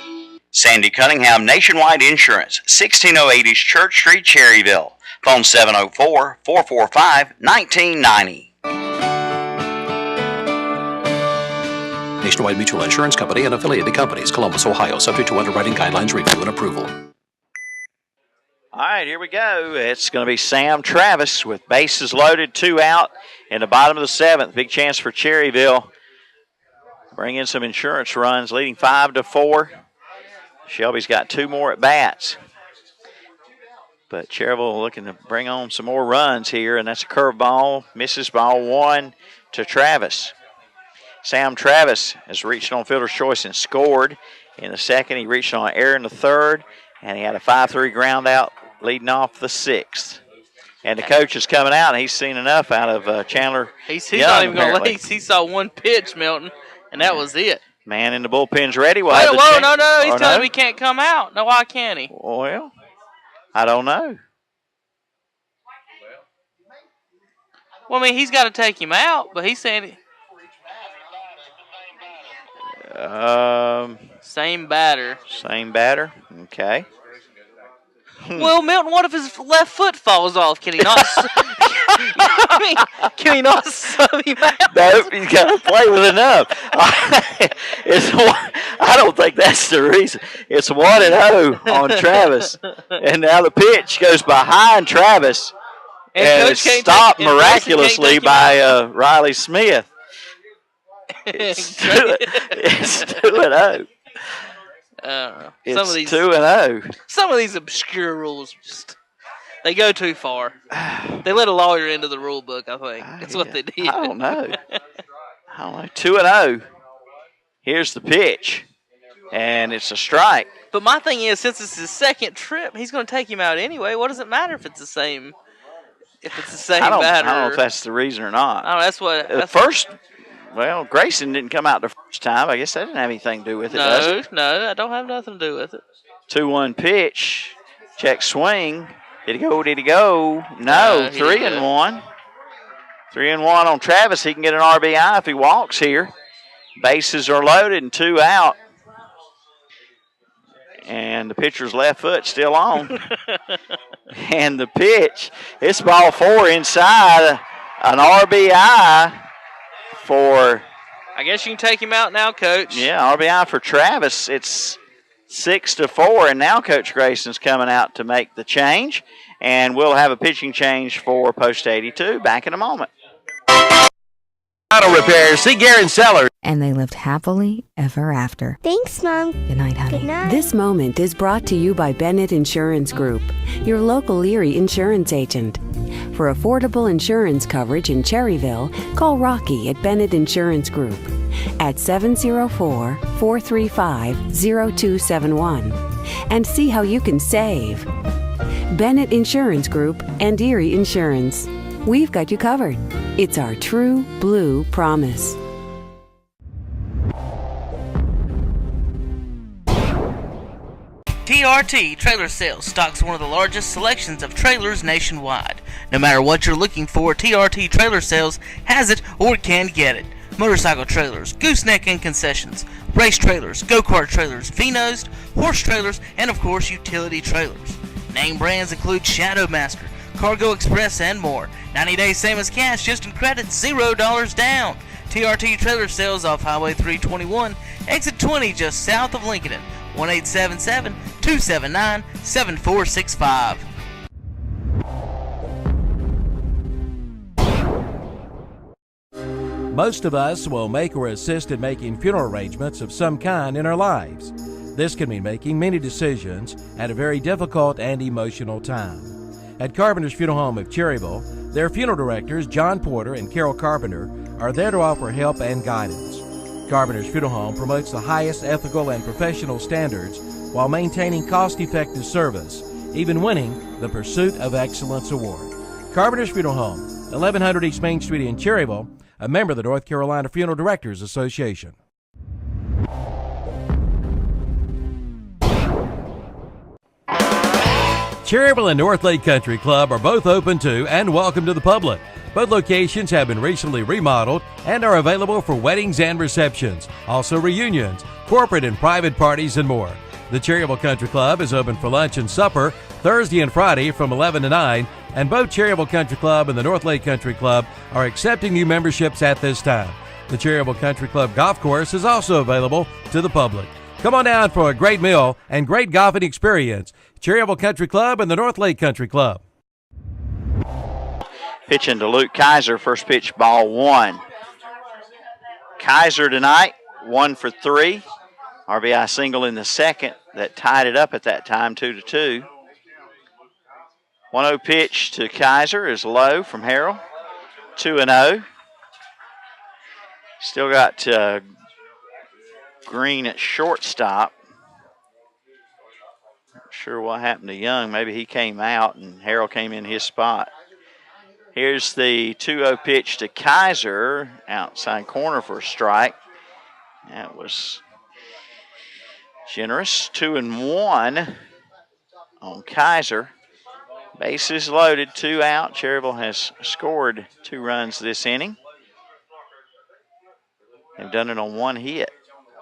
Sandy Cunningham, Nationwide Insurance, 1608 East Church Street, Cherryville. Phone 704-445-1990. Nationwide Mutual Insurance Company and affiliated companies, Columbus, Ohio, subject to underwriting guidelines, review, and approval. All right, here we go. It's going to be Sam Travis with bases loaded, 2 out in the bottom of the 7th. Big chance for Cherryville. Bring in some insurance runs, leading 5-4. Shelby's got 2 more at bats. But Cherryville looking to bring on some more runs here, and that's a curveball. Misses ball 1 to Travis. Sam Travis has reached on fielder's choice and scored in the 2nd. He reached on air in the 3rd, and he had a 5-3 ground out leading off the 6th. And the coach is coming out, and he's seen enough out of Chandler. He's Young, not even going to apparently. leave. He saw 1 pitch, Milton, and that was it. Man in the bullpen's ready. We'll Wait, have the whoa, check- no, he's or telling no? me he can't come out. No, why can't he? Well, I don't know. Well, I mean, he's got to take him out, but he's saying same batter. Same batter. Okay. Well, Milton, what if his left foot falls off? Can he not? Can we not sub him out? Nope, he's got to play with enough. I don't think that's the reason. It's 1-0 on Travis. And now the pitch goes behind Travis. And it's stopped miraculously by Riley Smith. It's 2-0. It's 2-0. Some of these obscure rules they go too far. They let a lawyer into the rule book, I think. That's what they did. I don't know. 2-0. Here's the pitch. And it's a strike. But my thing is, since it's his second trip, he's going to take him out anyway. What does it matter if it's the same? If it's the same batter? I don't know if that's the reason or not. I don't know, that's what. The first, Grayson didn't come out the first time. I guess that didn't have anything to do with it, does it? No, that don't have nothing to do with it. 2-1 pitch. Check swing. Did he go? No, 3-1. 3-1 on Travis. He can get an RBI if he walks here. Bases are loaded and 2 out. And the pitcher's left foot still on. And the pitch, it's ball 4 inside. An RBI for... I guess you can take him out now, Coach. Yeah, RBI for Travis. It's 6-4, and now Coach Grayson's coming out to make the change. And we'll have a pitching change for Post 82. Back in a moment. Auto Repair. See Garen Sellers. And they lived happily ever after. Thanks, Mom. Good night, honey. Good night. This moment is brought to you by Bennett Insurance Group, your local Erie insurance agent. For affordable insurance coverage in Cherryville, call Rocky at Bennett Insurance Group at 704-435-0271 and see how you can save. Bennett Insurance Group and Erie Insurance. We've got you covered. It's our true blue promise. TRT Trailer Sales stocks one of the largest selections of trailers nationwide. No matter what you're looking for, TRT Trailer Sales has it or can get it. Motorcycle trailers, gooseneck and concessions, race trailers, go-kart trailers, V-nosed, horse trailers, and of course utility trailers. Name brands include Shadow Master, Cargo Express, and more. 90 days same as cash, just in credit, $0 down. TRT Trailer Sales off Highway 321, exit 20 just south of Lincoln. 1-877-279-7465. Most of us will make or assist in making funeral arrangements of some kind in our lives. This can mean making many decisions at a very difficult and emotional time. At Carpenter's Funeral Home of Cherryville, their funeral directors, John Porter and Carol Carpenter, are there to offer help and guidance. Carpenter's Funeral Home promotes the highest ethical and professional standards while maintaining cost-effective service, even winning the Pursuit of Excellence Award. Carpenter's Funeral Home, 1100 East Main Street in Cherryville, a member of the North Carolina Funeral Directors Association. Cherryville and North Lake Country Club are both open to and welcome to the public. Both locations have been recently remodeled and are available for weddings and receptions, also reunions, corporate and private parties, and more. The Cherryville Country Club is open for lunch and supper Thursday and Friday from 11 to 9, and both Cherryville Country Club and the North Lake Country Club are accepting new memberships at this time. The Cherryville Country Club golf course is also available to the public. Come on down for a great meal and great golfing experience. Cherryville Country Club and the North Lake Country Club. Pitching to Luke Kaiser, first pitch, ball 1. Kaiser tonight, 1 for 3. RBI single in the second that tied it up at that time, 2-2. 1-0 pitch to Kaiser is low from Harrell, 2-0. Still got Green at shortstop. Not sure what happened to Young. Maybe he came out and Harrell came in his spot. Here's the 2-0 pitch to Kaiser, outside corner for a strike. That was generous. 2-1 on Kaiser. Bases loaded, 2 out. Cherryville has scored 2 runs this inning. They've done it on 1 hit.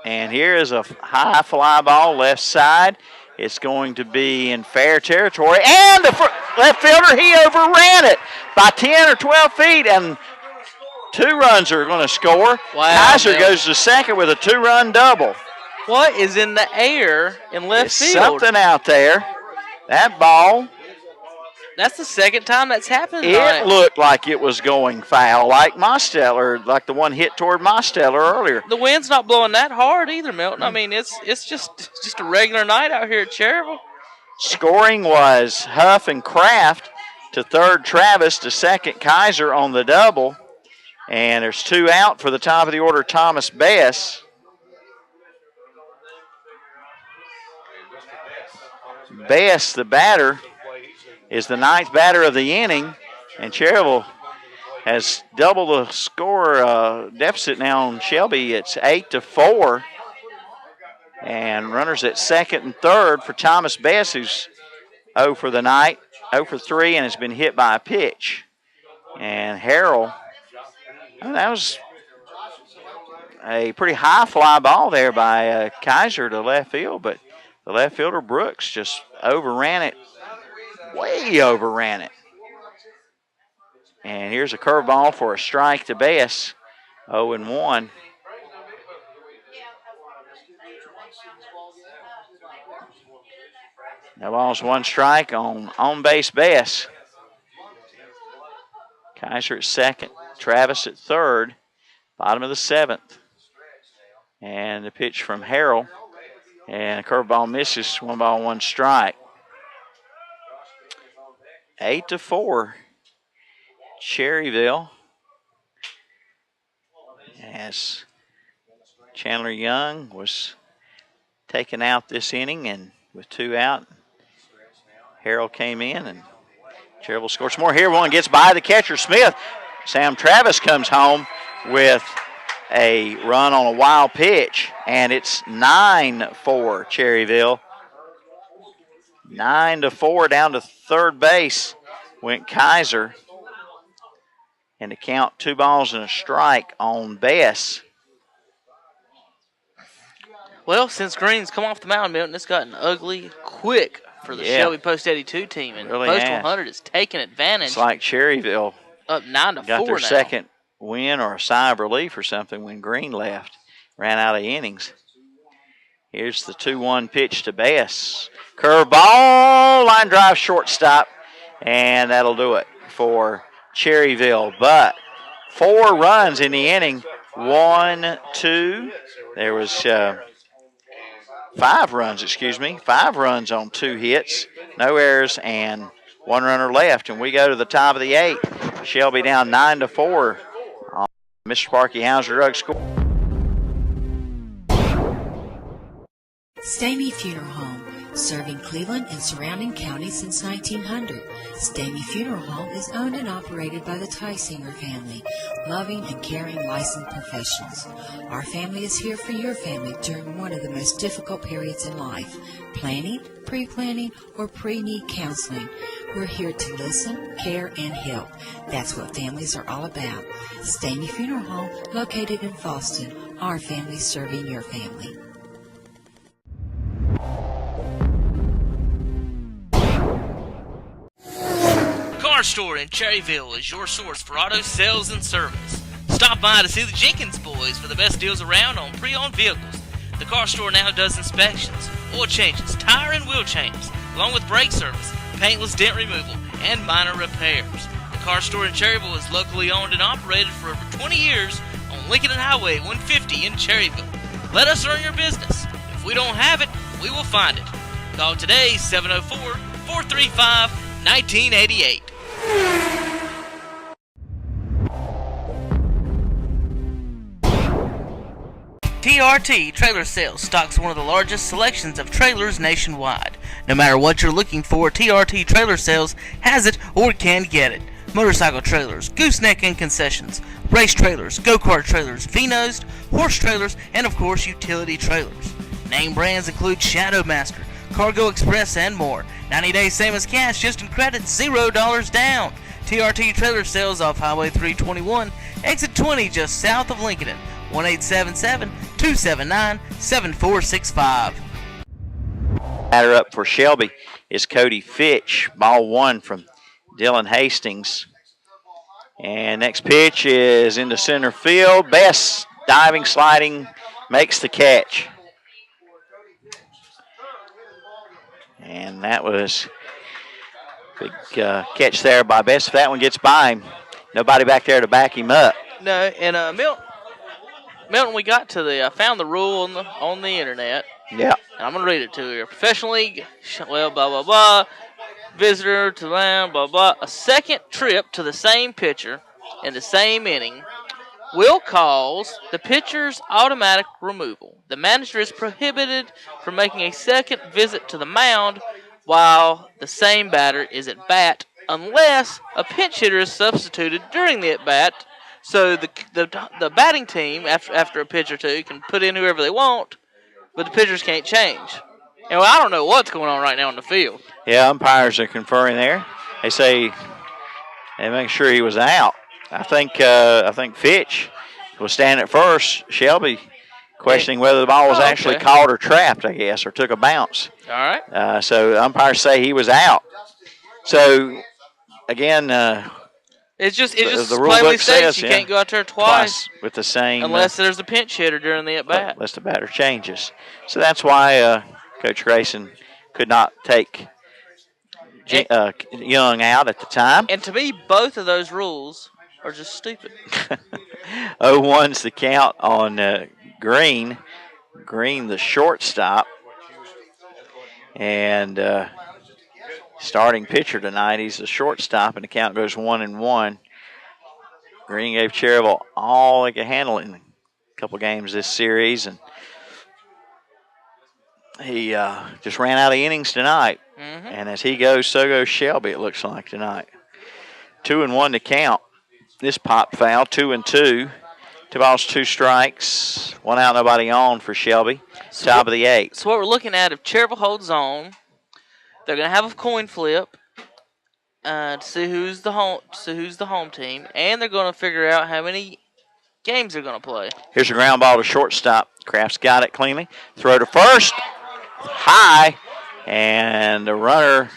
And here is a high fly ball left side. It's going to be in fair territory. And the left fielder, he overran it by 10 or 12 feet. And 2 runs are going to score. Wow, Kaiser goes to second with a 2-run double. What is in the air in left field? Something out there. That ball. That's the second time that's happened. It looked like it was going foul, like Mosteller, like the one hit toward Mosteller earlier. The wind's not blowing that hard either, Milton. I mean, it's just a regular night out here at Cherryville. Scoring was Huff and Kraft to third, Travis to second, Kaiser on the double. And there's 2 out for the top of the order, Thomas Bess. Bess, the batter, is the 9th batter of the inning, and Cherryville has doubled the score deficit now on Shelby. It's 8-4, and runners at second and third for Thomas Bess, who's 0 for the night, 0 for 3, and has been hit by a pitch. And Harrell, that was a pretty high fly ball there by Kaiser to left field, but the left fielder Brooks just overran it. Way overran it. And here's a curveball for a strike to Bess. 0-1. That ball's 1 strike on base Bess. Kaiser at second. Travis at third. Bottom of the 7th. And the pitch from Harrell. And a curveball misses. 1 ball, 1 strike. 8-4, Cherryville, as Chandler Young was taken out this inning, and with 2 out, Harrell came in, and Cherryville scored some more here. One gets by the catcher, Smith. Sam Travis comes home with a run on a wild pitch, and it's 9-4, Cherryville. 9-4 down to third base went Kaiser. And to count 2 balls and a strike on Bess. Well, since Green's come off the mound, Milton, it's gotten ugly quick for the Shelby Post 82 team. And really Post has. 100 is taking advantage. It's like Cherryville up 9-4 got their now. second win or a sigh of relief or something when Green left. Ran out of innings. Here's the 2-1 pitch to Bess. Curveball, line drive, shortstop, and that'll do it for Cherryville. But 4 runs in the inning. 1, 2. There was 5 runs, 5 runs on 2 hits, no errors, and 1 runner left. And we go to the top of the 8th. Shelby down 9-4 on Mr. Sparky Hauser Drug Score. Stamey Funeral Home, serving Cleveland and surrounding counties since 1900. Stamey Funeral Home is owned and operated by the Tysinger family, loving and caring licensed professionals. Our family is here for your family during one of the most difficult periods in life, planning, pre-planning, or pre-need counseling. We're here to listen, care, and help. That's what families are all about. Stamey Funeral Home, located in Fallston. Our family serving your family. Car Store in Cherryville is your source for auto sales and service. Stop by to see the Jenkins boys for the best deals around on pre-owned vehicles. The Car Store now does inspections, oil changes, tire and wheel changes, along with brake service, paintless dent removal, and minor repairs. The Car Store in Cherryville is locally owned and operated for over 20 years on Lincoln and Highway 150 in Cherryville. Let us earn your business. If we don't have it, we will find it. Call today 704-435-1988. TRT Trailer Sales stocks one of the largest selections of trailers nationwide. No matter what you're looking for, TRT Trailer Sales has it or can get it. Motorcycle trailers, gooseneck and concessions, race trailers, go-kart trailers, V-nosed, horse trailers, and of course utility trailers. Name brands include Shadowmaster, Cargo Express, and more. 90 days same as cash, just in credit, $0 down. TRT Trailer Sales off Highway 321, exit 20 just south of Lincoln at 1-877-279-7465. batter up for Shelby is Cody Fitch. Ball 1 from Dylan Hastings. And next pitch is into center field. Best diving, sliding, makes the catch. And that was a big catch there by Best. If that one gets by him, nobody back there to back him up. No, and Milton, we got to I found the rule on the internet. Yeah. And I'm going to read it to you. Professional league, well, blah, blah, blah. Visitor to land, blah, blah. A second trip to the same pitcher in the same inning will cause the pitcher's automatic removal. The manager is prohibited from making a second visit to the mound while the same batter is at bat unless a pinch hitter is substituted during the at bat. So the batting team after a pitch or two can put in whoever they want, but the pitchers can't change. And I don't know what's going on right now in the field. Yeah, umpires are conferring there. They say they make sure he was out. I think Fitch was standing at first. Shelby questioning whether the ball was actually caught or trapped, I guess, or took a bounce. All right. So the umpires say he was out. So again, it's just the rule plainly book states says you can't go out there twice with the same, unless there's a pinch hitter during the at bat. Unless the batter changes. So that's why Coach Grayson could not take Young out at the time. And to me, both of those rules are just stupid. 0-1's the count on Green. Green, the shortstop. And starting pitcher tonight, he's the shortstop, and the count goes 1-1. Green gave Cherryville all they could handle in a couple games this series, and he just ran out of innings tonight. Mm-hmm. And as he goes, so goes Shelby, it looks like tonight. 2-1 to count. This pop foul, 2-2. 2 balls, 2 strikes. 1 out, nobody on for Shelby. Top of the 8th. So what we're looking at, if Cherryville holds on, they're going to have a coin flip to see who's the home team, and they're going to figure out how many games they're going to play. Here's a ground ball to shortstop. Kraft's got it cleanly. Throw to first. High. And the runner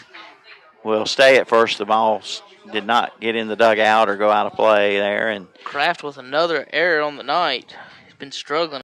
will stay at first. The ball did not get in the dugout or go out of play there. And Kraft with another error on the night. He's been struggling.